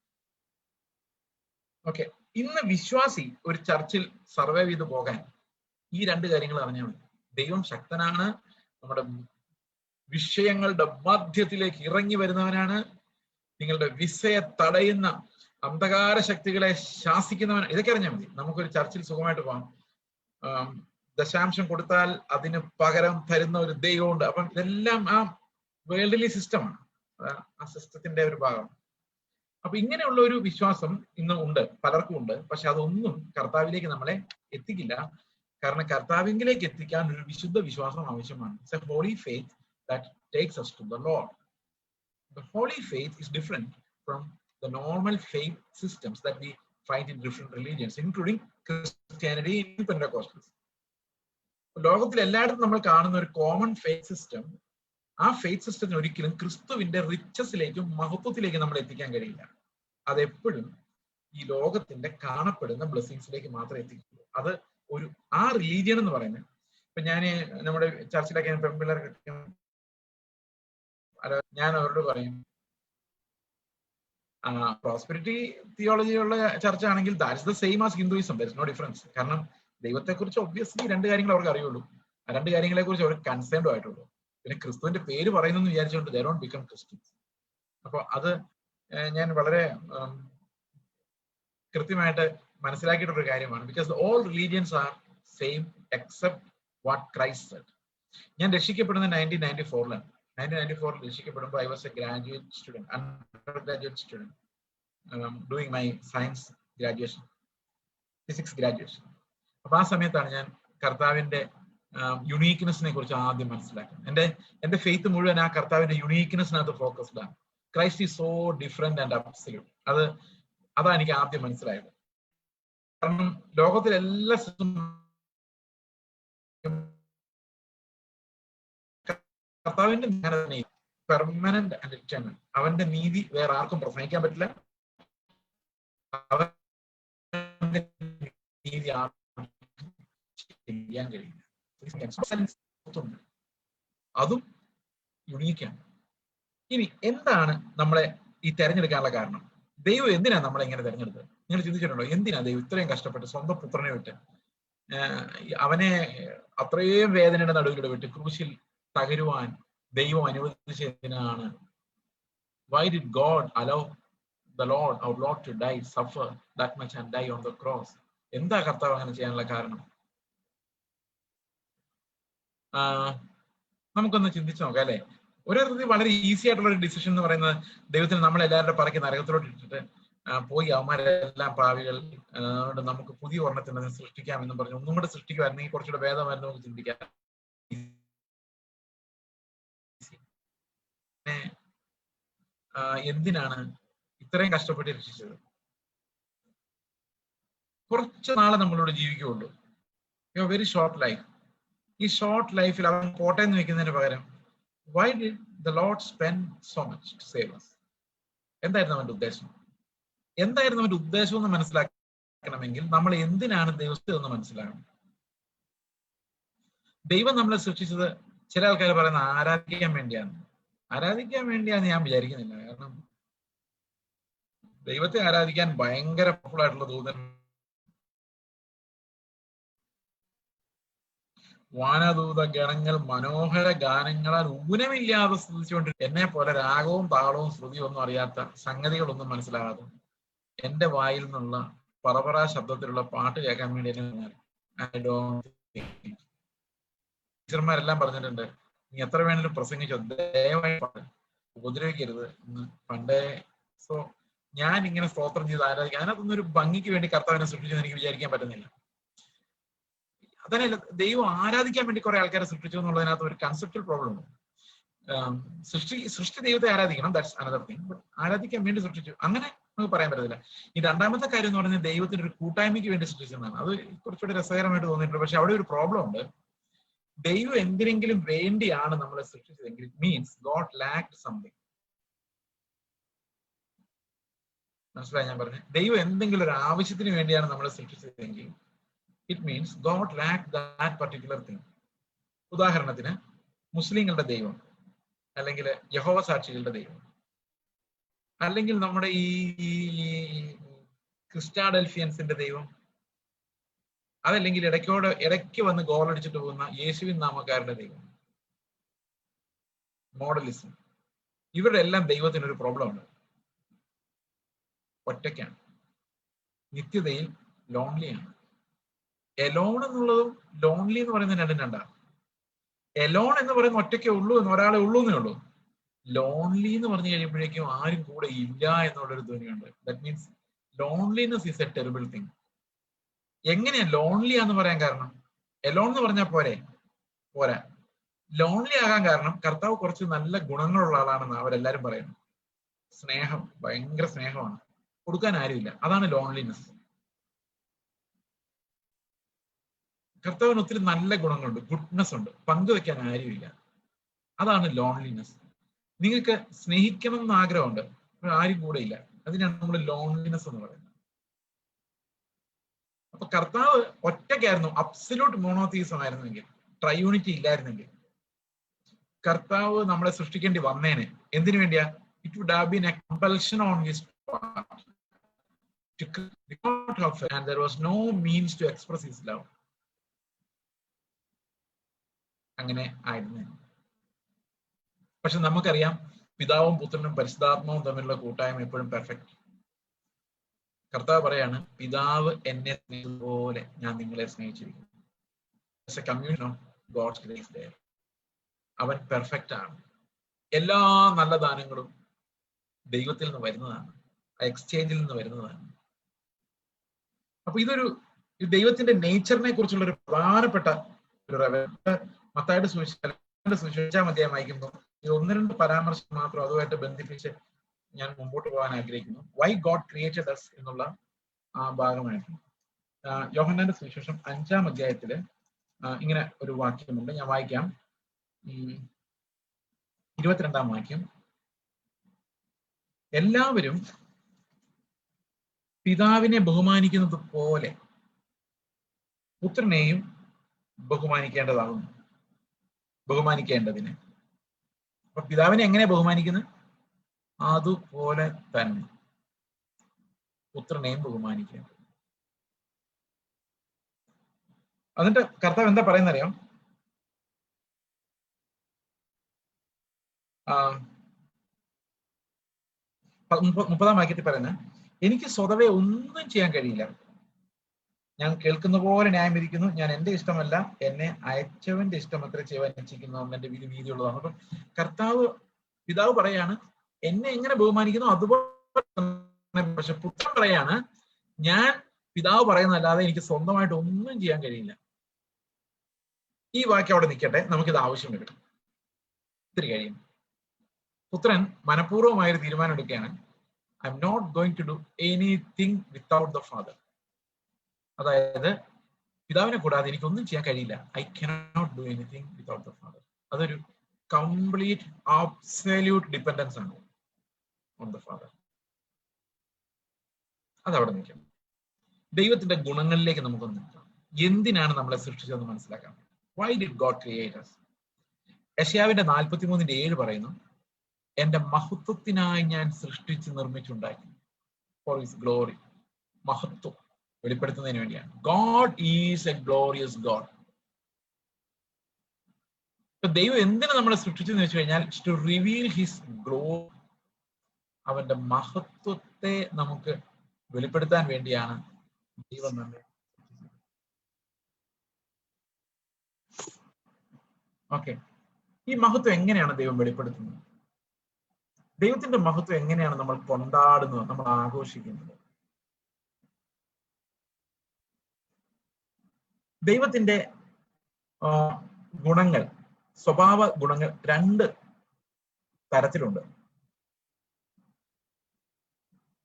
ഓക്കെ, ഇന്ന് വിശ്വാസി ഒരു ചർച്ചിൽ സർവൈവ് ചെയ്ത് പോകാൻ ഈ 2 കാര്യങ്ങൾ അറിഞ്ഞാൽ മതി. ദൈവം ശക്തനാണ്, നമ്മുടെ വിഷയങ്ങളുടെ മധ്യത്തിലേക്ക് ഇറങ്ങി വരുന്നവനാണ്, നിങ്ങളുടെ വിസയെ തടയുന്ന അന്ധകാര ശക്തികളെ ശാസിക്കുന്നവൻ. ഇതൊക്കെ അറിഞ്ഞാൽ മതി. നമുക്കൊരു ചർച്ചിൽ സുഖമായിട്ട് പോകാം. ദശാംശം കൊടുത്താൽ അതിന് പകരം തരുന്ന ഒരു ദൈവമുണ്ട്. അപ്പം ഇതെല്ലാം ആ വേൾഡ്ലി സിസ്റ്റമാണ്, ആ സിസ്റ്റത്തിന്റെ ഒരു ഭാഗമാണ്. അപ്പൊ ഇങ്ങനെയുള്ള ഒരു വിശ്വാസം ഇന്ന് ഉണ്ട്, പലർക്കും ഉണ്ട്. പക്ഷെ അതൊന്നും കർത്താവിലേക്ക് നമ്മളെ എത്തിക്കില്ല. കാരണം കർത്താവിലേക്ക് എത്തിക്കാൻ ഒരു വിശുദ്ധ വിശ്വാസം ആവശ്യമാണ്. It's a holy faith that takes us to the Lord. The holy faith is different from the normal faith systems that we find in different religions, including Christianity and Pentecostals. ലോകത്തിൽ എല്ലായിടത്തും നമ്മൾ കാണുന്ന ഒരു കോമൺ ഫെയ്ത്ത് സിസ്റ്റം ആ ഫെയ്ത്ത് സിസ്റ്റത്തിന് ഒരിക്കലും ക്രിസ്തുവിന്റെ റിച്ചസിലേക്കും മഹത്വത്തിലേക്കും നമ്മൾ എത്തിക്കാൻ കഴിയില്ല. അതെപ്പോഴും ഈ ലോകത്തിന്റെ കാണപ്പെടുന്ന ബ്ലെസ്സിങ്സിലേക്ക് മാത്രമേ എത്തിക്കുള്ളൂ. അത് ഒരു ആ റിലീജിയൻ എന്ന് പറയുന്നത്, ഇപ്പൊ ഞാൻ നമ്മുടെ ചർച്ചിലൊക്കെ പെൺപിള്ളേർക്ക് ഞാൻ അവരോട് പറയും, പ്രോസ്പെരിറ്റി തിയോളജിയുള്ള ചർച്ച ആണെങ്കിൽ that's the same as Hinduism, there is no difference. കാരണം ദൈവത്തെക്കുറിച്ച് ഒബ്വിയസ്ലി 2 കാര്യങ്ങൾ അവർക്ക് അറിയുള്ളൂ. ആ 2 കാര്യങ്ങളെ കുറിച്ച് അവർ കൺസേൺഡ് ആയിട്ടുള്ളൂ. പിന്നെ ക്രിസ്തുവിന്റെ പേര് പറയുന്നു വിചാരിച്ചുകൊണ്ട് ദേ ഡോണ്ട് ബിക്കം ക്രിസ്ത്യൻസ്. അപ്പൊ അത് ഞാൻ വളരെ കൃത്യമായിട്ട് മനസ്സിലാക്കിയിട്ടുള്ള കാര്യമാണ്. Because all religions are same except what Christ said. ഞാൻ രക്ഷിക്കപ്പെടുന്നത് 1994-ലാണ്. 1994 രക്ഷിക്കപ്പെടുമ്പോൾ I was a graduate student, under graduate student, doing my science graduation, physics graduation. അപ്പൊ ആ സമയത്താണ് ഞാൻ കർത്താവിന്റെ യുണീക്നെസ്സിനെ കുറിച്ച് ആദ്യം മനസ്സിലാക്കുന്നത്. എന്റെ ഫെയ്ത്ത് മുഴുവൻ ആ കർത്താവിന്റെ യുണീക്നെസ്സിനകത്ത് ഫോക്കസ്ഡ് ആണ്. Christ is so different and absolute. അതാണ് എനിക്ക് ആദ്യം മനസ്സിലായത്. കാരണം ലോകത്തിലെ എല്ലാ കർത്താവിന്റെ പെർമനന്റ് ആൻഡ് എറ്റേണൽ. അവന്റെ നീതി വേറെ ആർക്കും പ്രസംഗിക്കാൻ പറ്റില്ല. അവന്റെ നീതി ആർക്കും ചെയ്യാൻ കഴിയില്ല. അതും യുണീക്കാണ്. ഇനി എന്താണ് നമ്മളെ ഈ തെരഞ്ഞെടുക്കാനുള്ള കാരണം? ദൈവം എന്തിനാ നമ്മളെ ഇങ്ങനെ തെരഞ്ഞെടുത്തത്? നിങ്ങൾ ചിന്തിച്ചിട്ടുണ്ടോ? എന്തിനാ ദൈവം ഇത്രയും കഷ്ടപ്പെട്ട് സ്വന്തം പുത്രനെ വിട്ട് അവനെ അത്രയും വേദനയുടെ നടുവിലൂടെ വിട്ട് ക്രൂശിൽ തകരുവാൻ ദൈവം അനുവദിച്ചതിനാണ്? Why did God allow the Lord, our Lord, to die, suffer that much and die on the cross? എന്താ കർത്താവ് അങ്ങനെ ചെയ്യാനുള്ള കാരണം? നമുക്കൊന്ന് ചിന്തിച്ചു നോക്കാം അല്ലെ. ഒരർത്ഥത്തിൽ വളരെ ഈസി ആയിട്ടുള്ള ഒരു ഡിസിഷൻ എന്ന് പറയുന്നത്, ദൈവത്തിന് നമ്മളെല്ലാവരുടെ പറക്കി നരകത്തിലോട്ട് ഇട്ടിട്ട് പോയി അവന്മാരെല്ലാം പാവികൾ, അതുകൊണ്ട് നമുക്ക് പുതിയ ഒരെണ്ണത്തിന് സൃഷ്ടിക്കാമെന്നും പറഞ്ഞു ഒന്നും കൂടെ സൃഷ്ടിക്കുമായിരുന്നെങ്കിൽ കുറച്ചുകൂടെ ഭേദമായിരുന്നു നമുക്ക് ചിന്തിക്കാം. എന്തിനാണ് ഇത്രയും കഷ്ടപ്പെട്ട് രക്ഷിച്ചത്? കുറച്ച് നാളെ നമ്മളോട് ജീവിക്കുകയുള്ളൂ. Very short life. ഈ ഷോർട്ട് ലൈഫിൽ അവൻ കോട്ടയം വെക്കുന്നതിന് പകരം why did the Lord spend so much to save us? എന്തായിരുന്നു അവന്റെ ഉദ്ദേശം? എന്തായിരുന്നു അവന്റെ ഉദ്ദേശം എന്ന് മനസ്സിലാക്കണമെങ്കിൽ നമ്മൾ എന്തിനാണ് ദൈവത്തെ എന്ന് മനസ്സിലാക്കണം. ദൈവം നമ്മളെ സൃഷ്ടിച്ചത് ചില ആൾക്കാർ പറയുന്ന ആരാധിക്കാൻ വേണ്ടിയാണ്. ആരാധിക്കാൻ വേണ്ടിയാന്ന് ഞാൻ വിചാരിക്കുന്നില്ല. കാരണം ദൈവത്തെ ആരാധിക്കാൻ ഭയങ്കര പവർഫുൾ ആയിട്ടുള്ള ദൂതൻ, വാനദൂത ഗണങ്ങൾ മനോഹര ഗാനങ്ങളാൽ ഊനമില്ലാതെ സ്തുതിച്ചുകൊണ്ടിരിക്കും. എന്നെ പോലെ രാഗവും താളവും ശ്രുതിയും ഒന്നും അറിയാത്ത, സംഗതികളൊന്നും മനസ്സിലാകാതെ എന്റെ വായിൽ നിന്നുള്ള പറപറ ശബ്ദത്തിലുള്ള പാട്ട് കേൾക്കാൻ വേണ്ടി ടീച്ചർമാരെല്ലാം പറഞ്ഞിട്ടുണ്ട്, നീ എത്ര വേണേലും പ്രസംഗിച്ചോ, ദയവായി ഉപദ്രവിക്കരുത് എന്ന് പണ്ടേ. സോ ഞാൻ ഇങ്ങനെ സ്തോത്രം ചെയ്ത് ആരാധിക്കുക, അതിനകത്തൊന്നും ഒരു ഭംഗിക്ക് വേണ്ടി കർത്താവിനെ സൃഷ്ടിച്ചെന്ന് എനിക്ക് വിചാരിക്കാൻ പറ്റുന്നില്ല. അതല്ല, ദൈവം ആരാധിക്കാൻ വേണ്ടി കുറെ ആൾക്കാരെ സൃഷ്ടിച്ചു എന്നുള്ളതിനകത്ത് ഒരു കൺസെപ്റ്റൽ പ്രോബ്ലം ഉണ്ട്. സൃഷ്ടി ദൈവത്തെ ആരാധിക്കണം, ദാറ്റ്സ് അനദർ തിങ്. ബട്ട് ആരാധിക്കാൻ വേണ്ടി സൃഷ്ടിച്ചു അങ്ങനെ നമുക്ക് പറയാൻ പറ്റത്തില്ല. ഈ രണ്ടാമത്തെ കാര്യം എന്ന് പറയുന്നത് ദൈവത്തിന്റെ ഒരു കൂട്ടായ്മയ്ക്ക് വേണ്ടി സൃഷ്ടിച്ചതാണ്. അത് കുറച്ചുകൂടി രസകരമായിട്ട് തോന്നിയിട്ടുണ്ട്. പക്ഷെ അവിടെ ഒരു പ്രോബ്ലം ഉണ്ട്. ദൈവം എന്തിനെങ്കിലും വേണ്ടിയാണ് നമ്മളെ സൃഷ്ടിച്ചതെങ്കിൽ it means God lacked something. മനസ്സിലായി ഞാൻ പറഞ്ഞത്? ദൈവം എന്തെങ്കിലും ഒരു ആവശ്യത്തിന് വേണ്ടിയാണ് നമ്മളെ സൃഷ്ടിച്ചതെങ്കിൽ it means God lacked that particular thing. ഉദാഹരണത്തിന് മുസ്ലിങ്ങളുടെ ദൈവം, അല്ലെങ്കിൽ യഹോവ സാക്ഷികളുടെ ദൈവം, അല്ലെങ്കിൽ നമ്മുടെ ഈ ക്രിസ്റ്റാഡൽഫിയൻസിന്റെ ദൈവം, അതല്ലെങ്കിൽ ഇടയ്ക്ക് വന്ന് ഗോളടിച്ചിട്ട് പോകുന്ന യേശുവിൻ നാമക്കാരുടെ ദൈവം, മോഡലിസം, ഇവരുടെ എല്ലാം ദൈവത്തിനൊരു പ്രോബ്ലം ഉണ്ട്. ഒറ്റയ്ക്കാണ്, നിത്യതയിൽ ലോൺലിയാണ്. എലോൺ എന്നുള്ളതും ലോൺലി എന്ന് പറയുന്നത് രണ്ടും രണ്ടാണ്. എലോൺ എന്ന് പറയുന്ന ഒറ്റയ്ക്കേ ഉള്ളൂ, എന്ന് ഒരാളെ ഉള്ളൂ എന്നേ ഉള്ളൂ. ലോൺലി എന്ന് പറഞ്ഞു കഴിയുമ്പോഴേക്കും ആരും കൂടെ ഇല്ല എന്നുള്ളൊരു ധ്വനിയുണ്ട്. That means loneliness is a terrible thing. എങ്ങനെയാ ലോൺലി ആന്ന് പറയാൻ കാരണം? എലോൺ എന്ന് പറഞ്ഞാൽ പോരാ. ലോൺലി ആകാൻ കാരണം കർത്താവ് കുറച്ച് നല്ല ഗുണങ്ങളുള്ള ആളാണെന്ന് അവരെല്ലാരും പറയുന്നു. സ്നേഹം, ഭയങ്കര സ്നേഹമാണ്, കൊടുക്കാൻ ആരുമില്ല. അതാണ് ലോൺലിനെസ്. കർത്താവിന് ഒത്തിരി നല്ല ഗുണങ്ങളുണ്ട്, ഗുഡ്നെസ് ഉണ്ട്, പങ്കുവെക്കാൻ ആരുമില്ല. അതാണ് ലോൺലിനെസ്. നിങ്ങൾക്ക് സ്നേഹിക്കണം എന്ന് ആഗ്രഹമുണ്ട്, ആരും കൂടെ ഇല്ല. അതിനാണ് നമ്മൾ ലോൺലിനെസ് എന്ന് പറയുന്നത്. അപ്പൊ കർത്താവ് ഒറ്റയ്ക്കായിരുന്നു, അബ്സല്യൂട്ട് മോണോതീസം ആയിരുന്നെങ്കിൽ, ട്രയൂണിറ്റി ഇല്ലായിരുന്നെങ്കിൽ കർത്താവ് നമ്മളെ സൃഷ്ടിക്കേണ്ടി വന്നേനെ. എന്തിനു വേണ്ടിയാ? It would have been a compulsion on his part to not have, and there was no means to express his love. അങ്ങനെ ആയിരുന്നു. പക്ഷെ നമുക്കറിയാം, പിതാവും പുത്രനും പരിശുദ്ധാത്മാവും തമ്മിലുള്ള കൂട്ടായ്മ എപ്പോഴും പെർഫെക്റ്റ്. കർത്താവ് പറയാണ്, പിതാവ് എന്നെ സ്നേഹിച്ചതുപോലെ ഞാൻ നിങ്ങളെ സ്നേഹിച്ചിരിക്കുന്നു. Communion of God's grace there. അവൻ പെർഫെക്റ്റ് ആണ്. എല്ലാ നല്ല ദാനങ്ങളും ദൈവത്തിൽ നിന്ന് വരുന്നതാണ്, ആ എക്സ്ചേഞ്ചിൽ നിന്ന് വരുന്നതാണ്. അപ്പൊ ഇതൊരു ദൈവത്തിന്റെ നേച്ചറിനെ കുറിച്ചുള്ള ഒരു പ്രധാനപ്പെട്ട ഒരു മത്തായിയുടെ സുവിശേഷം അധ്യായം വായിക്കുന്നു. ഈ 1-2 പരാമർശം മാത്രം അതുമായിട്ട് ബന്ധിപ്പിച്ച് ഞാൻ മുമ്പോട്ട് പോകാൻ ആഗ്രഹിക്കുന്നു. വൈ ഗോഡ് ക്രിയേറ്റഡ് us എന്നുള്ള ആ ഭാഗമായിട്ട് യോഹന്നാന്റെ സുവിശേഷം 5-ാം അധ്യായത്തില് ഇങ്ങനെ ഒരു വാക്യമുണ്ട്. ഞാൻ വായിക്കാം. 22-ാം വാക്യം. എല്ലാവരും പിതാവിനെ ബഹുമാനിക്കുന്നത് പോലെ പുത്രനെയും ബഹുമാനിക്കേണ്ടതിന്. അപ്പൊ പിതാവിനെ എങ്ങനെ ബഹുമാനിക്കുന്നത്? അതുപോലെ തന്നെ പുത്രനെയും ബഹുമാനിക്കേണ്ടത്. എന്നിട്ട് കർത്താവ് എന്താ പറയുന്നറിയാം? 30-ാം വാക്യത്തിൽ പറയുന്നത്, എനിക്ക് സ്വതവേ ഒന്നും ചെയ്യാൻ കഴിയില്ല. ഞാൻ കേൾക്കുന്ന പോലെ ന്യായം വിധിക്കുന്നു. ഞാൻ എന്റെ ഇഷ്ടമല്ല, എന്നെ അയച്ചവന്റെ ഇഷ്ടം അത്ര ചെയ്യുവാൻ ഇച്ഛിക്കുന്നു. എന്റെ വിധി വീതിയുള്ളതാണ്. അപ്പൊ പിതാവ് പറയാണ്, എന്നെ എങ്ങനെ ബഹുമാനിക്കുന്നു അതുപോലെ. പക്ഷെ പുത്രൻ പറയാണ്, ഞാൻ പിതാവ് പറയുന്നതല്ലാതെ എനിക്ക് സ്വന്തമായിട്ട് ഒന്നും ചെയ്യാൻ കഴിയില്ല. ഈ വാക്യം അവിടെ നിൽക്കട്ടെ, നമുക്കിത് ആവശ്യം വരും. ഇത്തിരി കഴിയും. പുത്രൻ മനഃപൂർവ്വമായൊരു തീരുമാനം എടുക്കുകയാണ്. I'm not going to do anything without the Father. അതായത് പിതാവിനെ കൂടാതെ എനിക്കൊന്നും ചെയ്യാൻ കഴിയില്ല. I cannot do anything without the Father. അതൊരു കംപ്ലീറ്റ് അബ്സല്യൂട്ട് ഡിപ്പെൻഡൻസ് ആണ് ഓൺ ദ ഫാദർ. അതവിടെ നിൽക്കും. ദൈവത്തിന്റെ ഗുണങ്ങളിലേക്ക് നമുക്കൊന്ന് നിൽക്കാം. എന്തിനാണ് നമ്മളെ സൃഷ്ടിച്ചതെന്ന് മനസ്സിലാക്കാം. Why did God create us? യെശയ്യാവിന്റെ 43:7 പറയുന്നു, എന്റെ മഹത്വത്തിനായി ഞാൻ സൃഷ്ടിച്ച് നിർമ്മിച്ചുണ്ടാക്കി. For his glory. മഹത്വം വെളിപ്പെടുത്തുന്നതിന് വേണ്ടിയാണ്. God is A glorious God. ദൈവം എന്തിനാ നമ്മളെ സൃഷ്ടിച്ചെന്ന് വെച്ച് കഴിഞ്ഞാൽ ടു റിവീൽ ഹിസ് ഗ്ലോറി. അവന്റെ മഹത്വത്തെ നമുക്ക് വെളിപ്പെടുത്താൻ വേണ്ടിയാണ് ദൈവം നമ്മെ. ഓക്കെ, ഈ മഹത്വം എങ്ങനെയാണ് ദൈവം വെളിപ്പെടുത്തുന്നത്? ദൈവത്തിന്റെ മഹത്വം എങ്ങനെയാണ് നമ്മൾ കൊണ്ടാടുന്നത്, നമ്മൾ ആഘോഷിക്കുന്നത്? ദൈവത്തിന്റെ ഗുണങ്ങൾ, സ്വഭാവ ഗുണങ്ങൾ 2 തരത്തിലുണ്ട്.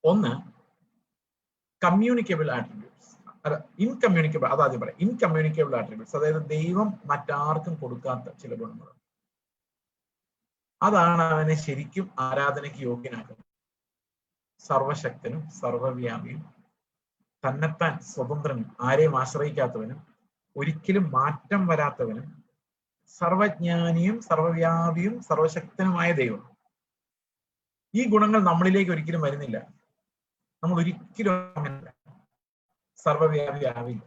ഒന്ന് കമ്മ്യൂണിക്കബിൾ ആട്രിബ്യൂട്ട്സ്, ഇൻകമ്മ്യൂണിക്കബിൾ. അതാദ്യം പറയാം. ഇൻകമ്മ്യൂണിക്കബിൾ ആട്രിബ്യൂട്ട്സ്, അതായത് ദൈവം മറ്റാർക്കും കൊടുക്കാത്ത ചില ഗുണങ്ങൾ. അതാണ് അവനെ ശരിക്കും ആരാധനയ്ക്ക് യോഗ്യനാക്കുന്നത്. സർവശക്തനും സർവവ്യാപിയും തന്നെത്താൻ സ്വതന്ത്രനും ആരെയും ആശ്രയിക്കാത്തവനും ഒരിക്കലും മാറ്റം വരാത്തവനും സർവജ്ഞാനിയും സർവവ്യാപിയും സർവശക്തനുമായ ദൈവം. ഈ ഗുണങ്ങൾ നമ്മളിലേക്ക് ഒരിക്കലും വരുന്നില്ല. നമ്മൾ ഒരിക്കലും അങ്ങനെയല്ല, സർവവ്യാപി ആവില്ല.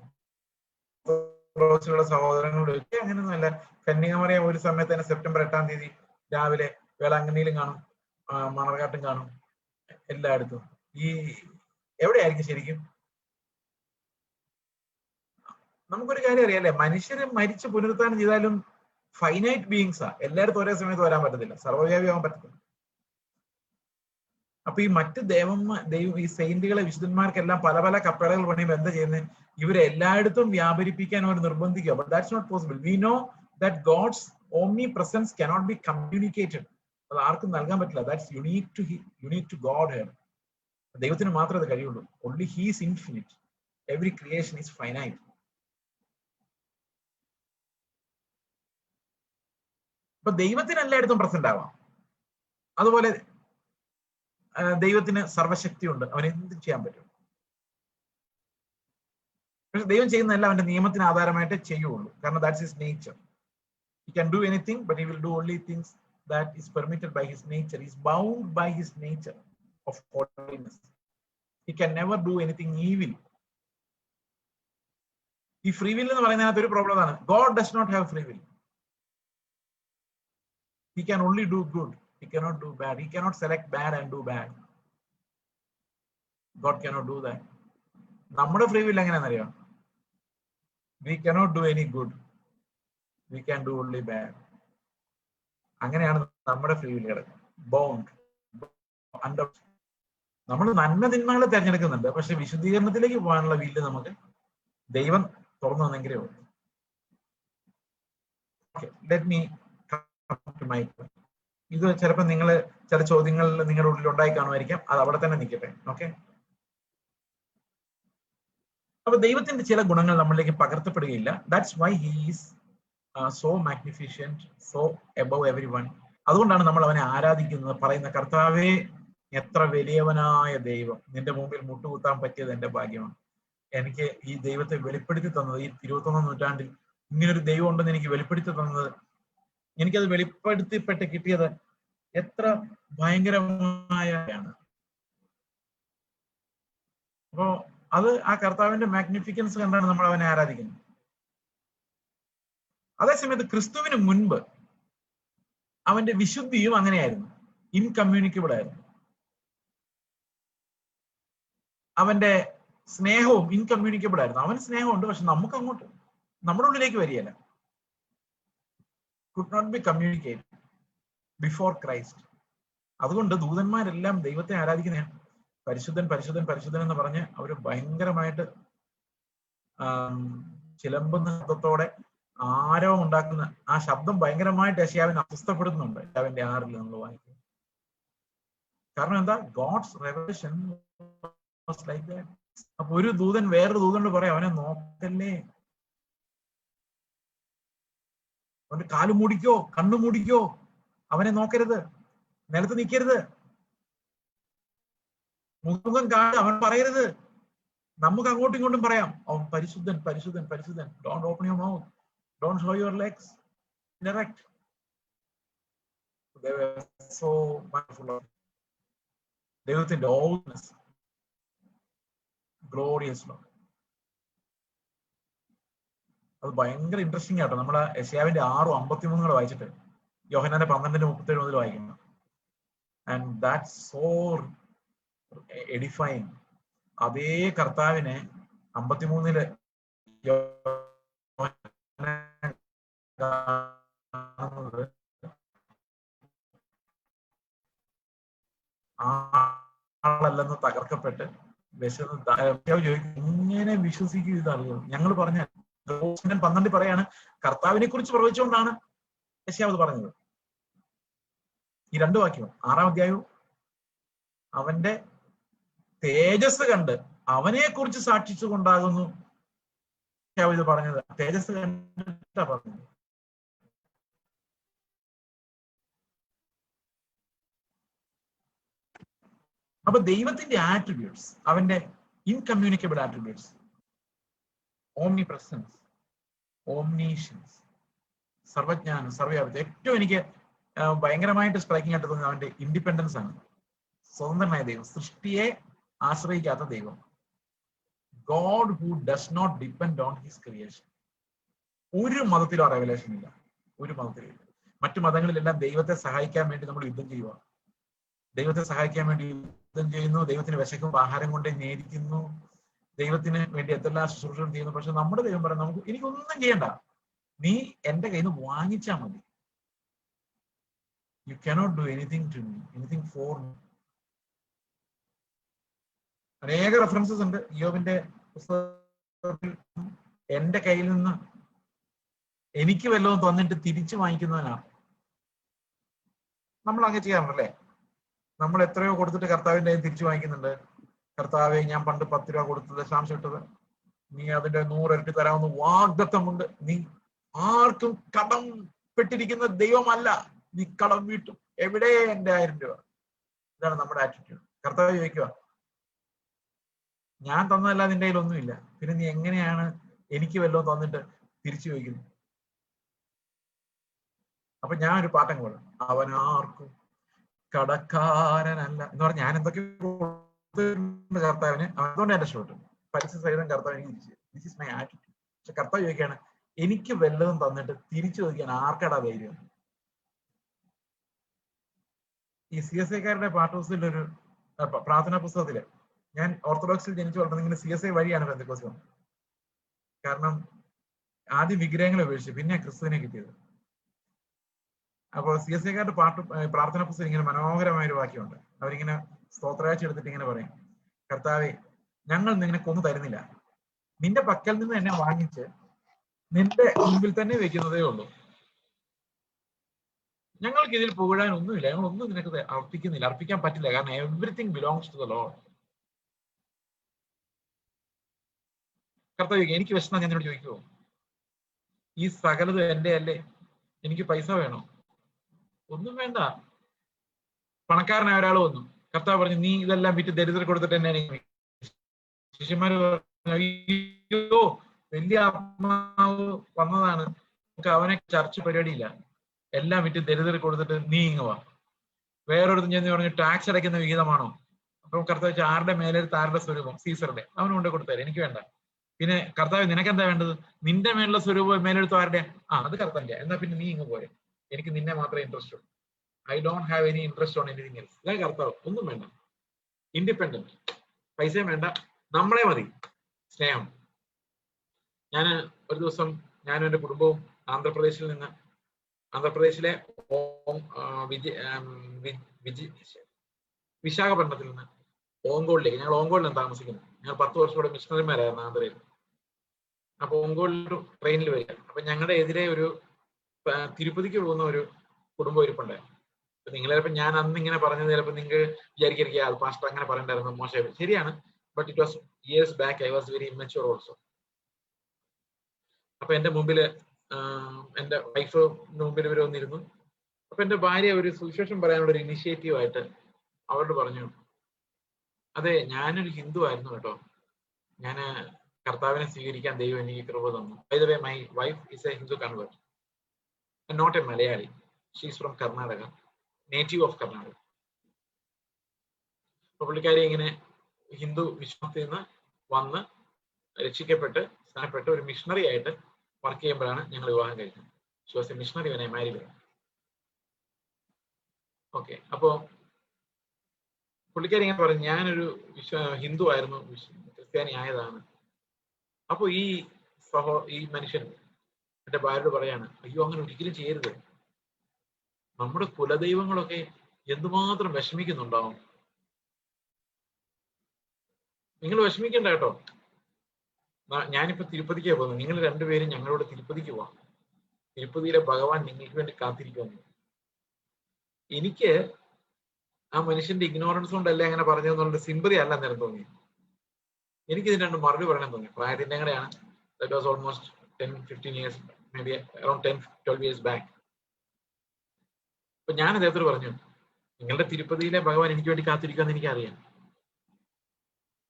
സഹോദരങ്ങളോട് അങ്ങനെയൊന്നുമല്ല. കന്യാകുമാരിയെ ഒരു സമയത്ത് തന്നെ സെപ്റ്റംബർ 8-ാം തീയതി രാവിലെ വേളാങ്കണ്ണിയിലും കാണും, മണർകാട്ടും കാണും, എല്ലായിടത്തും. ഈ എവിടെയായിരിക്കും ശരിക്കും? നമുക്കൊരു കാര്യം അറിയാല്ലേ, മനുഷ്യര് മരിച്ച് പുനരുത്ഥാനം ചെയ്താലും ഫൈനൈറ്റ് ബീയിങ്സാ. എല്ലായിടത്തും ഒരേ സമയത്ത് വരാൻ പറ്റത്തില്ല, സർവ്വവ്യാപിയാവാൻ പറ്റത്തില്ല. അപ്പൊ ഈ മറ്റ് ഈ സെയിന്റുകളെ, വിശുദ്ധന്മാർക്കെല്ലാം പല പല കപ്പേളകൾ പണിയുമ്പോൾ എന്താ ചെയ്യുന്നത്? ഇവരെ എല്ലായിടത്തും വ്യാപരിപ്പിക്കാൻ അവർ നിർബന്ധിക്കുക. But that's not possible. We know that God's omnipresence cannot be communicated. അത് ആർക്കും നൽകാൻ പറ്റില്ല. That's unique to God here. ദൈവത്തിന് മാത്രമേ അത് കഴിയുള്ളൂ. Only he is infinite. Every creation is finite. അപ്പൊ അപ്പൊ ദൈവത്തിന് എല്ലായിടത്തും പ്രസന്റ് ആവാം. അതുപോലെ ദൈവത്തിന് സർവശക്തിയുണ്ട്, അവൻ എന്ത് ചെയ്യാൻ പറ്റും. പക്ഷെ ദൈവം ചെയ്യുന്നതല്ല അവന്റെ നിയമത്തിന് ആധാരമായിട്ട് ചെയ്യുള്ളൂ. കാരണം that's his nature. He can do anything, but he will do only things that is permitted by his nature. He is bound by his nature of holiness. He can never do anything evil. ഈ ഫ്രീ വിൽ എന്ന് പറയുന്നതിനകത്ത് ഒരു പ്രോബ്ലം ആണ്. God does not have free will. He can only do good. He cannot do bad. He cannot select bad and do bad. God cannot do that. നമ്മുടെ ഫ്രീ വിൽ എങ്ങനെയാണെന്നറിയോ? We cannot do any good. We can do only bad. അങ്ങനെയാണ് നമ്മുടെ ഫ്രീ വിൽ കിടക്കുന്നത്. Bound under. നമ്മൾ നന്മ തിന്മകളെ തിരഞ്ഞെടുക്കുന്നുണ്ട്, പക്ഷെ വിശുദ്ധീകരണത്തിലേക്ക് പോകാനുള്ള വില്ല് നമുക്ക് ദൈവം തുറന്നു തന്നെങ്കിലേ ഉള്ളൂ. Let me come to my point. ഇത് ചിലപ്പോൾ നിങ്ങൾ ചില ചോദ്യങ്ങൾ നിങ്ങളുടെ ഉള്ളിൽ ഉണ്ടായി കാണുമായിരിക്കാം. അത് അവിടെ തന്നെ നിൽക്കട്ടെ. ഓക്കെ, അപ്പൊ ദൈവത്തിന്റെ ചില ഗുണങ്ങൾ നമ്മളിലേക്ക് പകർത്തപ്പെടുകയില്ല. That's why he is so magnificent, so above everyone. അതുകൊണ്ടാണ് നമ്മൾ അവനെ ആരാധിക്കുന്നത്, പറയുന്ന കർത്താവേ എത്ര വലിയവനായ ദൈവം, നിന്റെ മുമ്പിൽ മുട്ടുകുത്താൻ പറ്റിയത് എന്റെ ഭാഗ്യമാണ്. എനിക്ക് ഈ ദൈവത്തെ വെളിപ്പെടുത്തി തന്നത്, ഈ 21ാം നൂറ്റാണ്ടിൽ ഇങ്ങനൊരു ദൈവം ഉണ്ടെന്ന് എനിക്ക് വെളിപ്പെടുത്തി തന്നത്, എനിക്കത് വെളിപ്പെടുത്തിപ്പെട്ട് കിട്ടിയത് എത്ര ഭയങ്കരമായാണ്. അപ്പോ അത് ആ കർത്താവിന്റെ മാഗ്നിഫിക്കൻസ് കണ്ടാണ് നമ്മൾ അവനെ ആരാധിക്കുന്നത്. അതേസമയത്ത് ക്രിസ്തുവിന് മുൻപ് അവന്റെ വിശുദ്ധിയും അങ്ങനെയായിരുന്നു, ഇൻകമ്മ്യൂണിക്കബിൾ ആയിരുന്നു. അവന്റെ സ്നേഹവും ഇൻകമ്മ്യൂണിക്കബിൾ ആയിരുന്നു. അവന് സ്നേഹമുണ്ട്, പക്ഷെ നമുക്ക് അങ്ങോട്ട് നമ്മുടെ ഉള്ളിലേക്ക് വരികയല്ല. Could not be communicate before Christ. അതുകൊണ്ട് ദൂതന്മാരെല്ലാം ദൈവത്തെ ആരാധിക്കുന്നതാണ്. പരിശുദ്ധൻ പരിശുദ്ധൻ പരിശുദ്ധൻ എന്ന് പറഞ്ഞ് അവര് ഭയങ്കരമായിട്ട് ചിലമ്പുന്ന ശബ്ദത്തോടെ ആരവം ഉണ്ടാക്കുന്ന ആ ശബ്ദം ഭയങ്കരമായിട്ട് യെശയ്യാവിനെ അസ്വസ്ഥപ്പെടുത്തുന്നുണ്ട്. യെശയ്യാവിന്റെ 6 നമ്മൾ വായിക്കും. കാരണം എന്താ? God's revelation was like that. അപ്പൊ ഒരു ദൂതൻ വേറൊരു ദൂതനോട് പറയാം, അവനെ നോക്കല്ലേ, അവന്റെ കാല് മൂടിക്കോ, കണ്ണു മൂടിക്കോ, അവനെ നോക്കരുത്, നിലത്ത് നിൽക്കരുത്, മുഖം കാണുക, അവൻ പറയരുത്. നമുക്ക് അങ്ങോട്ടും ഇങ്ങോട്ടും പറയാം, അവൻ പരിശുദ്ധൻ പരിശുദ്ധൻ പരിശുദ്ധൻ. Don't open your mouth, don't show your legs, direct. So mindful of ദൈവത്തിന്റെ ഓൾനെസ്, ഗ്ലോറിയസ് ലോ. അത് ഭയങ്കര ഇൻട്രസ്റ്റിംഗ് ആട്ടോ. നമ്മള് യെശയ്യാവിന്റെ 6:53 വായിച്ചിട്ട് യോഹന്നാന്റെ 12:37 മുതൽ വായിക്കുന്നു. And that's so edifying. അതേ കർത്താവിനെ 53 ആളല്ലെന്ന് തകർക്കപ്പെട്ട് ഇങ്ങനെ വിശ്വസിക്കും ഇത് ആളുകൾ. ഞങ്ങൾ പറഞ്ഞ 12 പറയാണ്, കർത്താവിനെ കുറിച്ച് പ്രവചിച്ചുകൊണ്ടാണ് യെശയ്യാവ് പറഞ്ഞത്. ഈ 2 വാക്യവും 6-ാം അധ്യായവും അവന്റെ തേജസ് കണ്ട് അവനെ കുറിച്ച് സാക്ഷിച്ചുകൊണ്ടാകുന്നു ഇത് പറഞ്ഞത്. തേജസ് കണ്ടിട്ടാ പറഞ്ഞത്. അപ്പൊ ദൈവത്തിന്റെ ആട്രിബ്യൂട്ട്സ്, അവന്റെ ഇൻകമ്മ്യൂണിക്കബിൾ ആട്രിബ്യൂട്ട്സ്, ഓംനി പ്രസൻസ്, ഓംനീഷ്യൻസ്, സർവജ്ഞാനം, സർവ്വവ്യാപനം. ഏറ്റവും എനിക്ക് ഭയങ്കരമായിട്ട് സ്ട്രൈക്കിംഗ് ആയിട്ട് തോന്നുന്നത് അവന്റെ ഇൻഡിപെൻഡൻസ് ആണ്. സ്വതന്ത്രനായ ദൈവം, സൃഷ്ടിയെ ആശ്രയിക്കാത്ത ദൈവം. God who does not depend on his creation. ഒരു മതത്തിലും ആ റെവലേഷൻ ഇല്ല, ഒരു മതത്തിലും ഇല്ല. മറ്റു മതങ്ങളിലെല്ലാം ദൈവത്തെ സഹായിക്കാൻ വേണ്ടി നമ്മൾ യുദ്ധം ചെയ്യുക, ദൈവത്തെ സഹായിക്കാൻ വേണ്ടി യുദ്ധം ചെയ്യുന്നു, ദൈവത്തിന് വിശക്കുമ്പോൾ ആഹാരം കൊണ്ട് നേദിക്കുന്നു, ദൈവത്തിന് വേണ്ടി എന്തെല്ലാം ശുശ്രൂഷകൾ ചെയ്യുന്നു. പക്ഷെ നമ്മുടെ ദൈവം പറയാം, നമുക്ക് എനിക്കൊന്നും ചെയ്യണ്ട, നീ എന്റെ കയ്യിൽ നിന്ന് വാങ്ങിച്ചാൽ മതി. You cannot do anything to me, anything for me. അനേക റെഫറൻസസ് ഉണ്ട് യോബിന്റെ പുസ്തകത്തിൽ. എന്റെ കയ്യിൽ നിന്ന് എനിക്ക് വല്ലതും തന്നിട്ട് തിരിച്ചു വാങ്ങിക്കുന്നവനാണ്. നമ്മൾ അങ്ങനെ ചെയ്യാറുണ്ടല്ലേ? നമ്മൾ എത്രയോ കൊടുത്തിട്ട് കർത്താവിന്റെ തിരിച്ചു വാങ്ങിക്കുന്നുണ്ട്. കർത്താവെ, ഞാൻ പണ്ട് 10 രൂപ കൊടുത്ത് ദശാംശം ഇട്ടത്, നീ അതിന്റെ 100 ഇരട്ടി തരാമെന്ന് വാഗ്ദത്തമുണ്ട്. നീ ആർക്കും കടം കടപ്പെട്ടിരിക്കുന്ന ദൈവമല്ല, നീ കടം വീട്ടും. എവിടെ എൻ്റെ 1000 രൂപ? ഇതാണ് നമ്മുടെ ആറ്റിറ്റ്യൂഡ്. കർത്താവ് ചോദിക്കുക, ഞാൻ തന്നതല്ല നിന്റെ കയ്യിലൊന്നുമില്ല, പിന്നെ നീ എങ്ങനെയാണ് എനിക്ക് വല്ലതും തന്നിട്ട് തിരിച്ചു ചോദിക്കുന്നത്? അപ്പൊ ഞാൻ ഒരു പാട്ടം കൊള്ളാം, അവനാർക്കും കടക്കാരനല്ല എന്ന് പറഞ്ഞാൽ ഞാൻ എന്തൊക്കെ കർത്താവിന്, അതുകൊണ്ട് എന്റെ ഷോട്ട് പരസ്യ സഹിതം കർത്താവ് എനിക്ക് തിരിച്ചു. This is my attitude. പക്ഷെ കർത്താവ് ചോദിക്കുകയാണ്, എനിക്ക് വല്ലതും തന്നിട്ട് തിരിച്ചു ചോദിക്കാൻ ആർക്കടാ ധൈര്യം? ഈ CSIക്കാരുടെ പാഠപുസ്തകത്തിലൊരു പ്രാർത്ഥനാ പുസ്തകത്തില്, ഞാൻ ഓർത്തഡോക്സിൽ ജനിച്ചു വളർന്നത്, ഇങ്ങനെ CSI വഴിയാണ് പെന്തക്കോസ്ത് വന്നത്. കാരണം ആദ്യം വിഗ്രഹങ്ങളെ ഉപേക്ഷിച്ചു, പിന്നെ ക്രിസ്തുവിനെ കിട്ടിയത്. അപ്പോൾ CSIക്കാരുടെ പ്രാർത്ഥനാ പുസ്തകം ഇങ്ങനെ മനോഹരമായ ഒരു വാക്യമുണ്ട്. അവരിങ്ങനെ സ്തോത്രാഴ്ച എടുത്തിട്ട് ഇങ്ങനെ പറയും, കർത്താവേ, ഞങ്ങൾ നിന്നെ കൊന്നു തരുന്നില്ല, നിന്റെ പക്കൽ നിന്ന് എന്നെ വാങ്ങിച്ച് നിന്റെ മുമ്പിൽ തന്നെ വെക്കുന്നതേ ഉള്ളൂ. ഞങ്ങൾക്ക് ഇതിൽ പുകഴാൻ ഒന്നുമില്ല, ഞങ്ങളൊന്നും നിനക്ക് അർപ്പിക്കുന്നില്ല, അർപ്പിക്കാൻ പറ്റില്ല, കാരണം everything belongs to the Lord. കർത്താവ്, എനിക്ക് വിശന്നാ ഞാൻ എന്നോട് ചോദിക്കുമോ? ഈ സകലത് എന്റെ അല്ലേ? എനിക്ക് പൈസ വേണോ? ഒന്നും വേണ്ട. പണക്കാരനായ ഒരാൾ വന്നു, കർത്താവ് പറഞ്ഞു, നീ ഇതെല്ലാം വിറ്റ് ദരിദ്രർ കൊടുത്തിട്ട് എന്നെ. ശിഷ്യന്മാര് പറഞ്ഞു, അയ്യോ, വലിയ ആത്മാവ് വന്നതാണ്, നമുക്ക് അവനെ ചർച്ച പരിപാടിയില്ല, എല്ലാം വിറ്റ് ദരിദ്രർ കൊടുത്തിട്ട് നീ ഇങ്ങുവാ. വേറൊരുത്തും ചെന്ന് പറഞ്ഞു, ടാക്സ് അടയ്ക്കുന്ന വിഹിതമാണോ? അപ്പം കർത്താവ്, ആരുടെ മേലെടുത്ത് ആരുടെ സ്വരൂപം? സീസറുടെ. അവന് കൊണ്ട് കൊടുത്താൽ എനിക്ക് വേണ്ട. പിന്നെ കർത്താവ്, നിനക്ക് എന്താ വേണ്ടത്? നിന്റെ മേലുള്ള സ്വരൂപം മേലെടുത്ത് ആരുടെ? അത് കർത്താവിന്റെ. എന്നാ പിന്നെ നീ ഇങ്ങ് പോരെ, എനിക്ക് നിന്നെ മാത്രമേ ഇൻട്രസ്റ്റ് ഉള്ളൂ. I don't have any interest on anything else. ഇതാ കർത്താവ്. ഒന്നും വേണ്ട, ഇൻഡിപെൻഡന്റ്, പൈസയും വേണ്ട, നമ്മളെ മതി, സ്നേഹം. ഞാൻ ഒരു ദിവസം, ഞാനും എൻ്റെ കുടുംബവും ആന്ധ്രാപ്രദേശിലെ വിശാഖപട്ടണത്തിൽ നിന്ന് ഓങ്കോളിലേക്ക്, ഞങ്ങൾ ഓങ്കോളിലാണ് താമസിക്കുന്നത്. ഞങ്ങൾ 10 വർഷം കൂടെ മിഷണറിമാരായിരുന്നു ആന്ധ്രയിൽ. അപ്പൊ ഓങ്കോളിൽ ട്രെയിനിൽ വരിക. അപ്പൊ ഞങ്ങളുടെ എതിരെ ഒരു തിരുപ്പതിക്ക് പോകുന്ന ഒരു കുടുംബം ഇരിപ്പുണ്ടായിരുന്നു. അപ്പൊ നിങ്ങൾ ചിലപ്പോൾ, ഞാൻ അന്ന് ഇങ്ങനെ പറഞ്ഞത് ചിലപ്പോൾ നിങ്ങൾക്ക് വിചാരിക്കുക, അത് പാസ്റ്റർ അങ്ങനെ പറയണ്ടായിരുന്നു, മോശം. ശരിയാണ്, but it was years back. I was very immature also. അപ്പൊ എന്റെ മുമ്പില് എന്റെ വൈഫിന്റെ മുമ്പിൽ ഇവർ വന്നിരുന്നു. അപ്പൊ എന്റെ ഭാര്യ ഒരു സുവിശേഷം പറയാനുള്ള ഒരു ഇനിഷ്യേറ്റീവ് ആയിട്ട് അവരോട് പറഞ്ഞു, അതെ, ഞാനൊരു ഹിന്ദു ആയിരുന്നു കേട്ടോ, ഞാന് കർത്താവിനെ സ്വീകരിക്കാൻ ദൈവം എനിക്ക് കൃപ തന്നു. By the way, my wife is a Hindu convert, not a Malayali. She is from Karnataka, native of Karnataka. അപ്പൊ പുള്ളിക്കാരി ഇങ്ങനെ ഹിന്ദു വിശ്വാസത്തിൽ നിന്ന് വന്ന് രക്ഷിക്കപ്പെട്ട് സ്ഥാനപ്പെട്ട് ഒരു മിഷണറി ആയിട്ട് വർക്ക് ചെയ്യുമ്പോഴാണ് ഞങ്ങൾ വിവാഹം കഴിക്കുന്നത്. She was A missionary when I married. Okay, അപ്പോ പുള്ളിക്കാരി ഇങ്ങനെ പറഞ്ഞു, ഞാനൊരു ഹിന്ദു ആയിരുന്നു, ക്രിസ്ത്യാനി ആയതാണ്. അപ്പൊ ഈ മനുഷ്യൻ എന്റെ ഭാര്യയോട് പറയാണ്, അയ്യോ, അങ്ങനെ ഒരിക്കലും ചെയ്യരുത്, നമ്മുടെ കുലദൈവങ്ങളൊക്കെ എന്തുമാത്രം വിഷമിക്കുന്നുണ്ടാവും. നിങ്ങൾ വിഷമിക്കണ്ട കേട്ടോ, ഞാനിപ്പോ തിരുപ്പതിക്കാ പോകുന്നത്, നിങ്ങൾ രണ്ടുപേരും ഞങ്ങളോട് തിരുപ്പതിക്ക് പോവാം, തിരുപ്പതിയിലെ ഭഗവാൻ നിങ്ങൾക്ക് വേണ്ടി കാത്തിരിക്കുന്നു. എനിക്ക് ആ മനുഷ്യന്റെ ഇഗ്നോറൻസ് കൊണ്ടല്ലേ അങ്ങനെ പറഞ്ഞതെന്നുള്ള സിമ്പതി അല്ല നേരം തോന്നി. എനിക്ക് ഇതിന് രണ്ട് മറുപടി പറയണം തോന്നി. പ്രായത്തിന്റെ കൂടെയാണ്. That was almost 10-15 years, may be around 10-12 years back. അപ്പൊ ഞാൻ അദ്ദേഹത്തോട് പറഞ്ഞു, നിങ്ങളുടെ തിരുപ്പതിയിലെ ഭഗവാൻ എനിക്ക് വേണ്ടി കാത്തിരിക്കുമെന്ന് എനിക്കറിയാം.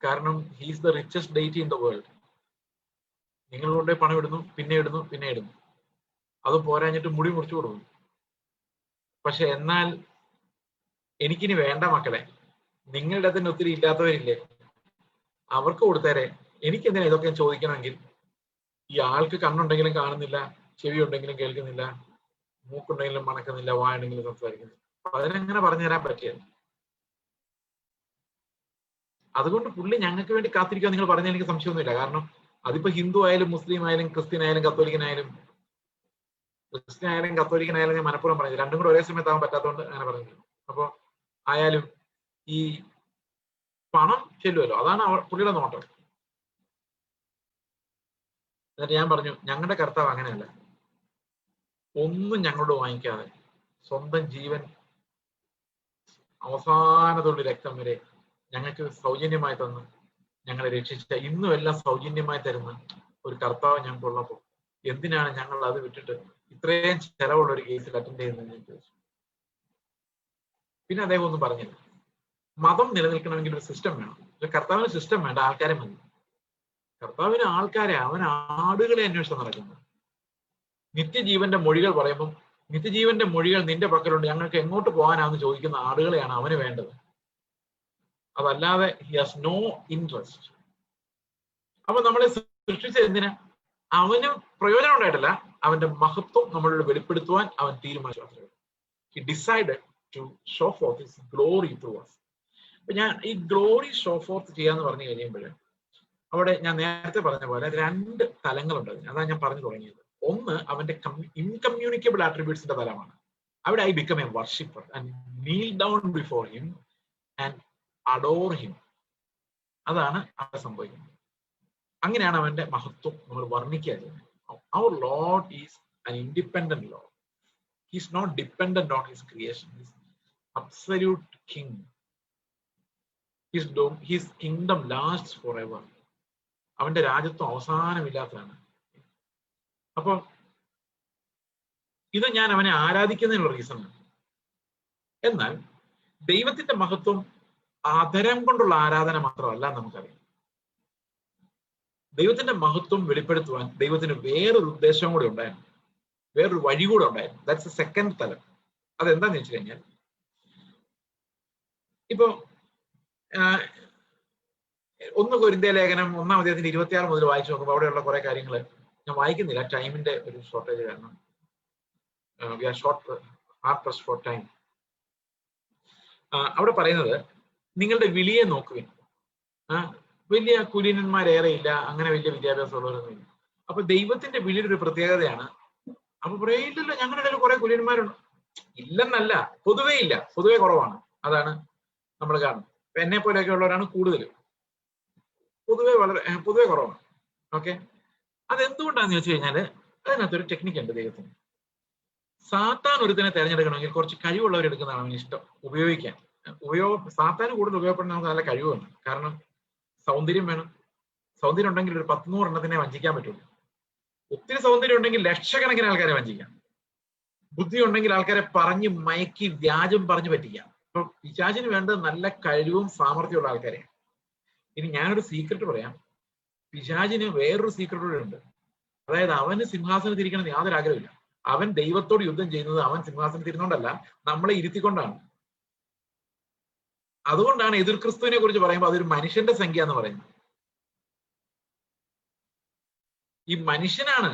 കാരണം he's the richest deity in the world. നിങ്ങൾ കൊണ്ടേ പണം ഇടുന്നു, പിന്നെ ഇടുന്നു, പിന്നെ ഇടുന്നു, അത് പോരാഞ്ഞിട്ട് മുടി മുറിച്ചു കൊടുക്കും. പക്ഷെ എന്നാൽ എനിക്കിനി വേണ്ട മക്കളെ, നിങ്ങളുടെ തന്നെ ഒത്തിരി ഇല്ലാത്തവരില്ലേ, അവർക്ക് കൊടുത്തേരെ. എനിക്കെന്തിനാ ഇതൊക്കെ ചോദിക്കണമെങ്കിൽ? ഈ ആൾക്ക് കണ്ണുണ്ടെങ്കിലും കാണുന്നില്ല, ചെവി ഉണ്ടെങ്കിലും കേൾക്കുന്നില്ല, മൂക്കുണ്ടെങ്കിലും മണക്കുന്നില്ല, വായുണ്ടെങ്കിലും സംസാരിക്കുന്നില്ല. അപ്പൊ അതിനെങ്ങനെ പറഞ്ഞു തരാൻ പറ്റിയത്? അതുകൊണ്ട് പുള്ളി ഞങ്ങൾക്ക് വേണ്ടി കാത്തിരിക്കുക നിങ്ങൾ പറഞ്ഞാൽ എനിക്ക് സംശയമൊന്നുമില്ല. കാരണം അതിപ്പോ ഹിന്ദു ആയാലും മുസ്ലിം ആയാലും ക്രിസ്ത്യൻ ആയാലും കത്തോലിക്കനായാലും, ക്രിസ്ത്യൻ ആയാലും കത്തോലിക്കനായാലും ഞാൻ മനഃപൂർവ്വം പറഞ്ഞത്, രണ്ടും കൂടെ ഒരേ സമയത്ത് ആവാൻ പറ്റാത്തതുകൊണ്ട് അങ്ങനെ പറഞ്ഞത്. അപ്പൊ ആയാലും ഈ പണം ചെല്ലുമല്ലോ, അതാണ് പുള്ളിയുടെ നോട്ടം. എന്നിട്ട് ഞാൻ പറഞ്ഞു, ഞങ്ങളുടെ കർത്താവ് അങ്ങനെയല്ല, ഒന്നും ഞങ്ങളോട് വാങ്ങിക്കാതെ സ്വന്തം ജീവൻ അവസാനത്തുള്ള രക്തം വരെ ഞങ്ങൾക്ക് സൗജന്യമായി തന്ന് ഞങ്ങളെ രക്ഷിച്ച, ഇന്നും എല്ലാം സൗജന്യമായി തരുന്ന ഒരു കർത്താവ് ഞങ്ങൾക്കുള്ളപ്പോൾ എന്തിനാണ് ഞങ്ങൾ അത് വിട്ടിട്ട് ഇത്രയും ചെലവുള്ള ഒരു കേസിൽ അറ്റൻഡ് ചെയ്യുന്നത് ഞാൻ ചോദിച്ചു. പിന്നെ അദ്ദേഹം ഒന്നും പറഞ്ഞില്ല. മതം നിലനിൽക്കണമെങ്കിൽ ഒരു സിസ്റ്റം വേണം. കർത്താവിന് സിസ്റ്റം വേണ്ട, ആൾക്കാരെ മതി. കർത്താവിന് ആൾക്കാരെ, അവൻ ആടുകളെ അന്വേഷിച്ച് നടക്കുന്നത്. നിത്യജീവന്റെ മൊഴികൾ പറയുമ്പം നിത്യജീവന്റെ മൊഴികൾ നിന്റെ പക്കലുണ്ട്, ഞങ്ങൾക്ക് എങ്ങോട്ട് പോകാനാന്ന് ചോദിക്കുന്ന ആടുകളെയാണ് അവന് വേണ്ടത്. അതല്ലാതെ ഹി ഹാസ് നോ ഇൻട്രസ്റ്റ്. അപ്പൊ നമ്മളെ സൃഷ്ടിച്ചത് എന്തിനാ? അവന് പ്രയോജനം ഉണ്ടായിട്ടല്ല, അവന്റെ മഹത്വം നമ്മളോട് വെളിപ്പെടുത്തുവാൻ അവൻ തീരുമാനിച്ചു. He decided to show forth his glory through us. അപ്പൊ ഞാൻ ഈ ഗ്ലോറി ഷോ ഫോർത്ത് ചെയ്യാന്ന് പറഞ്ഞു കഴിയുമ്പോൾ അവിടെ ഞാൻ നേരത്തെ പറഞ്ഞ പോലെ 2 തലങ്ങളുണ്ട് അതിന്. അതാണ് ഞാൻ പറഞ്ഞു തുടങ്ങിയത്. ഒന്ന് അവന്റെ ഇൻകമ്മ്യൂണിക്കബിൾ ആട്രിബ്യൂട്ട്സിന്റെ തലമാണ്. അവിടെ I become A worshipper and Neil down before him and adore him. അതാണ് അവിടെ സംഭവിക്കുന്നത്. അങ്ങനെയാണ് അവന്റെ മഹത്വം നമ്മൾ വർണ്ണിക്കുക ചെയ്യുന്നത്. Our Lord is an independent Lord. He is not dependent on his creation. He is absolute king. His kingdom lasts forever. അവന്റെ രാജ്യത്വം അവസാനമില്ലാത്തതാണ്. അപ്പൊ ഇത് ഞാൻ അവനെ ആരാധിക്കുന്നതിനുള്ള റീസണാണ്. എന്നാൽ ദൈവത്തിന്റെ മഹത്വം ആദരം കൊണ്ടുള്ള ആരാധന മാത്രമല്ല നമുക്കറിയാം. ദൈവത്തിന്റെ മഹത്വം വെളിപ്പെടുത്തുവാൻ ദൈവത്തിന് വേറൊരു ഉദ്ദേശവും കൂടെ ഉണ്ടായിരുന്നു, വേറൊരു വഴി കൂടെ ഉണ്ടായിരുന്നു. ദാറ്റ്സ് എ സെക്കൻഡ് തലം. അതെന്താന്ന് വെച്ച് കഴിഞ്ഞാൽ, ഇപ്പൊ 1 കൊരിന്ത്യർ ലേഖനം 1-ാം അധ്യായത്തിന്റെ 26 മുതൽ വായിച്ചു നോക്കുമ്പോൾ അവിടെയുള്ള കുറെ കാര്യങ്ങൾ ഞാൻ വായിക്കുന്നില്ല, ടൈമിന്റെ ഒരു ഷോർട്ടേജ് കാരണം. We are pressed for time. അവിടെ പറയുന്നത് നിങ്ങളുടെ വിളിയെ നോക്കുവിൻ. വലിയ കുലീനന്മാരേറെ ഇല്ല, അങ്ങനെ വലിയ വിദ്യാഭ്യാസമുള്ളവരൊന്നും ഇല്ല. അപ്പൊ ദൈവത്തിന്റെ വിളിയുടെ ഒരു പ്രത്യേകതയാണ്. അപ്പൊ പറയില്ലല്ലോ ഞങ്ങളുടെ ഇടയിൽ കുറെ കുലീനന്മാരുണ്ട്. ഇല്ലെന്നല്ല, പൊതുവേ ഇല്ല, പൊതുവെ കുറവാണ്. അതാണ് നമ്മൾ കാണുന്നത്. എന്നെ പോലെയൊക്കെ ഉള്ളവരാണ് കൂടുതൽ, പൊതുവെ കുറവാണ്. ഓക്കെ, അതെന്തുകൊണ്ടാന്ന് വെച്ച് കഴിഞ്ഞാല് അതിനകത്തൊരു ടെക്നിക്ക് ഉണ്ട് ദൈവത്തിന്. സാത്താൻ ഒരുത്തിനെ തെരഞ്ഞെടുക്കണമെങ്കിൽ കുറച്ച് കഴിവുള്ളവർ എടുക്കുന്നതാണ് അവന് ഇഷ്ടം ഉപയോഗിക്കാൻ. സാത്താൻ കൂടുതൽ ഉപയോഗപ്പെടുന്ന നമുക്ക് നല്ല കഴിവ് വേണം. കാരണം സൗന്ദര്യം വേണം. സൗന്ദര്യം ഉണ്ടെങ്കിൽ ഒരു 100-100 എണ്ണത്തിനെ വഞ്ചിക്കാൻ പറ്റുള്ളൂ. ഒത്തിരി സൗന്ദര്യം ഉണ്ടെങ്കിൽ ലക്ഷക്കണക്കിന് ആൾക്കാരെ വഞ്ചിക്കാം. ബുദ്ധി ഉണ്ടെങ്കിൽ ആൾക്കാരെ പറഞ്ഞ് മയക്കി വ്യാജം പറഞ്ഞു പറ്റിക്കാം. അപ്പൊ പിശാചിന് വേണ്ടത് നല്ല കഴിവും സാമർഥ്യമുള്ള ആൾക്കാരെയാണ്. ഇനി ഞാനൊരു സീക്രട്ട് പറയാം. പിശാചിന് വേറൊരു സീക്രട്ട് കൂടെ ഉണ്ട്. അതായത് അവന് സിംഹാസനത്തിൽ ഇരിക്കണം യാതൊരു ആഗ്രഹമില്ല. അവൻ ദൈവത്തോട് യുദ്ധം ചെയ്യുന്നത് അവൻ സിംഹാസനത്തിൽ ഇരുന്നുകൊണ്ടല്ല, നമ്മളെ ഇരുത്തിക്കൊണ്ടാണ്. അതുകൊണ്ടാണ് എതിർ ക്രിസ്തുവിനെ കുറിച്ച് പറയുമ്പോൾ അതൊരു മനുഷ്യന്റെ സംഖ്യ എന്ന് പറയുന്നത്. ഈ മനുഷ്യനാണ്,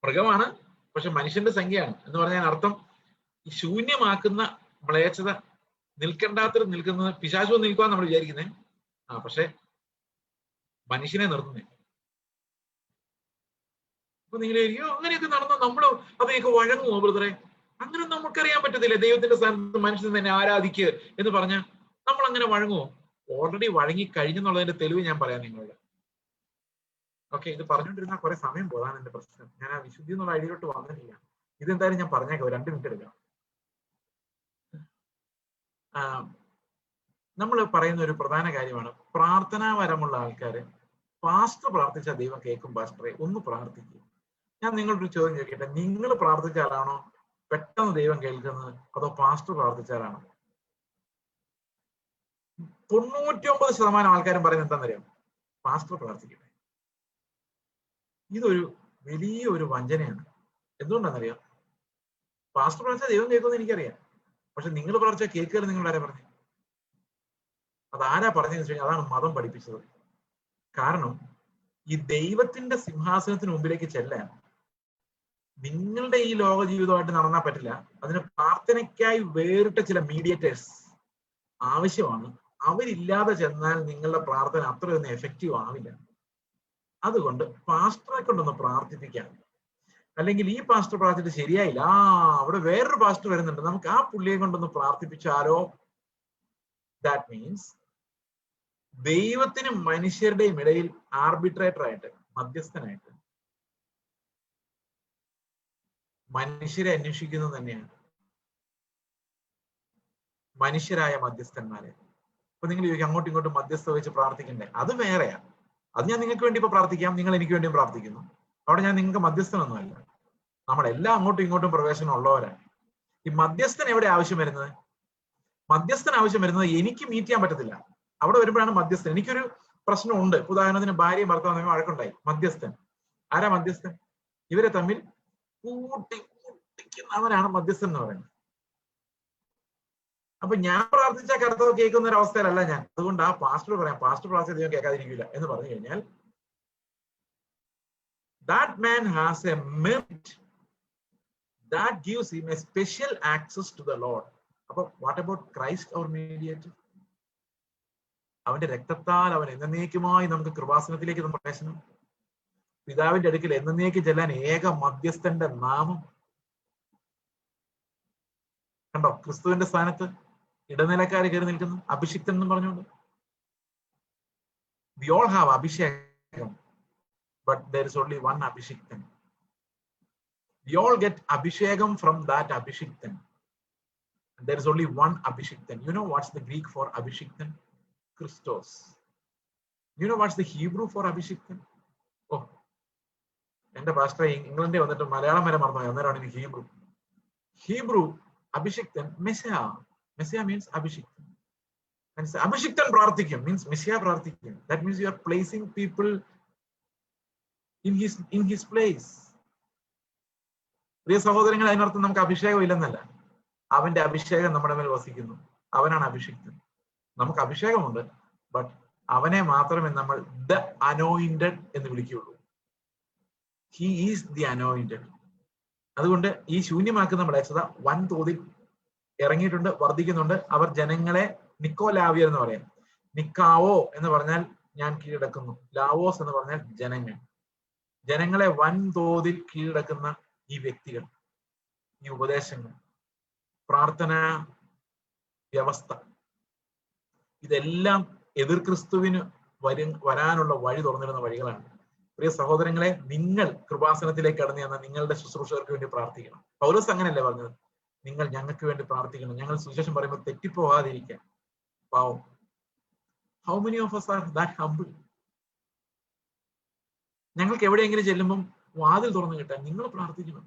മൃഗമാണ്, പക്ഷെ മനുഷ്യന്റെ സംഖ്യയാണ് എന്ന് പറഞ്ഞാൽ അർത്ഥം ഈ ശൂന്യമാക്കുന്ന മ്ലേച്ഛത നിൽക്കേണ്ടാത്ത നിൽക്കുന്നത്. പിശാചു നിൽക്കുവാൻ നമ്മൾ വിചാരിക്കുന്നേ, പക്ഷെ മനുഷ്യനെ നിർത്തുന്നേ. അപ്പൊ നിങ്ങൾ അങ്ങനെയൊക്കെ നടന്ന നമ്മൾ അതിനൊക്കെ വഴങ്ങുമോ ബ്രദറെ? അങ്ങനെ നമുക്കറിയാൻ പറ്റത്തില്ല. ദൈവത്തിന്റെ സ്ഥാനത്ത് മനുഷ്യൻ തന്നെ ആരാധിക്കുക എന്ന് പറഞ്ഞാൽ നമ്മൾ അങ്ങനെ വഴങ്ങുമോ? ഓൾറെഡി വഴങ്ങി കഴിഞ്ഞെന്നുള്ളതിന്റെ തെളിവ് ഞാൻ പറയാം നിങ്ങളോട്. ഓക്കെ, ഇത് പറഞ്ഞുകൊണ്ടിരുന്നാൽ കുറെ സമയം പോകാൻ എന്റെ പ്രശ്നം. ഞാൻ ആ വിശുദ്ധി എന്നുള്ള ഐഡിയയിലോട്ട് വന്നിട്ടില്ല. ഇതെന്തായാലും ഞാൻ പറഞ്ഞേക്കാം, 2 മിനിറ്റ് എടുക്കാം. നമ്മൾ പറയുന്ന ഒരു പ്രധാന കാര്യമാണ് പ്രാർത്ഥനാപരമുള്ള ആൾക്കാര്. പാസ്റ്റർ പ്രാർത്ഥിച്ച ദൈവം കേൾക്കും. പാസ്റ്ററെ ഒന്ന് പ്രാർത്ഥിക്കുക. ഞാൻ നിങ്ങളൊരു ചോദ്യം ചോദിക്കട്ടെ, നിങ്ങൾ പ്രാർത്ഥിച്ചാലാണോ പെട്ടെന്ന് ദൈവം കേൾക്കുന്നത്, അതോ പാസ്റ്റർ പ്രാർത്ഥിച്ചാലാണോ? 99% ആൾക്കാരും പറയുന്നത് എന്താണെന്നറിയാം? പാസ്റ്റർ പ്രാർത്ഥിക്കട്ടെ. ഇതൊരു വലിയൊരു വഞ്ചനയാണ്. എന്തുകൊണ്ടാണെന്നറിയാം? പാസ്റ്റർ പ്രാർത്ഥിച്ചാൽ ദൈവം കേൾക്കുമെന്ന് എനിക്കറിയാം, പക്ഷെ നിങ്ങൾ പ്രാർത്ഥിച്ചാൽ കേൾക്കുക നിങ്ങൾ ആരാ പറഞ്ഞു? അതാരാ പറഞ്ഞതെന്ന് വെച്ച് കഴിഞ്ഞാൽ അതാണ് മതം പഠിപ്പിച്ചത്. കാരണം ഈ ദൈവത്തിന്റെ സിംഹാസനത്തിന് മുമ്പിലേക്ക് ചെല്ലാൻ നിങ്ങളുടെ ഈ ലോക ജീവിതമായിട്ട് നടന്നാൽ പറ്റില്ല. അതിന് പ്രാർത്ഥനയ്ക്കായി വേറിട്ട ചില മീഡിയേറ്റേഴ്സ് ആവശ്യമാണ്. അവരില്ലാതെ ചെന്നാൽ നിങ്ങളുടെ പ്രാർത്ഥന അത്രയൊന്നും എഫക്റ്റീവ് ആവില്ല. അതുകൊണ്ട് പാസ്റ്ററെ കൊണ്ടൊന്ന് പ്രാർത്ഥിപ്പിക്കാം. അല്ലെങ്കിൽ ഈ പാസ്റ്റർ പ്രാർത്ഥിച്ചിട്ട് ശരിയായില്ല, അവിടെ വേറൊരു പാസ്റ്റർ വരുന്നുണ്ട്, നമുക്ക് ആ പുള്ളിയെ കൊണ്ടൊന്ന് പ്രാർത്ഥിപ്പിച്ചാലോ? ദാറ്റ് മീൻസ് ദൈവത്തിനും മനുഷ്യരുടെയും ഇടയിൽ ആർബിട്രേറ്റർ ആയിട്ട്, മധ്യസ്ഥനായിട്ട് മനുഷ്യരെ അന്വേഷിക്കുന്നത് തന്നെയാണ് മനുഷ്യരായ മധ്യസ്ഥന്മാരെ. അപ്പൊ നിങ്ങൾ ചോദിക്കും അങ്ങോട്ടും ഇങ്ങോട്ടും മധ്യസ്ഥ വെച്ച് പ്രാർത്ഥിക്കണ്ടേ? അത് വേറെയാ. അത് ഞാൻ നിങ്ങൾക്ക് വേണ്ടി ഇപ്പൊ പ്രാർത്ഥിക്കാം, നിങ്ങൾ എനിക്ക് വേണ്ടിയും പ്രാർത്ഥിക്കുന്നു. അവിടെ ഞാൻ നിങ്ങൾക്ക് മധ്യസ്ഥനൊന്നുമല്ല. നമ്മളെല്ലാം അങ്ങോട്ടും ഇങ്ങോട്ടും പ്രവേശനം ഉള്ളവരാണ്. ഈ മധ്യസ്ഥൻ എവിടെ ആവശ്യം വരുന്നത്? മധ്യസ്ഥൻ ആവശ്യം വരുന്നത് എനിക്ക് മീറ്റ് ചെയ്യാൻ പറ്റത്തില്ല. അവിടെ വരുമ്പോഴാണ് മധ്യസ്ഥൻ. എനിക്കൊരു പ്രശ്നമുണ്ട്, ഉദാഹരണത്തിന് ഭാര്യയും ഭർത്താവും തമ്മിൽ വഴക്കുണ്ടായി. മധ്യസ്ഥൻ ആരാ? മധ്യസ്ഥൻ ഇവരെ തമ്മിൽ കൂട്ടിക്കുന്നവനാണ് മധ്യസ്ഥൻ എന്ന് പറയുന്നത്. അപ്പൊ ഞാൻ പ്രാർത്ഥിച്ച കർത്താവ് കേൾക്കുന്ന ഒരു അവസ്ഥയിലല്ല ഞാൻ. അതുകൊണ്ട് ആ പാസ്റ്റർ പറയാം, പാസ്റ്റർ പ്രാർത്ഥിച്ച ദൈവം കേൾക്കാതിരിക്കില്ല എന്ന് പറഞ്ഞു കഴിഞ്ഞാൽ that man has a merit that gives him a special access to the Lord. അപ്പൊ what about Christ our mediator? അവന്റെ രക്തത്താൽ അവൻ എന്നേക്കുമായി നമുക്ക് കൃപാസനത്തിലേക്ക് പ്രവേശനം, പിതാവിന്റെ അടുക്കൽ എന്നേക്ക് ചെല്ലാൻ ഏക മധ്യസ്ഥന്റെ നാമം. കണ്ടോ? ക്രിസ്തുവിന്റെ സ്ഥാനത്ത് ഇടനിലക്കാര് കയറി നിൽക്കുന്നു, അഭിഷിക്തൻ എന്ന് പറഞ്ഞുകൊണ്ട്. We all have അഭിഷേകം, but there is only one Abhishektan. We all get Abhishekam from that Abhishektan. There is only one Abhishektan. You know what's the Greek for Abhishektan? Christos. You know what's the Hebrew for Abhishektan? Oh, എന്റെ പാസ്റ്റർ ഇംഗ്ലണ്ടിൽ വന്നിട്ട് മലയാളം വരെ മറന്നു. അന്നേരമാണ് എനിക്ക് Hebrew. Hebrew Abhishektan, Messiah. Messiah means Abhishektan. And Abhishektan പ്രാർത്ഥിക്കും means Messiah പ്രാർത്ഥിക്കും. That means you are placing people in his place. പ്രിയ സഹോദരങ്ങൾ, അതിനർത്ഥം നമുക്ക് അഭിഷേകം ഇല്ലെന്നല്ല. അവന്റെ അഭിഷേകം നമ്മുടെ മേൽ വസിക്കുന്നു. അവനാണ് അഭിഷിക്തൻ. നമുക്ക് അഭിഷേകമുണ്ട്, ബട്ട് അവനെ മാത്രമേ നമ്മൾ ദ അനോയിന്റഡ് എന്ന് വിളിക്കുകയുള്ളൂ. He is the anointed. അതുകൊണ്ട് ഈ ശൂന്യമാക്കുന്ന മ്ലേച്ഛത വൻതോതിൽ ഇറങ്ങിയിട്ടുണ്ട്, വർദ്ധിക്കുന്നുണ്ട്. അവർ ജനങ്ങളെ നിക്കോലാവിയർ എന്ന് പറയാം. നിക്കാവോ എന്ന് പറഞ്ഞാൽ ഞാൻ കീഴടക്കുന്നു, ലാവോസ് എന്ന് പറഞ്ഞാൽ ജനങ്ങൾ. ജനങ്ങളെ വൻതോതിൽ കീഴടക്കുന്ന ഈ വ്യക്തികൾ, ഈ ഉപദേശങ്ങൾ, പ്രാർത്ഥനാ വ്യവസ്ഥ, ഇതെല്ലാം എതിർ ക്രിസ്തുവിന് വരാനുള്ള വഴി തുറന്നിടുന്ന വഴികളാണ്. പ്രിയ സഹോദരങ്ങളെ, നിങ്ങൾ കൃപാസനത്തിലേക്ക് കടന്നു ചെന്ന നിങ്ങളുടെ ശുശ്രൂഷകർക്ക് വേണ്ടി പ്രാർത്ഥിക്കണം. പൗലോസ് അങ്ങനെയല്ലേ പറഞ്ഞത്? നിങ്ങൾ ഞങ്ങൾക്ക് വേണ്ടി പ്രാർത്ഥിക്കണം. ഞങ്ങൾ സുവിശേഷം പറയുമ്പോൾ തെറ്റിപ്പോകാതിരിക്കാൻ. പാവം, how many of us are that humble? ഞങ്ങൾക്ക് എവിടെയെങ്കിലും ചെല്ലുമ്പം വാതിൽ തുറന്നു കിട്ടാൻ നിങ്ങൾ പ്രാർത്ഥിക്കണം.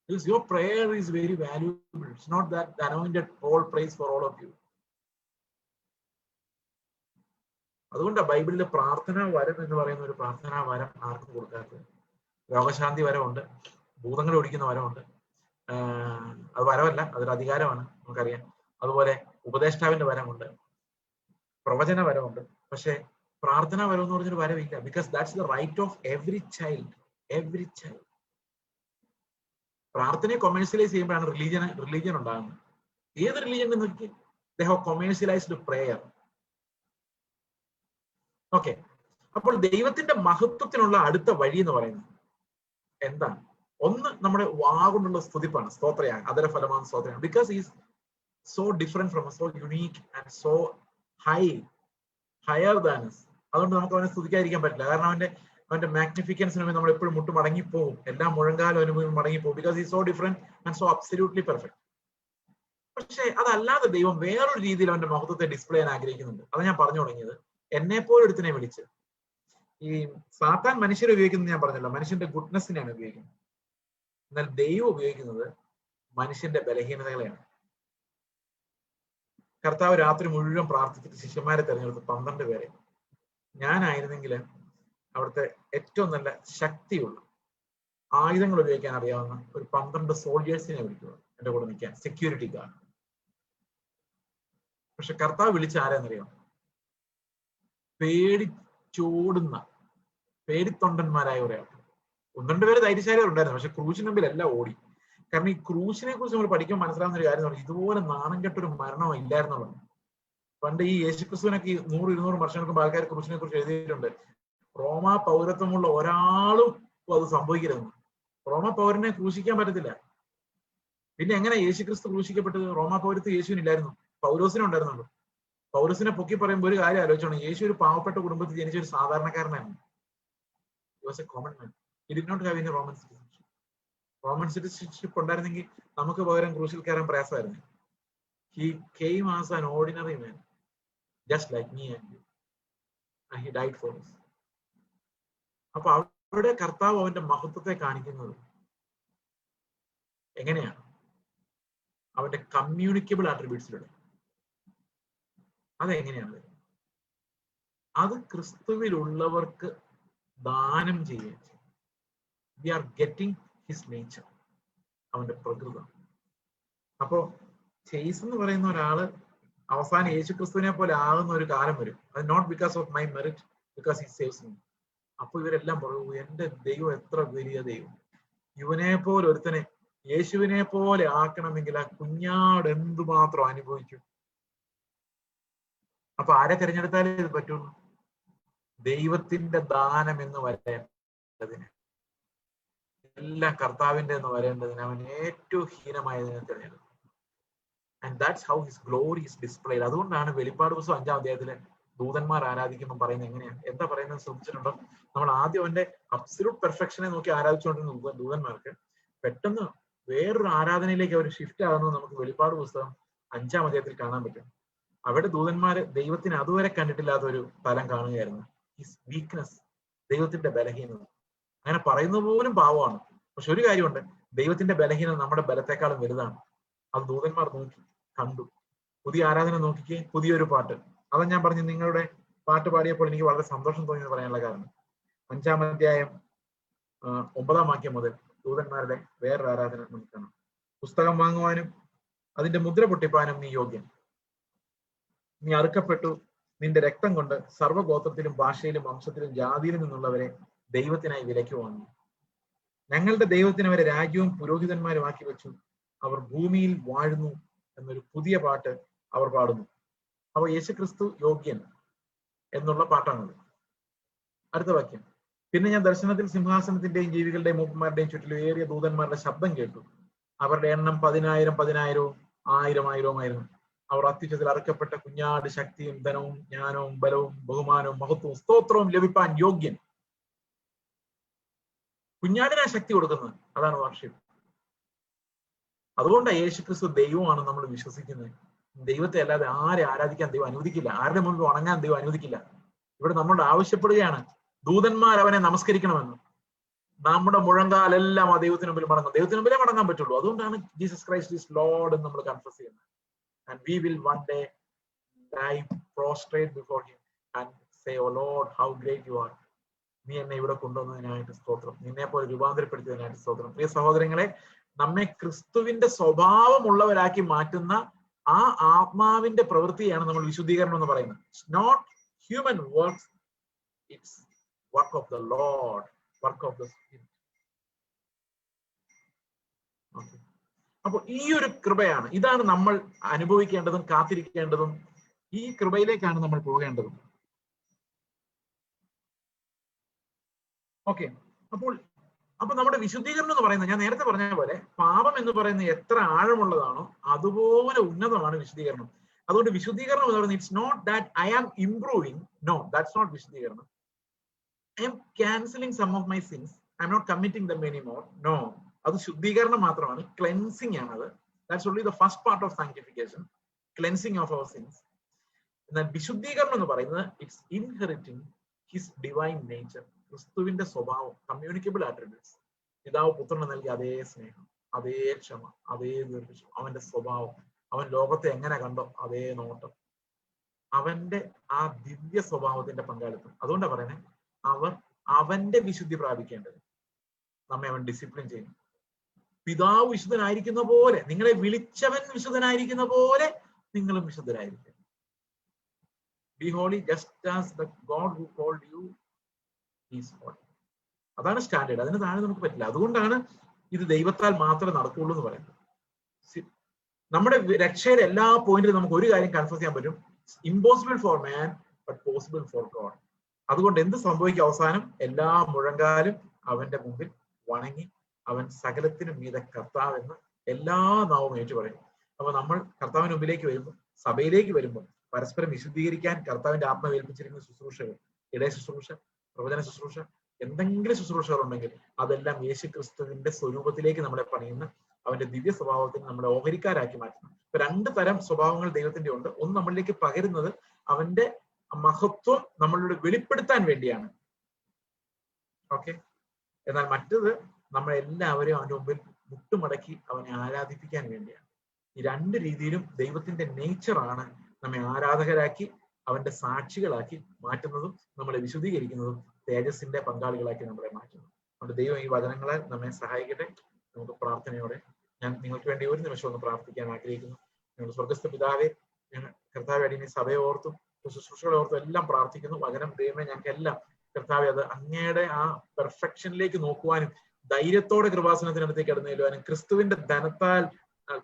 Because your prayer is very valuable. It's not that the anointed Paul prays for all of you. അതുകൊണ്ടാണ് ബൈബിളിൽ പ്രാർത്ഥനാ വരം എന്ന് പറയുന്ന ഒരു പ്രാർത്ഥനാ വരം ആർക്കും കൊടുക്കാത്തത്. രോഗശാന്തി വരമുണ്ട്, ഭൂതങ്ങൾ ഓടിക്കുന്ന വരമുണ്ട്. അത് വരമല്ല, അതൊരു അധികാരമാണ്, നമുക്കറിയാം. അതുപോലെ ഉപദേഷ്ടാവിന്റെ വരമുണ്ട്, പ്രവചന വരമുണ്ട്. പക്ഷെ പ്രാർത്ഥനാ വരം എന്ന് പറഞ്ഞൊരു വരമില്ല. Because that's the right of every child. Every child. പ്രാർത്ഥനയെ കൊമേഴ്സ്യലൈസ് ചെയ്യുമ്പോഴാണ് റിലീജിയൻ ഉണ്ടാകുന്നത്. ഏത് റിലീജിയൻ നോക്കി, they have commercialised prayer. Okay, അപ്പോൾ ദൈവത്തിന്റെ മഹത്വത്തിനുള്ള അടുത്ത വഴി എന്ന് പറയുന്നത് എന്താണ്? ഒന്ന്, നമ്മുടെ വാഗുകൊണ്ടുള്ള സ്തുതിപ്പാണ്, സ്തോത്രയാണ്. അതര ഫലമാണ് സ്തോത്രയാണ്. Because is so different from so unique and so higher than us. അതുകൊണ്ട് നമുക്ക് അവനെ സ്തുതിക്കാതിരിക്കാൻ പറ്റില്ല. കാരണം അവന്റെ മാഗ്നിഫിക്കൻസിന് വേണ്ടി നമ്മൾ എപ്പോഴും മുട്ട് മടങ്ങിപ്പോവും. എല്ലാം മുഴങ്കാലും അനുഭവം മടങ്ങിപ്പോവും. Because is so different and so absolutely perfect. പക്ഷെ അതല്ലാതെ ദൈവം വേറൊരു രീതിയിൽ അവന്റെ മഹത്വത്തെ ഡിസ്പ്ലേ ചെയ്യാൻ ആഗ്രഹിക്കുന്നുണ്ട്. അത് ഞാൻ പറഞ്ഞു തുടങ്ങിയത്. എന്നെപ്പോലെ ഒരുത്തിനെ വിളിച്ച്, ഈ സാത്താൻ മനുഷ്യരെ ഉപയോഗിക്കുന്നത് ഞാൻ പറഞ്ഞല്ലോ, മനുഷ്യന്റെ ഗുഡ്നെസ്സിനെയാണ് ഉപയോഗിക്കുന്നത്. എന്നാൽ ദൈവം ഉപയോഗിക്കുന്നത് മനുഷ്യന്റെ ബലഹീനതകളെയാണ്. കർത്താവ് രാത്രി മുഴുവൻ പ്രാർത്ഥിച്ചിട്ട് ശിഷ്യന്മാരെ തെരഞ്ഞെടുത്ത് 12 പേരെ. ഞാനായിരുന്നെങ്കിൽ അവിടുത്തെ ഏറ്റവും നല്ല ശക്തിയുള്ള ആയുധങ്ങൾ ഉപയോഗിക്കാൻ അറിയാവുന്ന ഒരു 12 സോൾജേഴ്സിനെ വിളിക്കുക എന്റെ കൂടെ നിൽക്കാൻ, സെക്യൂരിറ്റി ഗാർഡ്. പക്ഷെ കർത്താവ് വിളിച്ച ആരെന്നറിയാം? പേടിച്ചോടുന്ന പേടിത്തൊണ്ടന്മാരായ ഒരാൾ. 1-2 പേര് ധൈര്യശാലികളുണ്ടായിരുന്നു, പക്ഷെ ക്രൂശിന് മുമ്പിൽ എല്ലാം ഓടി. കാരണം ഈ ക്രൂശിനെ കുറിച്ച് നമ്മൾ പഠിക്കുമ്പോൾ മനസ്സിലാവുന്ന ഒരു കാര്യം, ഇതുപോലെ നാണം കെട്ടൊരു മരണമോ ഇല്ലായിരുന്നുള്ളത്. പണ്ട് ഈ യേശുക്രിസ്തുവിനൊക്കെ 100-200 വർഷങ്ങൾക്ക് മുമ്പ് ആൾക്കാർ ക്രൂശിനെ കുറിച്ച് എഴുതിയിട്ടുണ്ട്. റോമാ പൗരത്വമുള്ള ഒരാളും അത് സംഭവിക്കരുതെന്ന്. റോമാ പൗരനെ ക്രൂശിക്കാൻ പറ്റത്തില്ല. പിന്നെ എങ്ങനെ യേശുക്രിസ്തു ക്രൂശിക്കപ്പെട്ടത്? റോമാ പൗരത്വം യേശുവിനില്ലായിരുന്നു, പൗലോസിനുണ്ടായിരുന്നുള്ളൂ. പൗലോസിനെ പൊക്കി പറയുമ്പോൾ ഒരു കാര്യം ആലോചിച്ചോണം. യേശു ഒരു പാവപ്പെട്ട കുടുംബത്തിൽ ജനിച്ച ഒരു സാധാരണക്കാരനായിരുന്നു. He was a common man. He did not have any Roman citizenship. Roman citizenship ഉണ്ടായിരുന്നെങ്കിൽ നമുക്ക് പകരം ക്രൂശിൽ കയറാൻ പ്രയാസമായിരുന്നു. He came as an ordinary man, just like me and you, and he died for us. അപ്പൊ അവിടെ കർത്താവ് അവന്റെ മഹത്വത്തെ കാണിക്കുന്നത് എങ്ങനെയാണ്? അവന്റെ കമ്മ്യൂണിക്കബിൾ ആട്രിബ്യൂട്ട്സിലൂടെ. അതെങ്ങനെയാണ്? അത് ക്രിസ്തുവിലുള്ളവർക്ക് ദാനം ചെയ്യുകയും ചെയ്യും. We are getting his nature, അവന്റെ പ്രകൃതം. അപ്പോ ചേസ് എന്ന് പറയുന്ന ഒരാള് അവസാനം യേശു ക്രിസ്തുവിനെ പോലെ ആകുന്ന ഒരു കാലം വരും. അത് not because of my merit, because he saves me. അപ്പൊ ഇവരെല്ലാം പറയൂ, എന്റെ ദൈവം എത്ര വലിയ ദൈവം, ഇവനെ പോലെ ഒരുത്തനെ യേശുവിനെ പോലെ ആക്കണമെങ്കിൽ ആ കുഞ്ഞാട് എന്തുമാത്രം അനുഭവിച്ചു. അപ്പൊ ആരെ തിരഞ്ഞെടുത്താലേ ഇത് പറ്റുള്ളൂ? ദൈവത്തിന്റെ ദാനം എന്ന് വരേണ്ടതിന്, എല്ലാം കർത്താവിന്റെ എന്ന് വരേണ്ടതിന് അവൻ ഏറ്റവും ഹീനമായതിനെ തിരഞ്ഞെടുത്തു. And that's how his glory is displayed. അതുകൊണ്ടാണ് വെളിപ്പാട് പുസ്തകം 5-ാം അധ്യായത്തില് ദൂതന്മാർ ആരാധിക്കുമ്പോൾ പറയുന്നത് എങ്ങനെയാണ്, എന്താ പറയുന്നത് ശ്രദ്ധിച്ചിട്ടുണ്ടോ? നമ്മൾ ആദ്യം അവന്റെ അബ്സല്യൂട്ട് പെർഫെക്ഷനെ നോക്കി ആരാധിച്ചുകൊണ്ടിരുന്ന ദൂതന്മാർക്ക് പെട്ടെന്ന് വേറൊരു ആരാധനയിലേക്ക് അവർ ഷിഫ്റ്റ് ആകുന്നത് നമുക്ക് വെളിപ്പാട് പുസ്തകം 5-ാം അധ്യായത്തിൽ കാണാൻ പറ്റും. അവിടെ ദൂതന്മാര് ദൈവത്തിന് അതുവരെ കണ്ടിട്ടില്ലാത്ത ഒരു തലം കാണുകയായിരുന്നു. ഹിസ് വീക്ക്നെസ്, ദൈവത്തിന്റെ ബലഹീനത. അങ്ങനെ പറയുന്നത് പോലും പാവമാണ്. പക്ഷെ ഒരു കാര്യമുണ്ട്, ദൈവത്തിന്റെ ബലഹീനത നമ്മുടെ ബലത്തെക്കാളും വലുതാണ്. അത് ദൂതന്മാർ നോക്കി കണ്ടു. പുതിയ ആരാധന നോക്കിക്കേ, പുതിയൊരു പാട്ട്. അതാ ഞാൻ പറഞ്ഞു, നിങ്ങളുടെ പാട്ട് പാടിയപ്പോൾ എനിക്ക് വളരെ സന്തോഷം തോന്നിയെന്ന് പറയാനുള്ള കാരണം 5-ാം അധ്യായം 9-ാം വാക്യം മുതൽ ദൂതന്മാരുടെ വേറൊരു ആരാധന നമുക്ക് കാണാം. പുസ്തകം വാങ്ങുവാനും അതിന്റെ മുദ്ര പൊട്ടിപ്പാനും നീ യോഗ്യൻ. നീ അറുക്കപ്പെട്ടു, നിന്റെ രക്തം കൊണ്ട് സർവ്വഗോത്രത്തിലും ഭാഷയിലും വംശത്തിലും ജാതിയിലും നിന്നുള്ളവരെ ദൈവത്തിനായി വിലയ്ക്ക് വാങ്ങി. ഞങ്ങളുടെ ദൈവത്തിന് അവരെ രാജ്യവും പുരോഹിതന്മാരുമാക്കി വെച്ചു. അവർ ഭൂമിയിൽ വാഴുന്നു എന്നൊരു പുതിയ പാട്ട് അവർ പാടുന്നു. അപ്പൊ യേശുക്രിസ്തു യോഗ്യൻ എന്നുള്ള പാട്ടാണത്. അടുത്ത വാക്യം, പിന്നെ ഞാൻ ദർശനത്തിൽ സിംഹാസനത്തിന്റെയും ജീവികളുടെയും മൂപ്പന്മാരുടെയും ചുറ്റിലും ഏറിയ ദൂതന്മാരുടെ ശബ്ദം കേട്ടു. അവരുടെ എണ്ണം 10,000 10,000 1000 അവർ അത്യുച്ചത്തിൽ അറുക്കപ്പെട്ട കുഞ്ഞാട് ശക്തിയും ധനവും ജ്ഞാനവും ബലവും ബഹുമാനവും മഹത്വവും സ്തോത്രവും ലഭിപ്പാൻ യോഗ്യൻ. കുഞ്ഞാടിനാ ശക്തി കൊടുക്കുന്നത്, അതാണ് വർഷിപ്പ്. അതുകൊണ്ടാണ് യേശുക്രിസ്തു ദൈവമാണ് നമ്മൾ വിശ്വസിക്കുന്നത്. ദൈവത്തെ അല്ലാതെ ആരെ ആരാധിക്കാൻ ദൈവം അനുവദിക്കില്ല, ആരുടെ മുൻപ് ഉണങ്ങാൻ ദൈവം അനുവദിക്കില്ല. ഇവിടെ നമ്മളോട് ആവശ്യപ്പെടുകയാണ് ദൂതന്മാർ അവനെ നമസ്കരിക്കണമെന്ന്. നമ്മുടെ മുഴങ്കാലെല്ലാം ആ ദൈവത്തിന് മുമ്പിൽ മടങ്ങും. ദൈവത്തിന് മുമ്പിലേ മടങ്ങാൻ പറ്റുള്ളൂ. അതുകൊണ്ടാണ് ജീസസ് ക്രൈസ്റ്റ് ഈസ് ലോർഡ് എന്ന് നമ്മൾ കൺഫസ് ചെയ്യുന്നത്. And we will one day lie prostrate before him and say, "Oh Lord, how great you are." നീ എന്നെ ഇവിടെ കൊണ്ടുവന്നതിനായിട്ട് സ്തോത്രം, നിന്നെ പോലെ രൂപാന്തരപ്പെടുത്തിയതിനായിട്ട് സ്തോത്രം. പ്രിയ സഹോദരങ്ങളെ, നമ്മെ ക്രിസ്തുവിന്റെ സ്വഭാവമുള്ളവരാക്കി മാറ്റുന്ന ആ ആത്മാവിന്റെ പ്രവൃത്തിയാണ് നമ്മൾ വിശുദ്ധീകരണം എന്ന് പറയുന്നത്. It's not human works, it's work of the Lord, work of the Spirit. Okay, അപ്പൊ ഈ ഒരു കൃപയാണ്, ഇതാണ് നമ്മൾ അനുഭവിക്കേണ്ടതും കാത്തിരിക്കേണ്ടതും. ഈ കൃപയിലേക്കാണ് നമ്മൾ പോകേണ്ടതും. ഓക്കെ, അപ്പൊ നമ്മുടെ വിശുദ്ധീകരണം എന്ന് പറയുന്നത്, ഞാൻ നേരത്തെ പറഞ്ഞ പോലെ പാപം എന്ന് പറയുന്നത് എത്ര ആഴമുള്ളതാണോ അതുപോലെ ഉന്നതമാണ് വിശുദ്ധീകരണം. അതുകൊണ്ട് വിശുദ്ധീകരണം എന്ന് പറയുന്നത് it's not that I am improving, no, that's not വിശുദ്ധീകരണം. I'm cancelling some of my sins, I'm not committing them anymore, no. അത് ശുദ്ധീകരണം മാത്രമാണ്, ക്ലെൻസിങ് ആണ് അത്. That's only the first part of sanctification, cleansing of our sins. എന്നാൽ വിശുദ്ധീകരണം എന്ന് പറയുന്നത് it's inheriting his divine nature, ക്രിസ്തുവിന്റെ സ്വഭാവം, കമ്മ്യൂണിക്കബിൾ ആട്രിബ്യൂട്ട്സ്. പിതാവ് പുത്രന് നൽകിയ അതേ സ്നേഹം, അതേ ക്ഷമ, അതേ ദീർഘക്ഷമ, അവന്റെ സ്വഭാവം, അവൻ ലോകത്തെ എങ്ങനെ കണ്ടോ അതേ നോട്ടം, അവന്റെ ആ ദിവ്യ സ്വഭാവത്തിന്റെ പങ്കാളിത്തം. അതുകൊണ്ടാണ് പറയുന്നത്, അവന്റെ വിശുദ്ധി പ്രാപിക്കേണ്ടത് നമ്മെ അവൻ ഡിസിപ്ലിൻ ചെയ്യും. പിതാവ് വിശുദ്ധനായിരിക്കുന്ന പോലെ, നിങ്ങളെ വിളിച്ചവൻ വിശുദ്ധനായിരിക്കുന്ന പോലെ നിങ്ങളും വിശുദ്ധരായിരിക്കും. Be holy just as the God who called you is holy. അതാണ് സ്റ്റാൻഡേർഡ്, അതിന് താഴെ നമുക്ക് പറ്റില്ല. അതുകൊണ്ടാണ് ഇത് ദൈവത്താൽ മാത്രമേ നടക്കുള്ളൂ എന്ന് പറയുന്നത്. നമ്മുടെ രക്ഷയുടെ എല്ലാ പോയിന്റിലും നമുക്ക് ഒരു കാര്യം കൺഫസ് ചെയ്യാൻ പറ്റും, impossible four man but possible for God. അതുകൊണ്ട് എന്ത് സംഭവിക്കും? അവസാനം എല്ലാ മുഴങ്കാലും അവന്റെ മുമ്പിൽ വണങ്ങി അവൻ സകലത്തിനും മീതെ കർത്താവ് എന്ന് എല്ലാ നാവും ഏറ്റു പറയും. അപ്പൊ നമ്മൾ കർത്താവിന് മുമ്പിലേക്ക് വരുമ്പോൾ, സഭയിലേക്ക് വരുമ്പോൾ പരസ്പരം വിശുദ്ധീകരിക്കാൻ കർത്താവിന്റെ ആത്മാവ് ഏൽപ്പിച്ചിരിക്കുന്ന ശുശ്രൂഷകൾ, ഇടയ ശുശ്രൂഷ, പ്രവചന ശുശ്രൂഷ, എന്തെങ്കിലും ശുശ്രൂഷകൾ ഉണ്ടെങ്കിൽ അതെല്ലാം യേശു ക്രിസ്തുവിന്റെ സ്വരൂപത്തിലേക്ക് നമ്മളെ പണിയുന്ന അവന്റെ ദിവ്യ സ്വഭാവത്തിന് നമ്മളെ ഓഹരിക്കാരാക്കി മാറ്റുന്നു. ഇപ്പൊ 2 തരം സ്വഭാവങ്ങൾ ദൈവത്തിന്റെ ഉണ്ട്. ഒന്ന് നമ്മളിലേക്ക് പകരുന്നത് അവന്റെ മഹത്വം നമ്മളിലൂടെ വെളിപ്പെടുത്താൻ വേണ്ടിയാണ്. ഓക്കെ, എന്നാൽ മറ്റത് നമ്മളെല്ലാവരെയും അവന്റെ മുമ്പിൽ മുട്ടുമടക്കി അവനെ ആരാധിപ്പിക്കാൻ വേണ്ടിയാണ്. ഈ രണ്ട് രീതിയിലും ദൈവത്തിന്റെ നേച്ചറാണ് നമ്മെ ആരാധകരാക്കി അവന്റെ സാക്ഷികളാക്കി മാറ്റുന്നതും നമ്മളെ വിശുദ്ധീകരിക്കുന്നതും തേജസ്സിന്റെ പങ്കാളികളാക്കി നമ്മളെ മാറ്റുന്നതും. അതുകൊണ്ട് ദൈവം ഈ വചനങ്ങളെ നമ്മെ സഹായിക്കട്ടെ. നമുക്ക് പ്രാർത്ഥനയോടെ ഞാൻ നിങ്ങൾക്ക് വേണ്ടി ഒരു നിമിഷം ഒന്ന് പ്രാർത്ഥിക്കാൻ ആഗ്രഹിക്കുന്നു. ഞങ്ങളുടെ സ്വർഗസ്ഥ പിതാവേ, ഞങ്ങൾ കർത്താവെ അടിയനെ സഭയെ ഓർത്തും ശുശ്രൂഷകളെ ഓർത്തും എല്ലാം പ്രാർത്ഥിക്കുന്നു. വചനം ദൈവമേ ഞങ്ങൾക്ക് എല്ലാം കർത്താവെ അത് അങ്ങയുടെ ആ പെർഫെക്ഷനിലേക്ക് നോക്കുവാനും ധൈര്യത്തോടെ കൃപാസനത്തിനടുത്തേക്ക് കടന്നു ചെല്ലുവാനും ക്രിസ്തുവിന്റെ ധനത്താൽ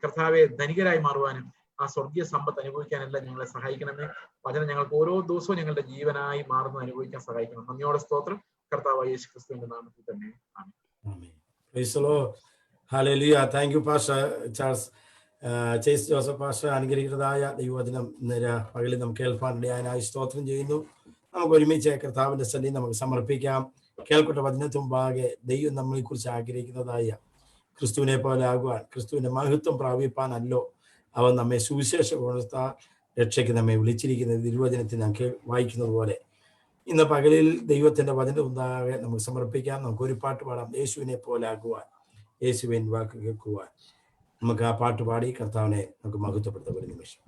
കർത്താവെ ധനികരായി മാറുവാനും ആ സ്വർഗീയ സമ്പത്ത് അനുഭവിക്കാനെല്ലാം ഞങ്ങളെ സഹായിക്കണമേ. വചനം ഞങ്ങൾക്ക് ഓരോ ദിവസവും ഞങ്ങളുടെ ജീവനായി മാറുന്നത് അനുഭവിക്കാൻ സഹായിക്കണം. നന്ദിയോടെ സ്തോത്രം. കർത്താവായ യേശു ക്രിസ്തുവിന്റെ നാമത്തിൽ തന്നെ ആമേൻ. Praise the Lord. Hallelujah. Thank you, Pastor Charles. Chase Joseph pastor അനുഗ്രഹീതരായ ദൈവവചനം പകലിൽ നമുക്ക് കേൾപ്പാനിടയായി സ്തോത്രം ചെയ്യുന്നു. നമുക്ക് ഒരുമിച്ച് കർത്താവിന്റെ സന്നിധി നമുക്ക് സമർപ്പിക്കാം. കേൾക്കൊട്ട വചനത്തിന് മുമ്പാകെ ദൈവം നമ്മളെ കുറിച്ച് ആഗ്രഹിക്കുന്നതായ ക്രിസ്തുവിനെ പോലെ ആകുവാൻ, ക്രിസ്തുവിന്റെ മഹത്വം പ്രാപിപ്പാനല്ലോ അവൻ നമ്മെ സുവിശേഷ ഗുണത്താൽ രക്ഷയ്ക്ക് നമ്മെ വിളിച്ചിരിക്കുന്നത്. തിരുവചനത്തിൽ നാം വായിക്കുന്നത് പോലെ ഇന്ന് പകലിൽ ദൈവത്തിന്റെ വചനം മുമ്പാകെ നമുക്ക് സമർപ്പിക്കാം. നമുക്ക് ഒരു പാട്ട് പാടാം. യേശുവിനെ പോലെ ആകുവാൻ, യേശുവിൻ വാക്ക് കേൾക്കുവാൻ. നമുക്ക് ആ പാട്ട് പാടി കർത്താവിനെ നമുക്ക് മഹത്വപ്പെടുത്താം ഒരു നിമിഷം.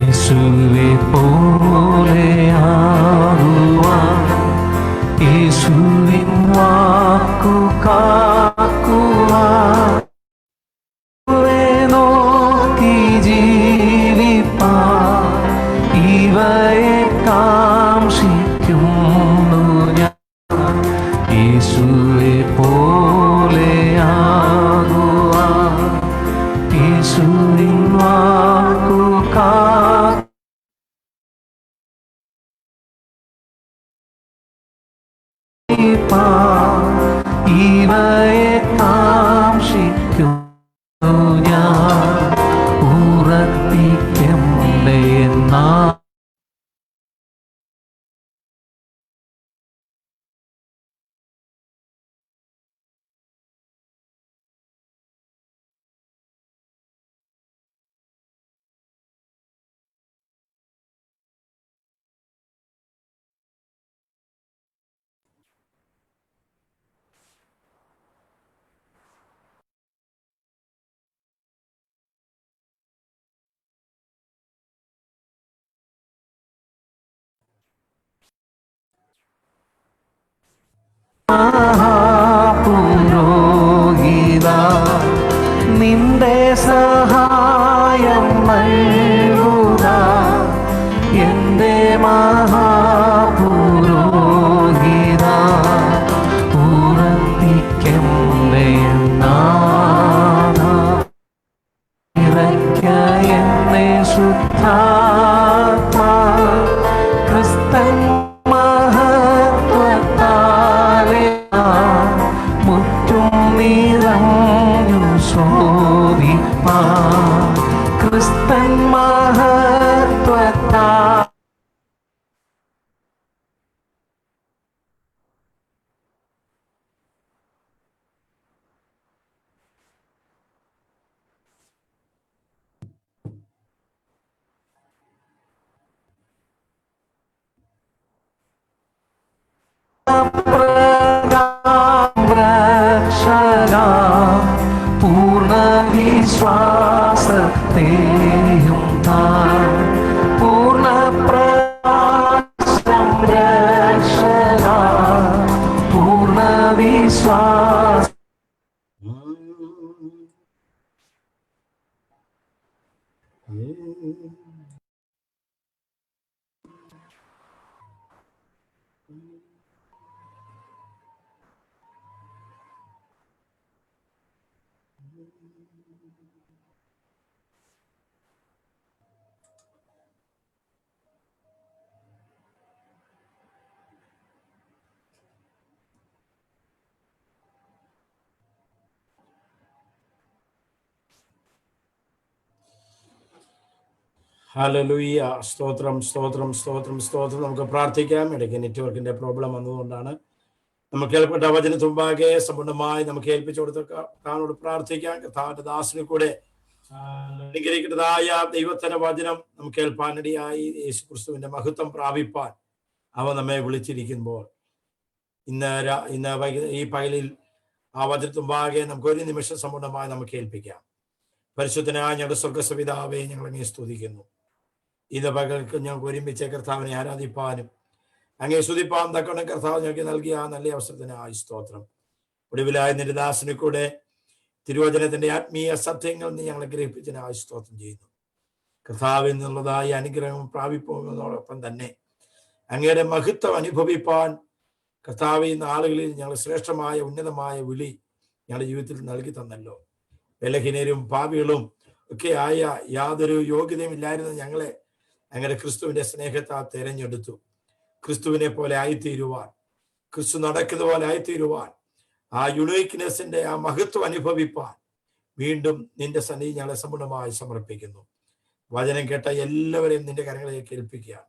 യേശുവെ പോലെയാകുവാൻ, യേശുവിൻ വാക്കു കാക്കുവാൻ, നോക്കി ജീവിപ്പാൻ ഇവയെ കാംക്ഷിക്കുന്നു ഞാൻ. യേശുവെ പോലെയാകുവാൻ, യേശുവിൻ വാക്കു ഇവയെ കാംക്ഷിക്കുന്നു ഞാൻ. ഉറപ്പിക്കണ്ടേ എന്നാ പുരോഹിത നിന്റെ സഹായം നൽകുക. എന്റെ മഹാപുരോഹിത ഉറപ്പിക്കണ്ടേ എന്നെ ശുദ്ധാത്മാ ക്രിസ്തൻ മുറ്റും നിറഞ്ഞു ശോഭിപ്പാ ക്രിസ്തൻ മഹത്വത്താ. പൂർണ്ണ വിശ്വാസത്തെയും താൻ പൂർണ്ണ സംരക്ഷക പൂർണ്ണ വിശ്വാസ ഹല്ലേലൂയ. സ്തോത്രം, സ്തോത്രം, സ്തോത്രം, സ്തോത്രം. നമുക്ക് പ്രാർത്ഥിക്കാം. ഇടയ്ക്ക് നെറ്റ്വർക്കിന്റെ പ്രോബ്ലം വന്നതുകൊണ്ടാണ്. നമുക്ക് ഏൽപ്പെട്ട വചന മുമ്പാകെ സമ്പൂർണ്ണമായി നമുക്ക് ഏൽപ്പിച്ചു കൊടുത്ത കർത്താവിനോട് പ്രാർത്ഥിക്കാം. കർത്താവിന്റെ ദാസന് കൂടെ അനുഗ്രഹിക്കുന്നതായ ദൈവത്തിന്റെ വചനം നമുക്ക് കേൾപ്പാനിടയായി യേശു ക്രിസ്തുവിന്റെ മഹത്വം പ്രാപിപ്പാൻ അവ നമ്മെ വിളിച്ചിരിക്കുമ്പോൾ ഇന്ന് ഈ പകലിൽ ആ വചനത്തുമ്പാകെ നമുക്ക് ഒരു നിമിഷം സമ്പൂർണ്ണമായി നമുക്ക് ഏൽപ്പിക്കാം. പരിശുദ്ധനായ ഞങ്ങളുടെ സ്വർഗസ്വപിതാവേ, ഞങ്ങൾ അങ്ങേ സ്തുതിക്കുന്നു. ഇന്ന് പകൽക്ക് ഞങ്ങൾക്ക് ഒരുമിച്ച് കർത്താവിനെ ആരാധിപ്പാനും അങ്ങേ സ്തുതിപ്പാൻ തക്കണം കർത്താവ് ഞങ്ങൾക്ക് നൽകിയ ആ നല്ല അവസരത്തിനായി സ്തോത്രം. ഒടുവിലായ നിന്റെ ദാസനെ കൂടെ തിരുവചനത്തിന്റെ ആത്മീയ സത്യങ്ങൾ നീ ഞങ്ങളെ ഗ്രഹിപ്പിച്ചതിനായി സ്തോത്രം ചെയ്യുന്നു. കർത്താവിൽ നിന്നുള്ളതായ അനുഗ്രഹം പ്രാപിപ്പോന്നതോടൊപ്പം തന്നെ അങ്ങയുടെ മഹത്വം അനുഭവിപ്പാൻ കർത്താവ് ഇന്ന് ആളുകളിൽ ഞങ്ങൾ ശ്രേഷ്ഠമായ ഉന്നതമായ വിളി ഞങ്ങളുടെ ജീവിതത്തിൽ നൽകി തന്നല്ലോ. ബലഹീനരും പാപികളും ഒക്കെ ആയ യാതൊരു യോഗ്യതയും ഇല്ലായിരുന്ന ഞങ്ങളെ അങ്ങനെ ക്രിസ്തുവിന്റെ സ്നേഹത്താൽ തെരഞ്ഞെടുത്തു. ക്രിസ്തുവിനെ പോലെ ആയിത്തീരുവാൻ, ക്രിസ്തു നടക്കുന്ന പോലെ ആയിത്തീരുവാൻ, ആ യുണീക്നെസിന്റെ ആ മഹത്വം അനുഭവിപ്പാൻ വീണ്ടും നിന്റെ സന്നിധി ഞങ്ങളെ സമ്പൂർണ്ണമായി സമർപ്പിക്കുന്നു. വചനം കേട്ട എല്ലാവരെയും നിന്റെ കരങ്ങളിലേക്ക് ഏൽപ്പിക്കുകയാണ്.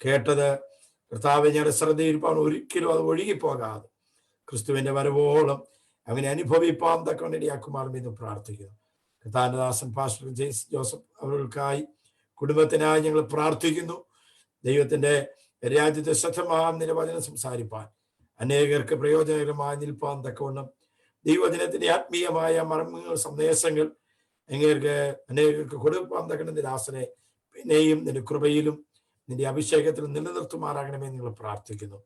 കേട്ടത് കർത്താവെ ഞങ്ങളുടെ ശ്രദ്ധയിരിപ്പാൻ ഒരിക്കലും അത് ഒഴുകിപ്പോകാതെ ക്രിസ്തുവിന്റെ വരവോളം അങ്ങനെ അനുഭവിപ്പാൻ തക്കവണ്ണം എന്ന് പ്രാർത്ഥിക്കുന്നു. കർത്താവിന്റെ ദാസൻ പാസ്റ്റർ ജോസഫ് അവർക്കായി കുടുംബത്തിനായി ഞങ്ങൾ പ്രാർത്ഥിക്കുന്നു. ദൈവത്തിന്റെ രാജ്യത്തെ ശക്തമാം നിന്റെ വചനം സംസാരിപ്പാൻ അനേകർക്ക് പ്രയോജനകരമായി നിൽപ്പാൻ തക്കവണ്ണം ദൈവവചനത്തിന്റെ ആത്മീയമായ മർമ്മങ്ങൾ സന്ദേശങ്ങൾ അനേകർക്ക് കൊടുപ്പാൻ തക്കണ ദാസനെ പിന്നെയും നിന്റെ കൃപയിലും നിന്റെ അഭിഷേകത്തിലും നിലനിർത്തുമാറാകണമേ നിങ്ങൾ പ്രാർത്ഥിക്കുന്നു.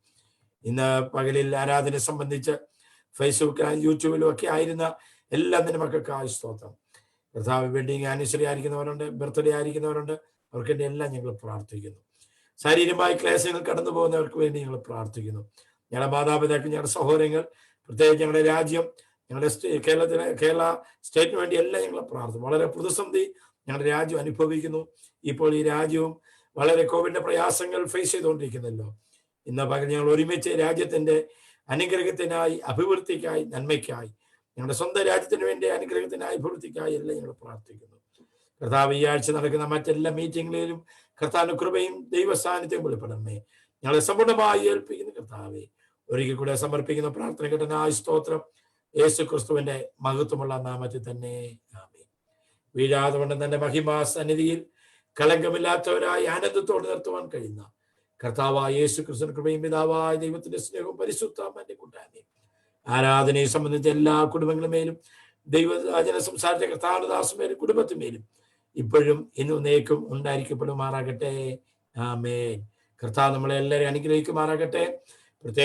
ഇന്ന് പകലിൽ ആരാധനയെ സംബന്ധിച്ച് ഫേസ്ബുക്കിലും യൂട്യൂബിലും ഒക്കെ ആയിരുന്ന എല്ലാ നിന്റെ മക്കൾക്കായി സ്തോത്രം. കർത്താവ് വെഡിങ് ആനിവേഴ്സറി ആയിരിക്കുന്നവരുണ്ട്, ബർത്ത്ഡേ ആയിരിക്കുന്നവരുണ്ട്, അവർക്ക് വേണ്ടി എല്ലാം ഞങ്ങൾ പ്രാർത്ഥിക്കുന്നു. ശാരീരികമായി ക്ലേശങ്ങൾ കടന്നു പോകുന്നവർക്ക് വേണ്ടി ഞങ്ങൾ പ്രാർത്ഥിക്കുന്നു. ഞങ്ങളുടെ മാതാപിതാക്കൾ, ഞങ്ങളുടെ സഹോദരങ്ങൾ, പ്രത്യേകിച്ച് ഞങ്ങളുടെ രാജ്യം, ഞങ്ങളുടെ കേരള സ്റ്റേറ്റിന് വേണ്ടി എല്ലാം ഞങ്ങൾ പ്രാർത്ഥിക്കും. വളരെ പ്രതിസന്ധി ഞങ്ങളുടെ രാജ്യം അനുഭവിക്കുന്നു. ഇപ്പോൾ ഈ രാജ്യവും വളരെ കോവിഡിന്റെ പ്രയാസങ്ങൾ ഫേസ് ചെയ്തുകൊണ്ടിരിക്കുന്നല്ലോ. ഇന്ന് പകൽ ഞങ്ങൾ ഒരുമിച്ച് രാജ്യത്തിന്റെ അനുഗ്രഹത്തിനായി, അഭിവൃദ്ധിക്കായി, നന്മയ്ക്കായി, ഞങ്ങളുടെ സ്വന്തം രാജ്യത്തിന് വേണ്ടി അനുഗ്രഹത്തിനായി, അഭിവൃദ്ധിക്കായി എല്ലാം ഞങ്ങൾ പ്രാർത്ഥിക്കുന്നു. കർത്താവ് ഈ ആഴ്ച നടക്കുന്ന മറ്റെല്ലാ മീറ്റിംഗുകളിലും കർത്താവിന്റെ കൃപയും ദൈവ സാന്നിധ്യവും വെളിപ്പെടണമേ. ഞങ്ങളെ സമ്പൂർണ്ണമായി ഏൽപ്പിക്കുന്ന കർത്താവെ ഒരിക്കൽ കൂടെ സമർപ്പിക്കുന്ന പ്രാർത്ഥന കേട്ടനായ സ്തോത്രം. യേശു ക്രിസ്തുവിന്റെ മഹത്വമുള്ള നാമത്തിൽ തന്നെ ആമേൻ. വീഴാതെ കൊണ്ട് തന്റെ മഹിമാ സന്നിധിയിൽ കളങ്കമില്ലാത്തവരായി ആനന്ദത്തോട് നിർത്തുവാൻ കഴിയുന്ന കർത്താവായ യേശു ക്രിസ്തുവിന്റെ കൃപയും പിതാവായ ദൈവത്തിന്റെ സ്നേഹവും പരിശുദ്ധാത്മാവിന്റെ കൂട്ടായ്മയും ആരാധനയെ സംബന്ധിച്ച എല്ലാ കുടുംബങ്ങളുമേലും ദൈവവചനം സംസാരിച്ച കർത്താവിന്റെ ദാസമേലും കുടുംബത്തിന്മേലും ഇപ്പോഴും ഇന്നും നേക്കും ഉണ്ടായിരിക്കപ്പെടുമാറാകട്ടെ. ആമേൻ. കർത്താവ് നമ്മളെ എല്ലാവരെയും അനുഗ്രഹിക്കുമാറാകട്ടെ. പ്രത്യേക